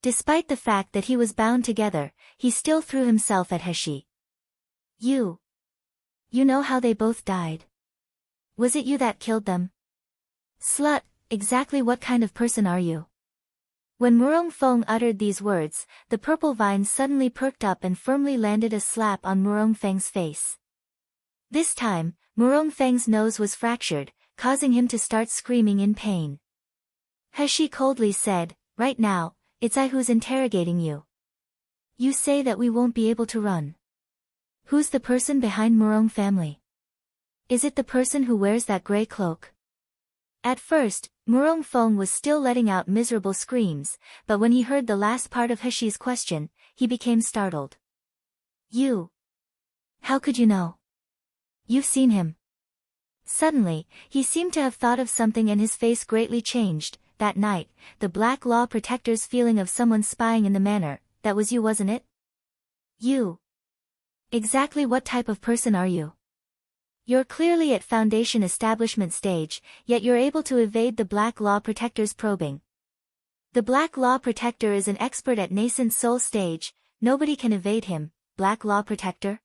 Despite the fact that he was bound together, he still threw himself at Heshi. You know how they both died. Was it you that killed them? Slut, exactly what kind of person are you? When Murong Feng uttered these words, the purple vine suddenly perked up and firmly landed a slap on Murong Feng's face. This time, Murong Feng's nose was fractured, causing him to start screaming in pain. Heshi coldly said, right now, it's I who's interrogating you. You say that we won't be able to run. Who's the person behind Murong family? Is it the person who wears that gray cloak? At first, Murong Feng was still letting out miserable screams, but when he heard the last part of Heshi's question, he became startled. How could you know? You've seen him. Suddenly, he seemed to have thought of something and his face greatly changed. That night, the Black Law Protector's feeling of someone spying in the manor, that was you, wasn't it? Exactly what type of person are you? You're clearly at Foundation establishment stage, yet you're able to evade the Black Law Protector's probing. The Black Law Protector is an expert at nascent soul stage, nobody can evade him, Black Law Protector?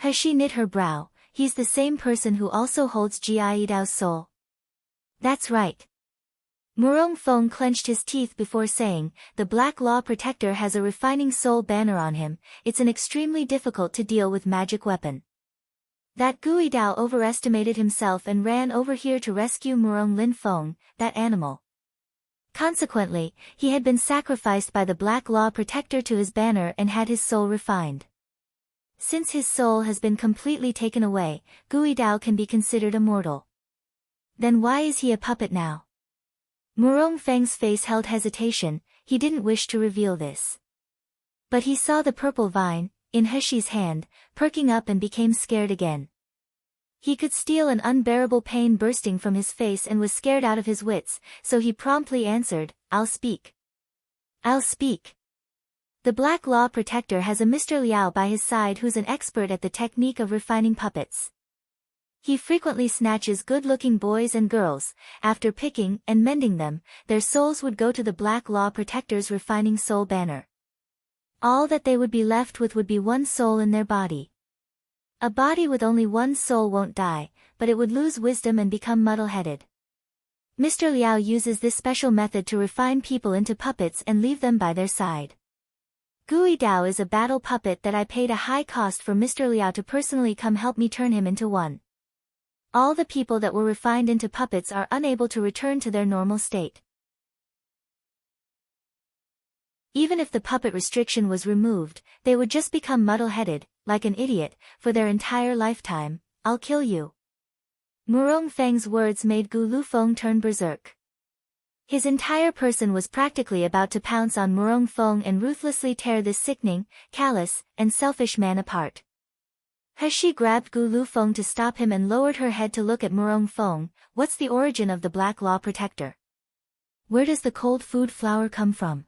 Heshi knit her brow, he's the same person who also holds Jia Idao's soul. That's right. Murong Feng clenched his teeth before saying, the Black Law Protector has a refining soul banner on him, it's an extremely difficult to deal with magic weapon. That Gui Dao overestimated himself and ran over here to rescue Murong Lin Feng, that animal. Consequently, he had been sacrificed by the Black Law Protector to his banner and had his soul refined. Since his soul has been completely taken away, Gui Dao can be considered immortal. Then why is he a puppet now? Murong Feng's face held hesitation, he didn't wish to reveal this. But he saw the purple vine, in Heshi's hand, perking up and became scared again. He could feel an unbearable pain bursting from his face and was scared out of his wits, so he promptly answered, I'll speak. I'll speak. The Black Law Protector has a Mr. Liao by his side who's an expert at the technique of refining puppets. He frequently snatches good-looking boys and girls, after picking and mending them, their souls would go to the Black Law Protector's refining soul banner. All that they would be left with would be one soul in their body. A body with only one soul won't die, but it would lose wisdom and become muddle-headed. Mr. Liao uses this special method to refine people into puppets and leave them by their side. Gui Dao is a battle puppet that I paid a high cost for Mr. Liao to personally come help me turn him into one. All the people that were refined into puppets are unable to return to their normal state. Even if the puppet restriction was removed, they would just become muddle-headed, like an idiot, for their entire lifetime. I'll kill you. Murong Feng's words made Gu Lufeng turn berserk. His entire person was practically about to pounce on Murong Feng and ruthlessly tear this sickening, callous, and selfish man apart. Heshi grabbed Gu Lufeng to stop him and lowered her head to look at Murong Feng. What's the origin of the Black Law Protector? Where does the cold food flower come from?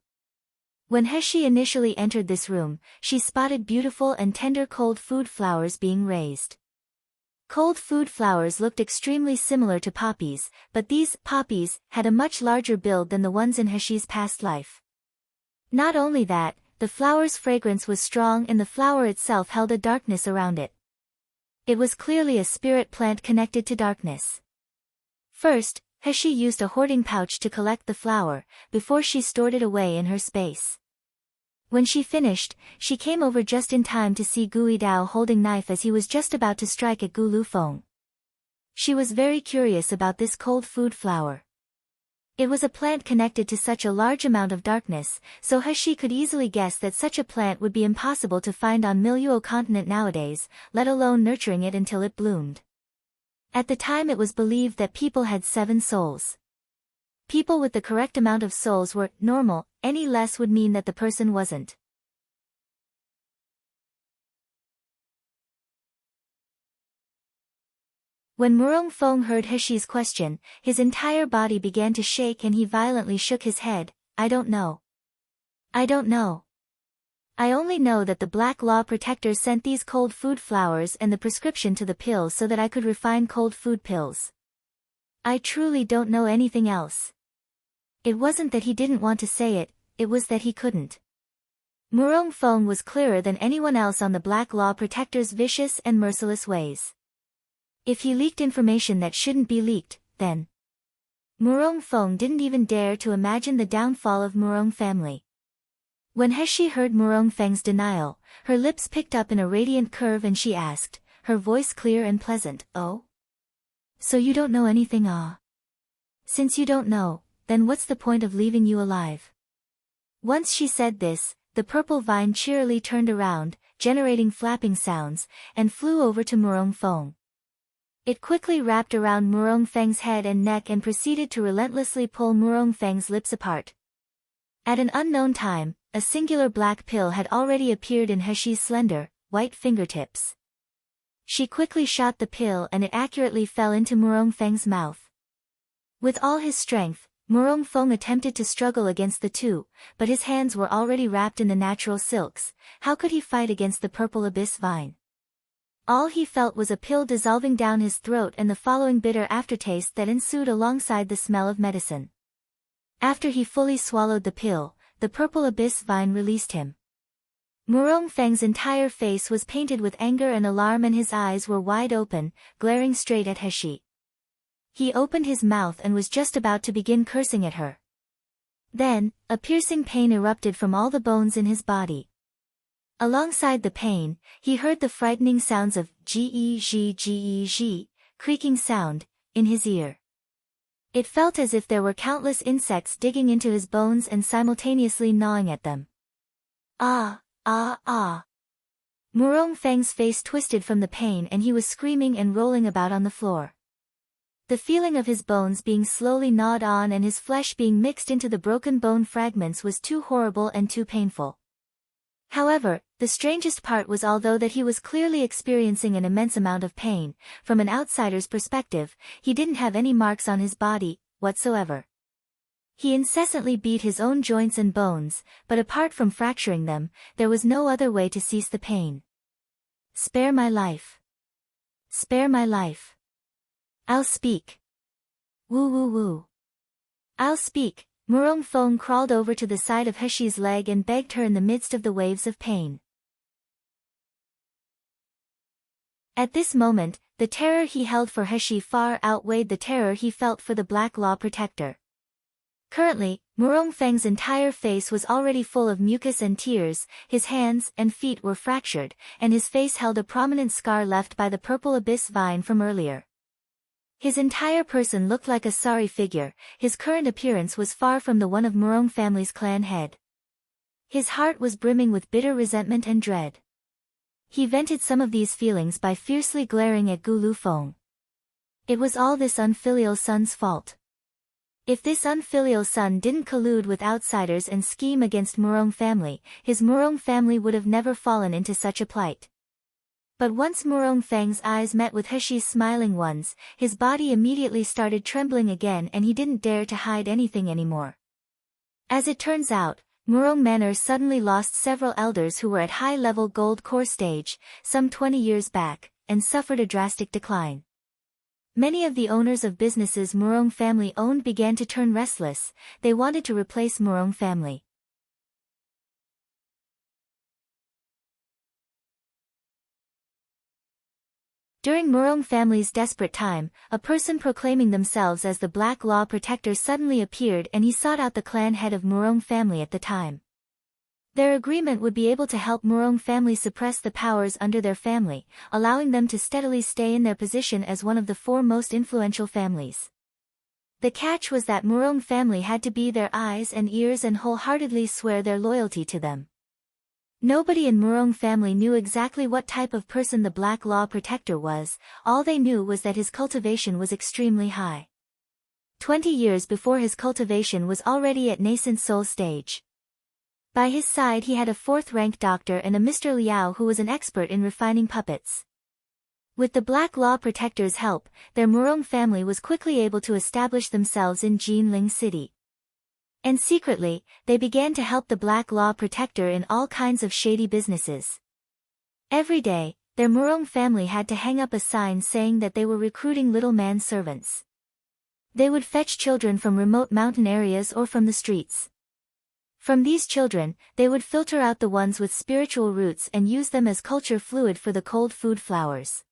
When Heshi initially entered this room, she spotted beautiful and tender cold food flowers being raised. Cold food flowers looked extremely similar to poppies, but these poppies had a much larger build than the ones in Heshi's past life. Not only that, the flower's fragrance was strong and the flower itself held a darkness around it. It was clearly a spirit plant connected to darkness. First, Heshi used a hoarding pouch to collect the flower, before she stored it away in her space. When she finished, she came over just in time to see Gui Dao holding knife as he was just about to strike at Gu Lu Feng. She was very curious about this cold food flower. It was a plant connected to such a large amount of darkness, so Heshi could easily guess that such a plant would be impossible to find on Miluo continent nowadays, let alone nurturing it until it bloomed. At the time it was believed that people had 7 souls. People with the correct amount of souls were normal, any less would mean that the person wasn't. When Murong Feng heard Heshi's question, his entire body began to shake and he violently shook his head. I don't know. I don't know. I only know that the Black Law Protector sent these cold food flowers and the prescription to the pills so that I could refine cold food pills. I truly don't know anything else. It wasn't that he didn't want to say it, it was that he couldn't. Murong Feng was clearer than anyone else on the Black Law Protector's vicious and merciless ways. If he leaked information that shouldn't be leaked, then Murong Feng didn't even dare to imagine the downfall of Murong family. When Heshi heard Murong Feng's denial, her lips picked up in a radiant curve and she asked, her voice clear and pleasant, "Oh? So you don't know anything, ah? Since you don't know, then what's the point of leaving you alive?" Once she said this, the purple vine cheerily turned around, generating flapping sounds, and flew over to Murong Feng. It quickly wrapped around Murong Feng's head and neck and proceeded to relentlessly pull Murong Feng's lips apart. At an unknown time, a singular black pill had already appeared in Heshi's slender, white fingertips. She quickly shot the pill and it accurately fell into Murong Feng's mouth. With all his strength, Murong Feng attempted to struggle against the two, but his hands were already wrapped in the natural silks. How could he fight against the purple abyss vine? All he felt was a pill dissolving down his throat and the following bitter aftertaste that ensued alongside the smell of medicine. After he fully swallowed the pill, the purple abyss vine released him. Murong Feng's entire face was painted with anger and alarm and his eyes were wide open, glaring straight at Heshi. He opened his mouth and was just about to begin cursing at her. Then, a piercing pain erupted from all the bones in his body. Alongside the pain, he heard the frightening sounds of G-E-G-G-E-G, creaking sound, in his ear. It felt as if there were countless insects digging into his bones and simultaneously gnawing at them. Ah, ah, ah. Murong Feng's face twisted from the pain and he was screaming and rolling about on the floor. The feeling of his bones being slowly gnawed on and his flesh being mixed into the broken bone fragments was too horrible and too painful. However, the strangest part was although that he was clearly experiencing an immense amount of pain, from an outsider's perspective, he didn't have any marks on his body, whatsoever. He incessantly beat his own joints and bones, but apart from fracturing them, there was no other way to cease the pain. Spare my life. Spare my life. I'll speak. Woo woo woo. I'll speak. Murong Feng crawled over to the side of Heshi's leg and begged her in the midst of the waves of pain. At this moment, the terror he held for Heshi far outweighed the terror he felt for the Black Law Protector. Currently, Murong Feng's entire face was already full of mucus and tears, his hands and feet were fractured, and his face held a prominent scar left by the purple abyss vine from earlier. His entire person looked like a sorry figure, his current appearance was far from the one of Murong family's clan head. His heart was brimming with bitter resentment and dread. He vented some of these feelings by fiercely glaring at Gu Lu Feng. It was all this unfilial son's fault. If this unfilial son didn't collude with outsiders and scheme against Murong family, his Murong family would have never fallen into such a plight. But once Murong Feng's eyes met with Heshi's smiling ones, his body immediately started trembling again and he didn't dare to hide anything anymore. As it turns out, Murong Manor suddenly lost several elders who were at high-level gold core stage, some 20 years back, and suffered a drastic decline. Many of the owners of businesses Murong family owned began to turn restless, they wanted to replace Murong family. During Murong family's desperate time, a person proclaiming themselves as the Black Law Protector suddenly appeared and he sought out the clan head of Murong family at the time. Their agreement would be able to help Murong family suppress the powers under their family, allowing them to steadily stay in their position as one of the 4 most influential families. The catch was that Murong family had to be their eyes and ears and wholeheartedly swear their loyalty to them. Nobody in Murong family knew exactly what type of person the Black Law Protector was, all they knew was that his cultivation was extremely high. 20 years before his cultivation was already at nascent soul stage. By his side he had a 4th-rank doctor and a Mr. Liao who was an expert in refining puppets. With the Black Law Protector's help, their Murong family was quickly able to establish themselves in Jinling City. And secretly, they began to help the Black Law Protector in all kinds of shady businesses. Every day, their Murong family had to hang up a sign saying that they were recruiting little man servants. They would fetch children from remote mountain areas or from the streets. From these children, they would filter out the ones with spiritual roots and use them as culture fluid for the cold food flowers.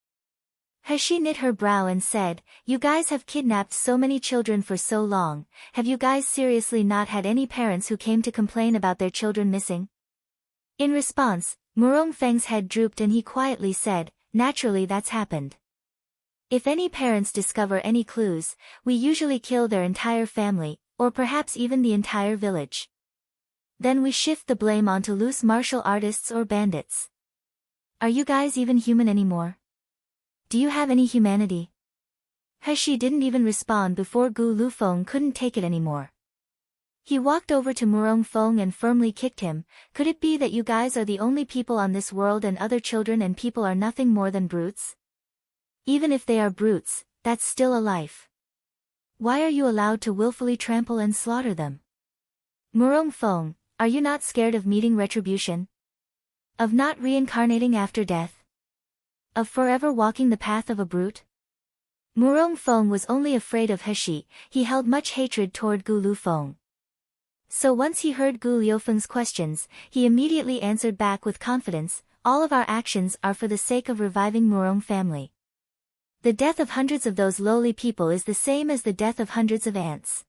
Hashi knit her brow and said, "You guys have kidnapped so many children for so long, have you guys seriously not had any parents who came to complain about their children missing?" In response, Murong Feng's head drooped and he quietly said, "Naturally that's happened. If any parents discover any clues, we usually kill their entire family, or perhaps even the entire village. Then we shift the blame onto loose martial artists or bandits. Are you guys even human anymore? Do you have any humanity?" Hashi didn't even respond before Gu Lufeng couldn't take it anymore. He walked over to Murong Feng and firmly kicked him. "Could it be that you guys are the only people on this world and other children and people are nothing more than brutes? Even if they are brutes, that's still a life. Why are you allowed to willfully trample and slaughter them? Murong Feng, are you not scared of meeting retribution? Of not reincarnating after death? Of forever walking the path of a brute?" Murong Feng was only afraid of Hashi, he held much hatred toward Gu Lufeng. So once he heard Gu Liufeng's questions, he immediately answered back with confidence, "All of our actions are for the sake of reviving Murong family. The death of hundreds of those lowly people is the same as the death of hundreds of ants.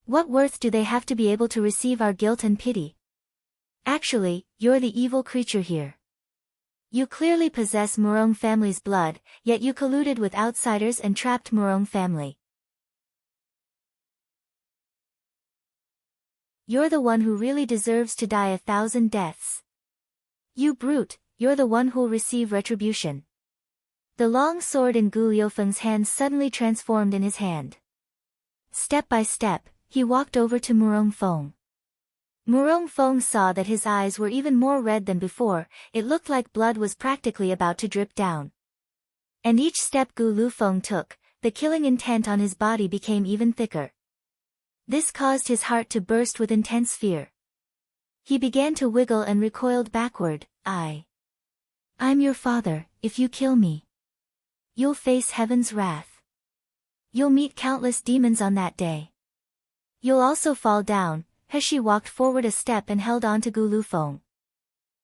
What worth do they have to be able to receive our guilt and pity? Actually, you're the evil creature here. You clearly possess Murong family's blood, yet you colluded with outsiders and trapped Murong family. You're the one who really deserves to die 1,000 deaths. You brute, you're the one who'll receive retribution." The long sword in Gu Liufeng's hand suddenly transformed in his hand. Step by step, he walked over to Murong Feng. Murong Feng saw that his eyes were even more red than before, it looked like blood was practically about to drip down. And each step Gu Lufeng took, the killing intent on his body became even thicker. This caused his heart to burst with intense fear. He began to wiggle and recoiled backward. I'm your father, if you kill me. You'll face heaven's wrath. You'll meet countless demons on that day. You'll also fall down." Hashi walked forward a step and held on to Gu Lufeng.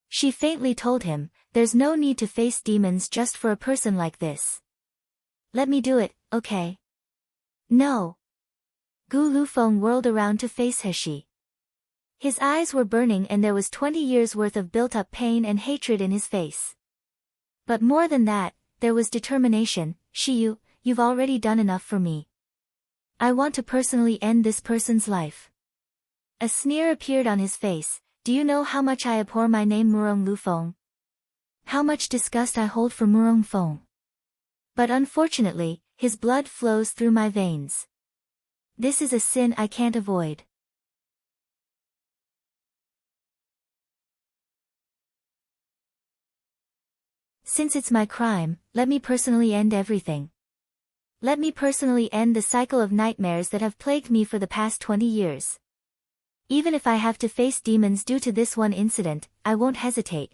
She faintly told him, "There's no need to face demons just for a person like this. Let me do it, okay?" "No." Gu Lufeng whirled around to face Hashi. His eyes were burning and there was 20 years' worth of built-up pain and hatred in his face. But more than that, there was determination. "Shiyu, you've already done enough for me. I want to personally end this person's life." A sneer appeared on his face. "Do you know how much I abhor my name Murong Lufeng? How much disgust I hold for Murong Feng? But unfortunately, his blood flows through my veins. This is a sin I can't avoid." Since it's my crime, let me personally end everything. Let me personally end the cycle of nightmares that have plagued me for the past 20 years. Even if I have to face demons due to this one incident, I won't hesitate."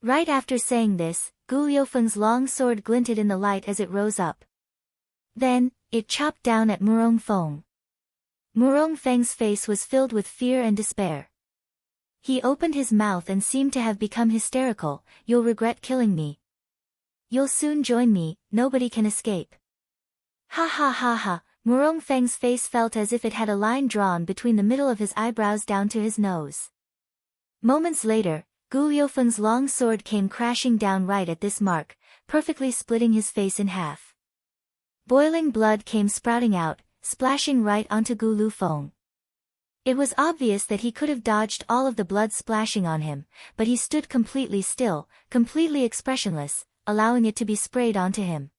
Right after saying this, Gu Liufeng's long sword glinted in the light as it rose up. Then, it chopped down at Murong Feng. Murong Feng's face was filled with fear and despair. He opened his mouth and seemed to have become hysterical. "You'll regret killing me. You'll soon join me, nobody can escape. Ha ha ha ha, Murong Feng's face felt as if it had a line drawn between the middle of his eyebrows down to his nose. Moments later, Gu Liufeng's long sword came crashing down right at this mark, perfectly splitting his face in half. Boiling blood came sprouting out, splashing right onto Gu Liufeng. It was obvious that he could have dodged all of the blood splashing on him, but he stood completely still, completely expressionless, allowing it to be sprayed onto him.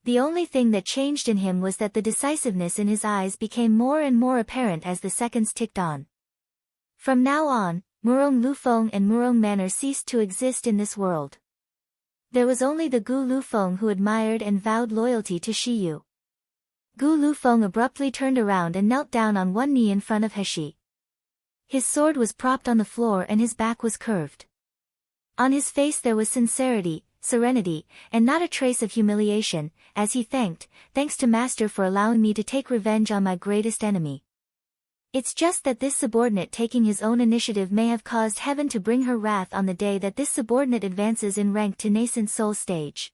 The only thing that changed in him was that the decisiveness in his eyes became more and more apparent as the seconds ticked on. From now on, Murong Lufeng and Murong Manor ceased to exist in this world. There was only the Gu Lufeng who admired and vowed loyalty to Shiyu. Gu Lufeng abruptly turned around and knelt down on one knee in front of Heshi. His sword was propped on the floor and his back was curved. On his face there was sincerity, serenity, and not a trace of humiliation, as he thanks to Master for allowing me to take revenge on my greatest enemy. It's just that this subordinate taking his own initiative may have caused heaven to bring her wrath on the day that this subordinate advances in rank to nascent soul stage.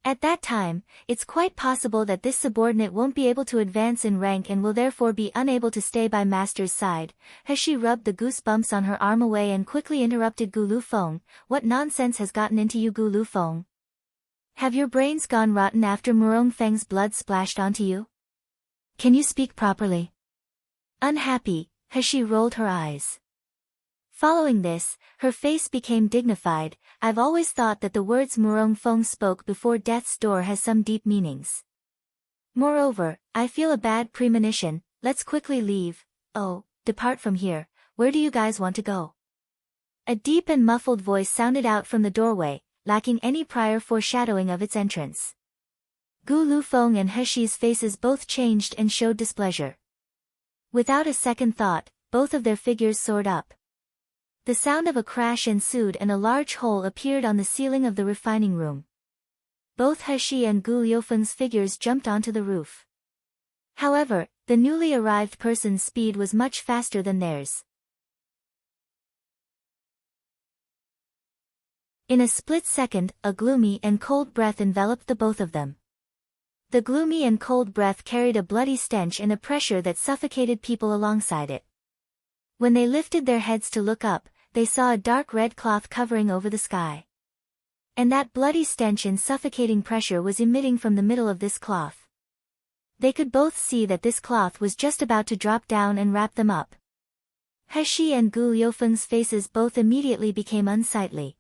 At that time, it's quite possible that this subordinate won't be able to advance in rank and will therefore be unable to stay by Master's side. Heshi rubbed the goosebumps on her arm away and quickly interrupted Gu Lufeng. What nonsense has gotten into you, Gu Lufeng? Have your brains gone rotten after Murong Feng's blood splashed onto you? Can you speak properly? Unhappy, Heshi rolled her eyes. Following this, her face became dignified. I've always thought that the words Murong Feng spoke before death's door has some deep meanings. Moreover, I feel a bad premonition. Let's quickly leave. Oh, depart from here. Where do you guys want to go? A deep and muffled voice sounded out from the doorway, lacking any prior foreshadowing of its entrance. Gu Lufeng and Heshi's faces both changed and showed displeasure. Without a second thought, both of their figures soared up. The sound of a crash ensued and a large hole appeared on the ceiling of the refining room. Both Heshi and Gu Liufeng's figures jumped onto the roof. However, the newly arrived person's speed was much faster than theirs. In a split second, a gloomy and cold breath enveloped the both of them. The gloomy and cold breath carried a bloody stench and a pressure that suffocated people alongside it. When they lifted their heads to look up, they saw a dark red cloth covering over the sky. And that bloody stench and suffocating pressure was emitting from the middle of this cloth. They could both see that this cloth was just about to drop down and wrap them up. Heshi and Gu Liufeng's faces both immediately became unsightly.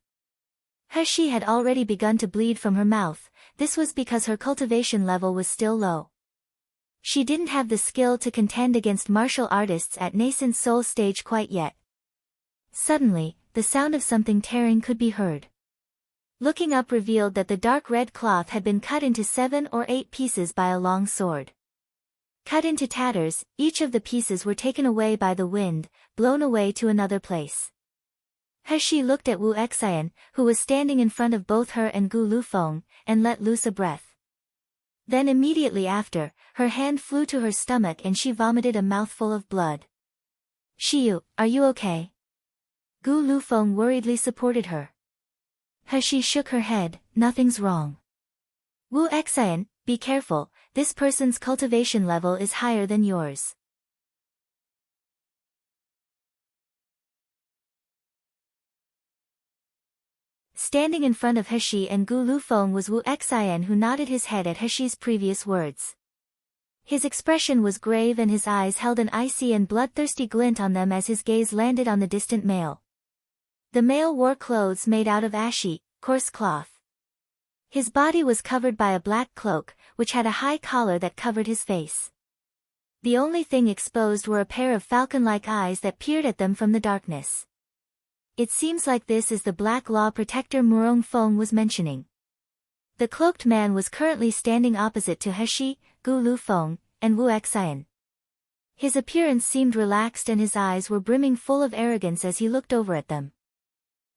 Heshi had already begun to bleed from her mouth. This was because her cultivation level was still low. She didn't have the skill to contend against martial artists at nascent soul stage quite yet. Suddenly, the sound of something tearing could be heard. Looking up revealed that the dark red cloth had been cut into 7 or 8 pieces by a long sword. Cut into tatters, each of the pieces were taken away by the wind, blown away to another place. Heshi looked at Wu Exayan, who was standing in front of both her and Gu Lufeng, and let loose a breath. Then immediately after, her hand flew to her stomach and she vomited a mouthful of blood. Shiyu, are you okay? Gu Lufeng worriedly supported her. Heshi shook her head, nothing's wrong. Wu Exayan, be careful, this person's cultivation level is higher than yours. Standing in front of Heshi and Gu Lufeng was Wu Exayan, who nodded his head at Heshi's previous words. His expression was grave and his eyes held an icy and bloodthirsty glint on them as his gaze landed on the distant male. The male wore clothes made out of ashy, coarse cloth. His body was covered by a black cloak, which had a high collar that covered his face. The only thing exposed were a pair of falcon-like eyes that peered at them from the darkness. It seems like this is the Black Law Protector Murong Feng was mentioning. The cloaked man was currently standing opposite to Heshi, Gu Lufeng, and Wu Exayan. His appearance seemed relaxed and his eyes were brimming full of arrogance as he looked over at them.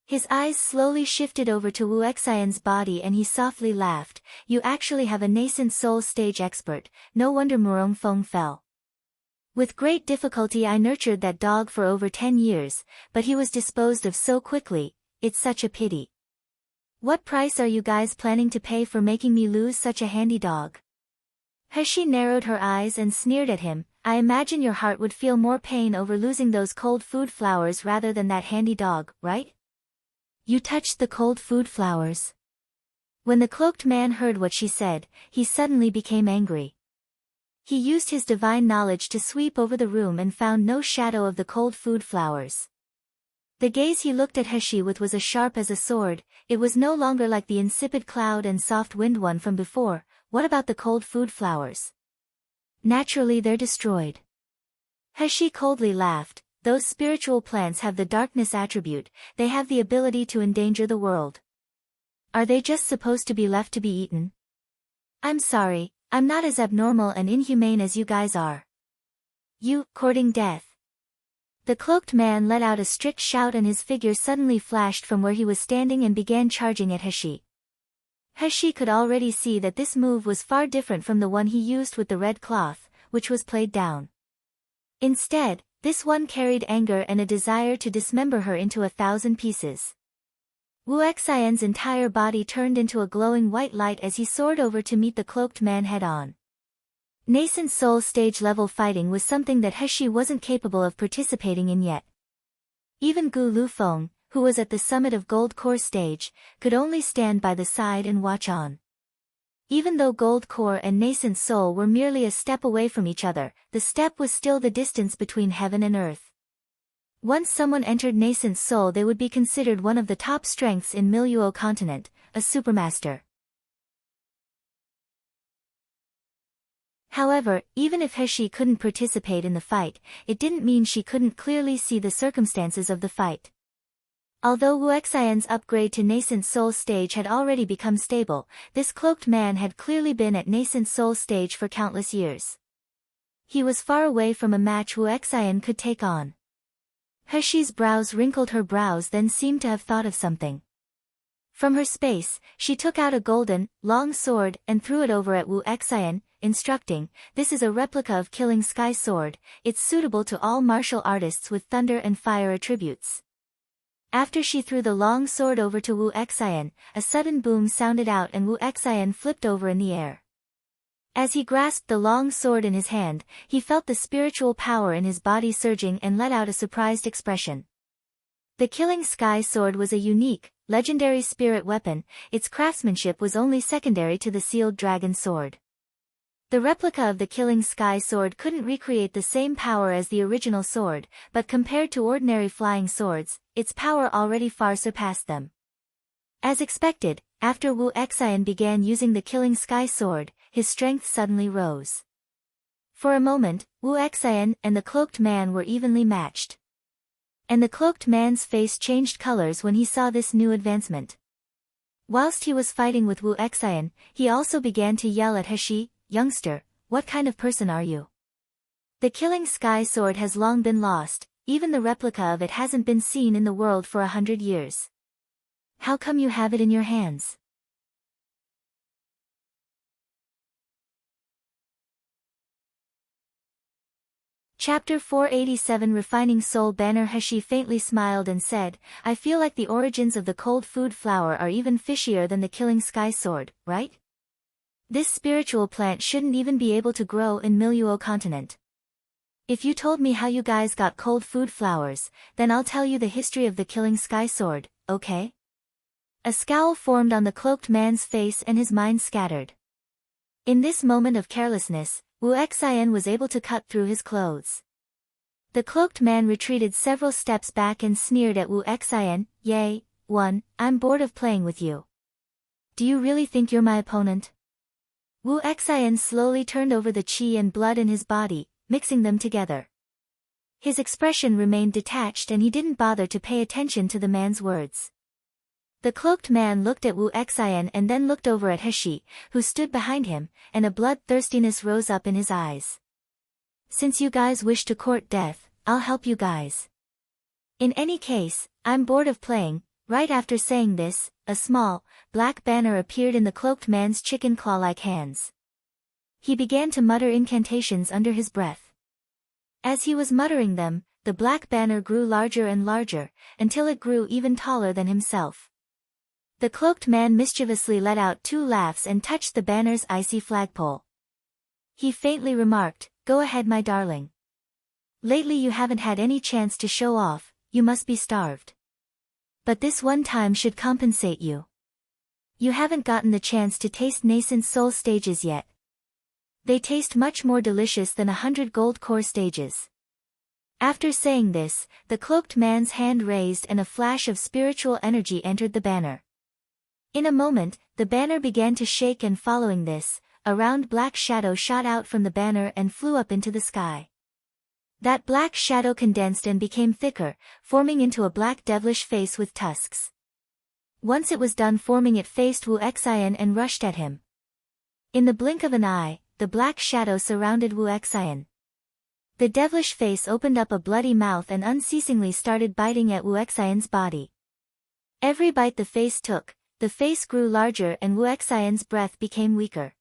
His eyes slowly shifted over to Wu Exayan's body and he softly laughed. You actually have a nascent soul stage expert, no wonder Murong Feng fell. With great difficulty I nurtured that dog for over 10 years, but he was disposed of so quickly, it's such a pity. What price are you guys planning to pay for making me lose such a handy dog? Hashi narrowed her eyes and sneered at him. I imagine your heart would feel more pain over losing those cold food flowers rather than that handy dog, right? You touched the cold food flowers. When the cloaked man heard what she said, he suddenly became angry. He used his divine knowledge to sweep over the room and found no shadow of the cold food flowers. The gaze he looked at Hashi with was as sharp as a sword. It was no longer like the insipid cloud and soft wind one from before. What about the cold food flowers? Naturally they're destroyed. Hashi coldly laughed. Those spiritual plants have the darkness attribute, they have the ability to endanger the world. Are they just supposed to be left to be eaten? I'm sorry, I'm not as abnormal and inhumane as you guys are. You, courting death. The cloaked man let out a strict shout and his figure suddenly flashed from where he was standing and began charging at Hashi. Hashi could already see that this move was far different from the one he used with the red cloth, which was played down. Instead, this one carried anger and a desire to dismember her into 1,000 pieces. Wu Xian's entire body turned into a glowing white light as he soared over to meet the cloaked man head-on. Nascent soul stage level fighting was something that Hashi wasn't capable of participating in yet. Even Gu Lufeng, who was at the summit of Gold Core stage, could only stand by the side and watch on. Even though Gold Core and Nascent Soul were merely a step away from each other, the step was still the distance between heaven and earth. Once someone entered Nascent Soul, they would be considered one of the top strengths in Miluo continent, a supermaster. However, even if Hashi couldn't participate in the fight, it didn't mean she couldn't clearly see the circumstances of the fight. Although Wu Xian's upgrade to Nascent Soul stage had already become stable, this cloaked man had clearly been at Nascent Soul stage for countless years. He was far away from a match Wu Xian could take on. Hashi's brows wrinkled, her brows then seemed to have thought of something. From her space, she took out a golden, long sword and threw it over at Wu Xian, instructing, "This is a replica of Killing Sky Sword, it's suitable to all martial artists with thunder and fire attributes." After she threw the long sword over to Wu Xian, a sudden boom sounded out and Wu Xian flipped over in the air. As he grasped the long sword in his hand, he felt the spiritual power in his body surging and let out a surprised expression. The Killing Sky Sword was a unique, legendary spirit weapon, its craftsmanship was only secondary to the sealed dragon sword. The replica of the Killing Sky Sword couldn't recreate the same power as the original sword, but compared to ordinary flying swords, its power already far surpassed them. As expected, after Wu Xian began using the Killing Sky Sword, his strength suddenly rose. For a moment, Wu Xian and the cloaked man were evenly matched. And the cloaked man's face changed colors when he saw this new advancement. Whilst he was fighting with Wu Xian, he also began to yell at Hashi, "Youngster, what kind of person are you? The Killing Sky Sword has long been lost, even the replica of it hasn't been seen in the world for 100 years. How come you have it in your hands?" Chapter 487 Refining Soul Banner. Hashi faintly smiled and said, "I feel like the origins of the cold food flower are even fishier than the Killing Sky Sword, right? This spiritual plant shouldn't even be able to grow in Miluo continent. If you told me how you guys got cold food flowers, then I'll tell you the history of the Killing Sky Sword, okay?" A scowl formed on the cloaked man's face and his mind scattered. In this moment of carelessness, Wu Xian was able to cut through his clothes. The cloaked man retreated several steps back and sneered at Wu Xian, "Yay, I'm bored of playing with you. Do you really think you're my opponent?" Wu Xian slowly turned over the qi and blood in his body, mixing them together. His expression remained detached and he didn't bother to pay attention to the man's words. The cloaked man looked at Wu Xian and then looked over at Hashi, who stood behind him, and a bloodthirstiness rose up in his eyes. "Since you guys wish to court death, I'll help you guys. In any case, I'm bored of playing." Right after saying this, a small, black banner appeared in the cloaked man's chicken claw-like hands. He began to mutter incantations under his breath. As he was muttering them, the black banner grew larger and larger, until it grew even taller than himself. The cloaked man mischievously let out 2 laughs and touched the banner's icy flagpole. He faintly remarked, "Go ahead, my darling. Lately you haven't had any chance to show off, you must be starved. But this one time should compensate you. You haven't gotten the chance to taste nascent soul stages yet. They taste much more delicious than 100 gold core stages." After saying this, the cloaked man's hand raised and a flash of spiritual energy entered the banner. In a moment, the banner began to shake, and following this, a round black shadow shot out from the banner and flew up into the sky. That black shadow condensed and became thicker, forming into a black devilish face with tusks. Once it was done forming, it faced Wu Xian and rushed at him. In the blink of an eye, the black shadow surrounded Wu Xian. The devilish face opened up a bloody mouth and unceasingly started biting at Wu Xian's body. Every bite the face took, the face grew larger and Wu Xian's breath became weaker.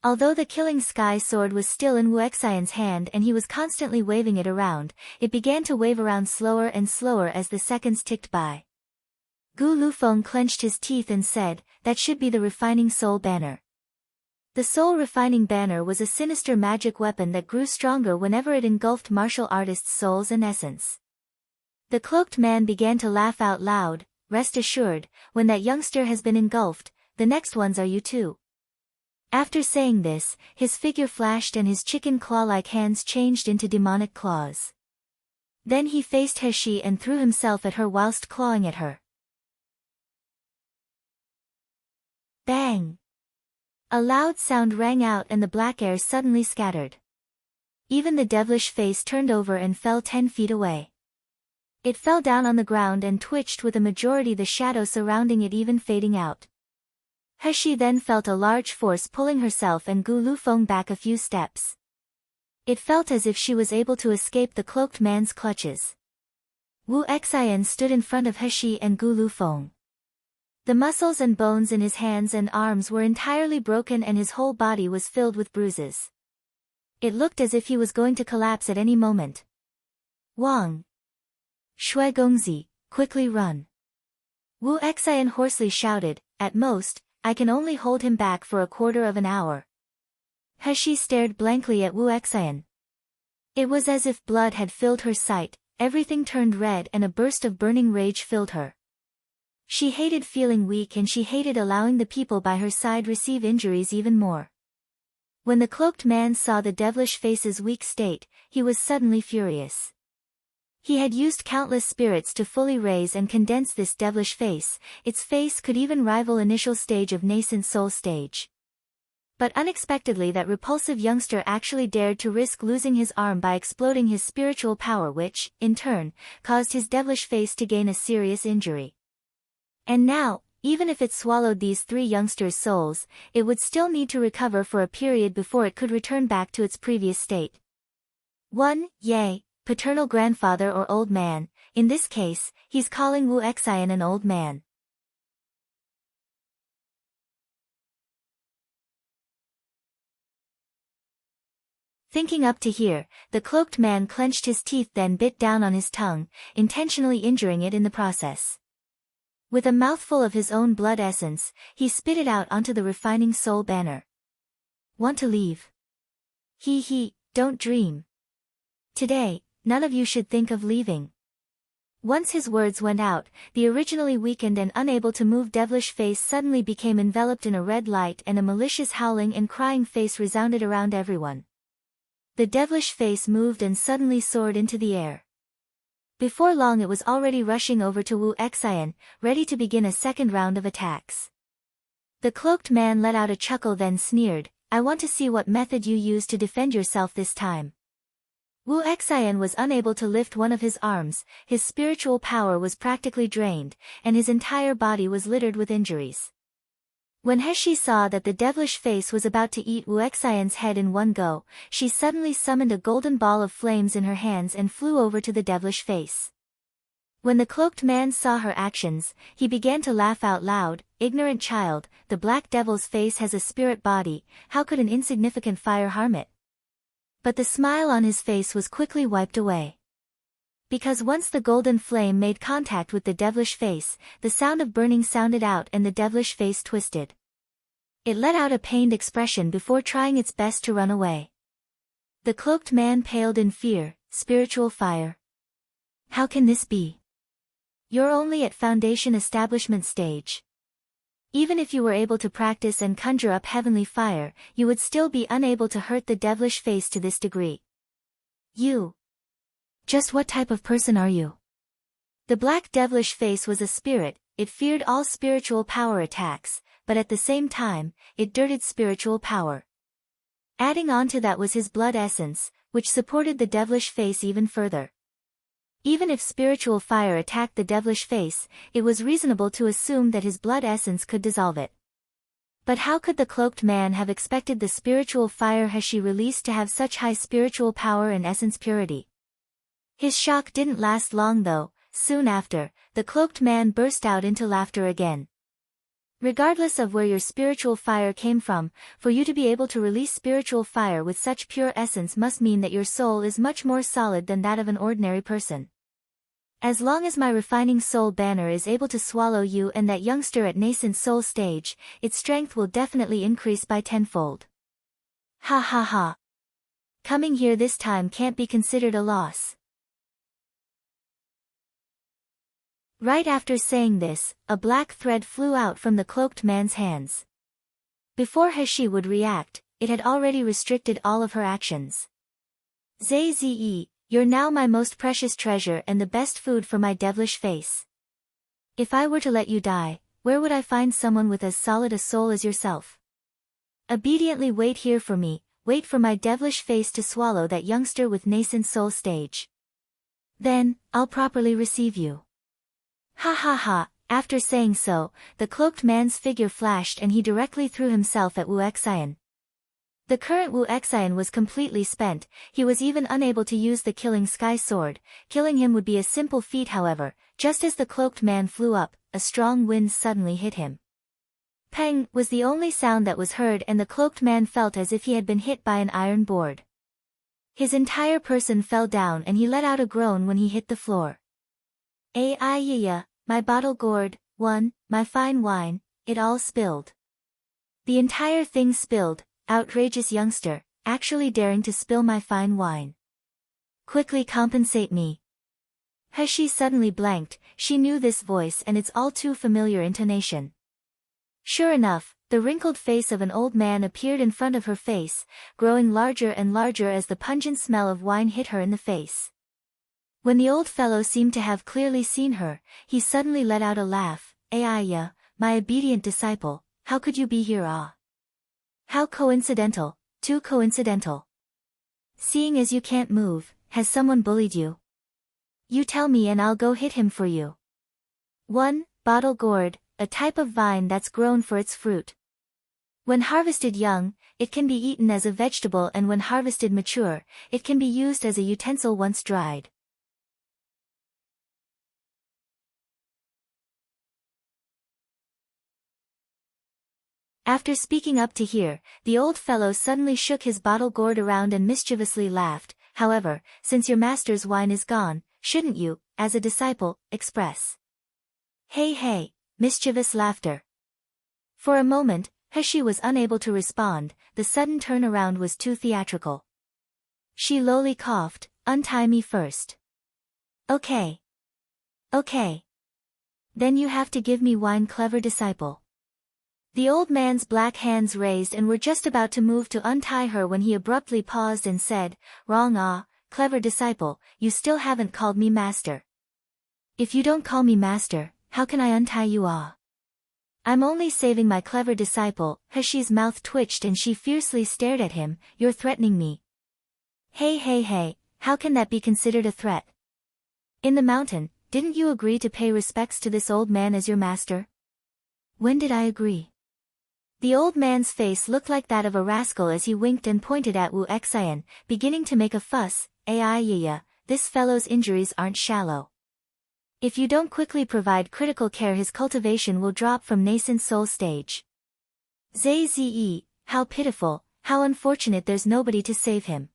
Although the killing sky sword was still in Wu Xian's hand and he was constantly waving it around, it began to wave around slower and slower as the seconds ticked by. Gu Lufeng clenched his teeth and said, "That should be the refining soul banner." The soul refining banner was a sinister magic weapon that grew stronger whenever it engulfed martial artists' souls and essence. The cloaked man began to laugh out loud. "Rest assured, when that youngster has been engulfed, the next ones are you too." After saying this, his figure flashed and his chicken claw-like hands changed into demonic claws. Then he faced Heshi and threw himself at her whilst clawing at her. Bang! A loud sound rang out and the black air suddenly scattered. Even the devilish face turned over and fell 10 feet away. It fell down on the ground and twitched, with a majority the shadow surrounding it even fading out. Heshi then felt a large force pulling herself and Gu Lufeng back a few steps. It felt as if she was able to escape the cloaked man's clutches. Wu Xian stood in front of Heshi and Gu Lufeng. The muscles and bones in his hands and arms were entirely broken and his whole body was filled with bruises. It looked as if he was going to collapse at any moment. "Wang! Shui Gongzi, quickly run!" Wu Xian hoarsely shouted. "At most, I can only hold him back for a quarter of an hour." Heshi stared blankly at Wu Xian. It was as if blood had filled her sight, everything turned red and a burst of burning rage filled her. She hated feeling weak and she hated allowing the people by her side receive injuries even more. When the cloaked man saw the devilish face's weak state, he was suddenly furious. He had used countless spirits to fully raise and condense this devilish face. Its face could even rival initial stage of nascent soul stage. But unexpectedly that repulsive youngster actually dared to risk losing his arm by exploding his spiritual power, which, in turn, caused his devilish face to gain a serious injury. And now, even if it swallowed these 3 youngsters' souls, it would still need to recover for a period before it could return back to its previous state. 1. Yay, paternal grandfather or old man. In this case, he's calling Wu Xian an old man. Thinking up to here, the cloaked man clenched his teeth, then bit down on his tongue, intentionally injuring it in the process. With a mouthful of his own blood essence, he spit it out onto the refining soul banner. "Want to leave? Don't dream. Today, none of you should think of leaving." Once his words went out, the originally weakened and unable to move devilish face suddenly became enveloped in a red light and a malicious howling and crying face resounded around everyone. The devilish face moved and suddenly soared into the air. Before long it was already rushing over to Wu Xian, ready to begin a second round of attacks. The cloaked man let out a chuckle then sneered, "I want to see what method you use to defend yourself this time." Wu Xian was unable to lift one of his arms, his spiritual power was practically drained, and his entire body was littered with injuries. When Heshi saw that the devilish face was about to eat Wu Xian's head in one go, she suddenly summoned a golden ball of flames in her hands and flew over to the devilish face. When the cloaked man saw her actions, he began to laugh out loud. "Ignorant child, the black devil's face has a spirit body, how could an insignificant fire harm it?" But the smile on his face was quickly wiped away. Because once the golden flame made contact with the devilish face, the sound of burning sounded out and the devilish face twisted. It let out a pained expression before trying its best to run away. The cloaked man paled in fear. Spiritual fire. How can this be? You're only at foundation establishment stage. Even if you were able to practice and conjure up heavenly fire, you would still be unable to hurt the devilish face to this degree. You. Just what type of person are you? The black devilish face was a spirit. It feared all spiritual power attacks, but at the same time, it dirted spiritual power. Adding on to that was his blood essence, which supported the devilish face even further. Even if spiritual fire attacked the devilish face, it was reasonable to assume that his blood essence could dissolve it. But how could the cloaked man have expected the spiritual fire He released to have such high spiritual power and essence purity? His shock didn't last long though. Soon after, the cloaked man burst out into laughter again. Regardless of where your spiritual fire came from, for you to be able to release spiritual fire with such pure essence must mean that your soul is much more solid than that of an ordinary person. As long as my refining soul banner is able to swallow you and that youngster at nascent soul stage, its strength will definitely increase by tenfold. Ha ha ha. Coming here this time can't be considered a loss. Right after saying this, a black thread flew out from the cloaked man's hands. Before He would react, it had already restricted all of her actions. Zze, you're now my most precious treasure and the best food for my devilish face. If I were to let you die, where would I find someone with as solid a soul as yourself? Obediently wait here for me, wait for my devilish face to swallow that youngster with nascent soul stage. Then, I'll properly receive you. Ha ha ha. After saying so, the cloaked man's figure flashed and he directly threw himself at Wu Xian. The current Wu Xian was completely spent. He was even unable to use the killing sky sword. Killing him would be a simple feat however. Just as the cloaked man flew up, a strong wind suddenly hit him. Peng was the only sound that was heard and the cloaked man felt as if he had been hit by an iron board. His entire person fell down and he let out a groan when he hit the floor. Ay, my bottle gourd, my fine wine, it all spilled. The entire thing spilled, outrageous youngster, actually daring to spill my fine wine. Quickly compensate me. She suddenly blanked. She knew this voice and its all too familiar intonation. Sure enough, the wrinkled face of an old man appeared in front of her face, growing larger and larger as the pungent smell of wine hit her in the face. When the old fellow seemed to have clearly seen her, he suddenly let out a laugh. Ayya, my obedient disciple, how could you be here? Ah. How coincidental, too coincidental. Seeing as you can't move, has someone bullied you? You tell me and I'll go hit him for you. 1. Bottle gourd, a type of vine that's grown for its fruit. When harvested young, it can be eaten as a vegetable and when harvested mature, it can be used as a utensil once dried. After speaking up to here, the old fellow suddenly shook his bottle gourd around and mischievously laughed. However, since your master's wine is gone, shouldn't you, as a disciple, express? Hey, mischievous laughter. For a moment, He was unable to respond, the sudden turnaround was too theatrical. She lowly coughed, untie me first. Okay. Then you have to give me wine, clever disciple. The old man's black hands raised and were just about to move to untie her when he abruptly paused and said, Wrong clever disciple, you still haven't called me master. If you don't call me master, how can I untie you? I'm only saving my clever disciple. She's mouth twitched and she fiercely stared at him. You're threatening me. Hey, how can that be considered a threat? In the mountain, didn't you agree to pay respects to this old man as your master? When did I agree? The old man's face looked like that of a rascal as he winked and pointed at Wu Xian, beginning to make a fuss. Ayya, this fellow's injuries aren't shallow. If you don't quickly provide critical care his cultivation will drop from nascent soul stage. Zze, how pitiful, how unfortunate there's nobody to save him.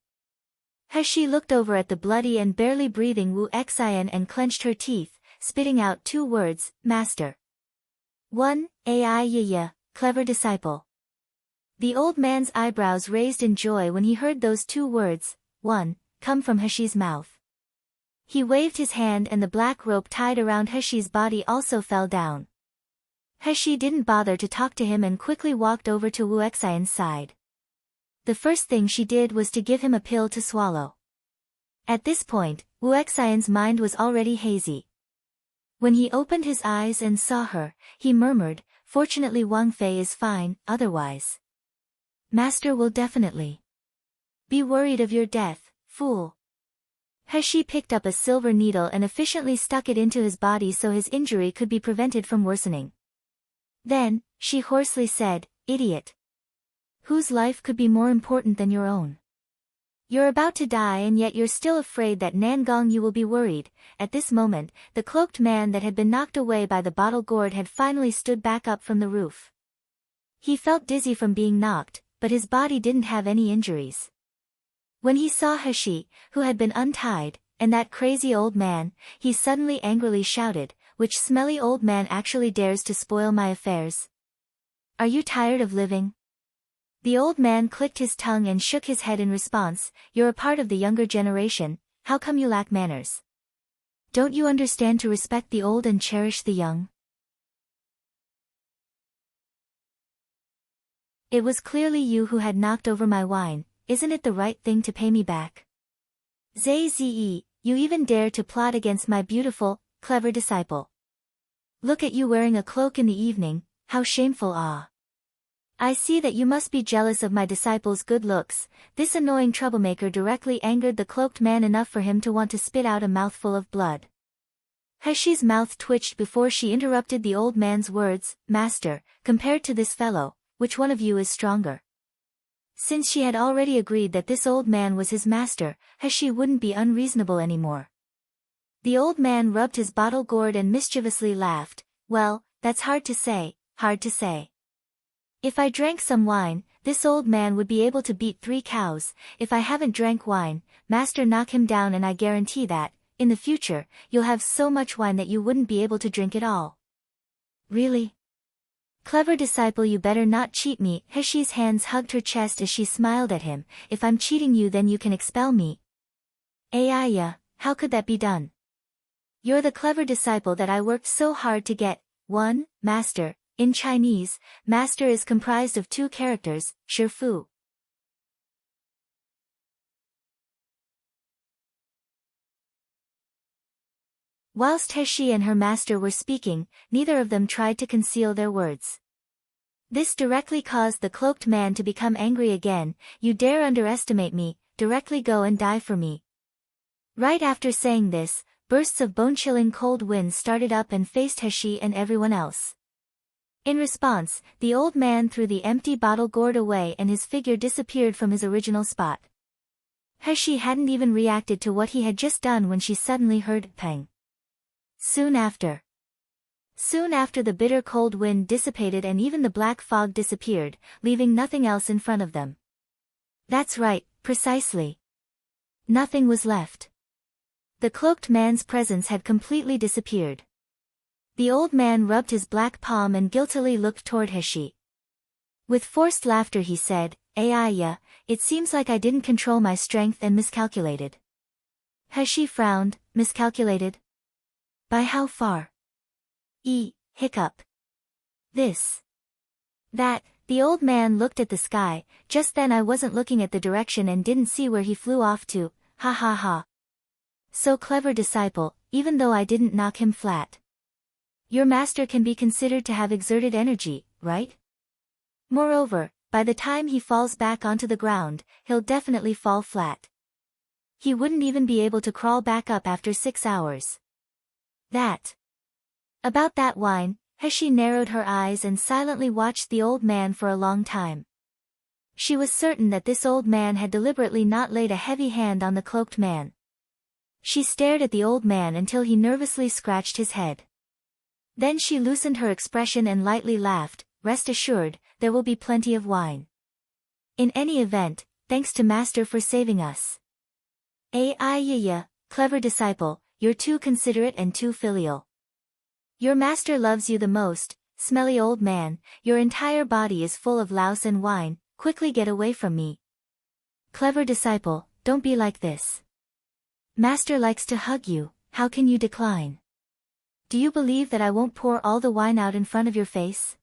He looked over at the bloody and barely breathing Wu Xian and clenched her teeth, spitting out 2 words, Master. 1. Ai ya, clever disciple. The old man's eyebrows raised in joy when he heard those 2 words, 1, come from Heshi's mouth. He waved his hand and the black rope tied around Heshi's body also fell down. Heshi didn't bother to talk to him and quickly walked over to Wu Xian's side. The first thing she did was to give him a pill to swallow. At this point, Wu Xian's mind was already hazy. When he opened his eyes and saw her, he murmured, fortunately Wang Fei is fine, otherwise. Master will definitely be worried of your death, fool. Heshi picked up a silver needle and efficiently stuck it into his body so his injury could be prevented from worsening. Then, she hoarsely said, idiot. Whose life could be more important than your own? You're about to die and yet you're still afraid that Nangong you will be worried. At this moment, the cloaked man that had been knocked away by the bottle gourd had finally stood back up from the roof. He felt dizzy from being knocked, but his body didn't have any injuries. When he saw Heshi, who had been untied, and that crazy old man, he suddenly angrily shouted, which smelly old man actually dares to spoil my affairs? Are you tired of living? The old man clicked his tongue and shook his head in response, you're a part of the younger generation, how come you lack manners? Don't you understand to respect the old and cherish the young? It was clearly you who had knocked over my wine, isn't it the right thing to pay me back? Zhe, you even dare to plot against my beautiful, clever disciple. Look at you wearing a cloak in the evening, how shameful ah. I see that you must be jealous of my disciple's good looks. This annoying troublemaker directly angered the cloaked man enough for him to want to spit out a mouthful of blood. Heshi's mouth twitched before she interrupted the old man's words, Master, compared to this fellow, which one of you is stronger? Since she had already agreed that this old man was his master, Heshi wouldn't be unreasonable anymore. The old man rubbed his bottle gourd and mischievously laughed, well, that's hard to say, hard to say. If I drank some wine, this old man would be able to beat 3 cows. If I haven't drank wine, master knock him down and I guarantee that, in the future, you'll have so much wine that you wouldn't be able to drink it all. Really? Clever disciple, you better not cheat me. Heshi's hands hugged her chest as she smiled at him. If I'm cheating you then you can expel me. Aiya, how could that be done? You're the clever disciple that I worked so hard to get. 1. Master. In Chinese, master is comprised of 2 characters, Shifu. Whilst Heshi and her master were speaking, neither of them tried to conceal their words. This directly caused the cloaked man to become angry again. You dare underestimate me, directly go and die for me. Right after saying this, bursts of bone-chilling cold winds started up and faced Heshi and everyone else. In response, the old man threw the empty bottle gourd away and his figure disappeared from his original spot. Heshi hadn't even reacted to what he had just done when she suddenly heard pang. Soon after the bitter cold wind dissipated and even the black fog disappeared, leaving nothing else in front of them. That's right, precisely. Nothing was left. The cloaked man's presence had completely disappeared. The old man rubbed his black palm and guiltily looked toward Heshi. With forced laughter he said, Aiya, it seems like I didn't control my strength and miscalculated. Heshi frowned, miscalculated? By how far? Hiccup. This. That, the old man looked at the sky, just then I wasn't looking at the direction and didn't see where he flew off to, ha ha ha. So clever disciple, even though I didn't knock him flat. Your master can be considered to have exerted energy, right? Moreover, by the time he falls back onto the ground, he'll definitely fall flat. He wouldn't even be able to crawl back up after 6 hours. About that wine, Heshi narrowed her eyes and silently watched the old man for a long time. She was certain that this old man had deliberately not laid a heavy hand on the cloaked man. She stared at the old man until he nervously scratched his head. Then she loosened her expression and lightly laughed, rest assured, there will be plenty of wine. In any event, thanks to Master for saving us. Yeah, clever disciple, you're too considerate and too filial. Your master loves you the most, smelly old man, your entire body is full of louse and wine, quickly get away from me. Clever disciple, don't be like this. Master likes to hug you, how can you decline? Do you believe that I won't pour all the wine out in front of your face?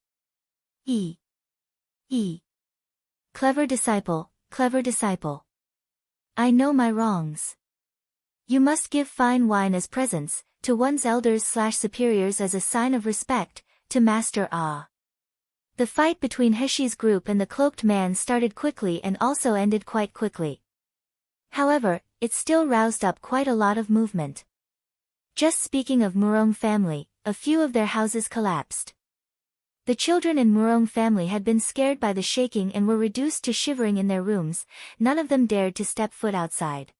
E. Clever disciple, clever disciple. I know my wrongs. You must give fine wine as presents, to one's elders/superiors as a sign of respect, to Master Ah. The fight between Heshi's group and the cloaked man started quickly and also ended quite quickly. However, it still roused up quite a lot of movement. Just speaking of Murong family, a few of their houses collapsed. The children in Murong family had been scared by the shaking and were reduced to shivering in their rooms, none of them dared to step foot outside.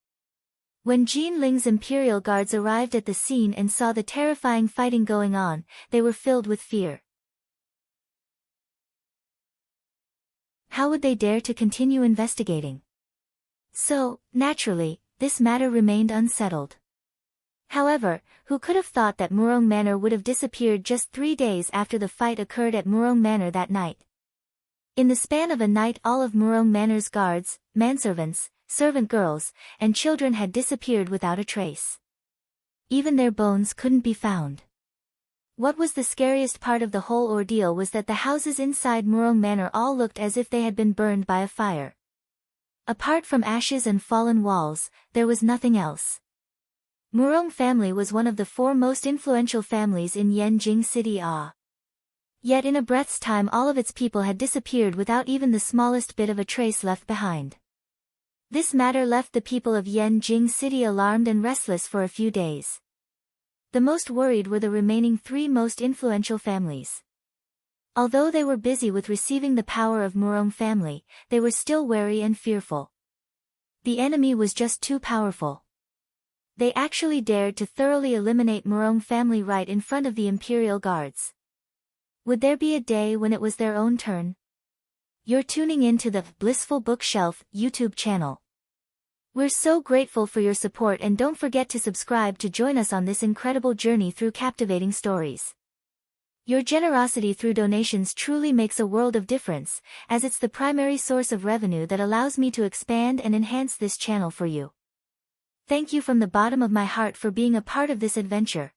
When Jin Ling's imperial guards arrived at the scene and saw the terrifying fighting going on, they were filled with fear. How would they dare to continue investigating? So, naturally, this matter remained unsettled. However, who could have thought that Murong Manor would have disappeared just 3 days after the fight occurred at Murong Manor that night? In the span of a night all of Murong Manor's guards, manservants, servant girls, and children had disappeared without a trace. Even their bones couldn't be found. What was the scariest part of the whole ordeal was that the houses inside Murong Manor all looked as if they had been burned by a fire. Apart from ashes and fallen walls, there was nothing else. Murong family was one of the 4 most influential families in Yanjing City. Yet in a breath's time all of its people had disappeared without even the smallest bit of a trace left behind. This matter left the people of Yanjing City alarmed and restless for a few days. The most worried were the remaining 3 most influential families. Although they were busy with receiving the power of Murong family, they were still wary and fearful. The enemy was just too powerful. They actually dared to thoroughly eliminate Murong family right in front of the imperial guards. Would there be a day when it was their own turn? You're tuning in to the Blissful Bookshelf YouTube channel. We're so grateful for your support and don't forget to subscribe to join us on this incredible journey through captivating stories. Your generosity through donations truly makes a world of difference, as it's the primary source of revenue that allows me to expand and enhance this channel for you. Thank you from the bottom of my heart for being a part of this adventure.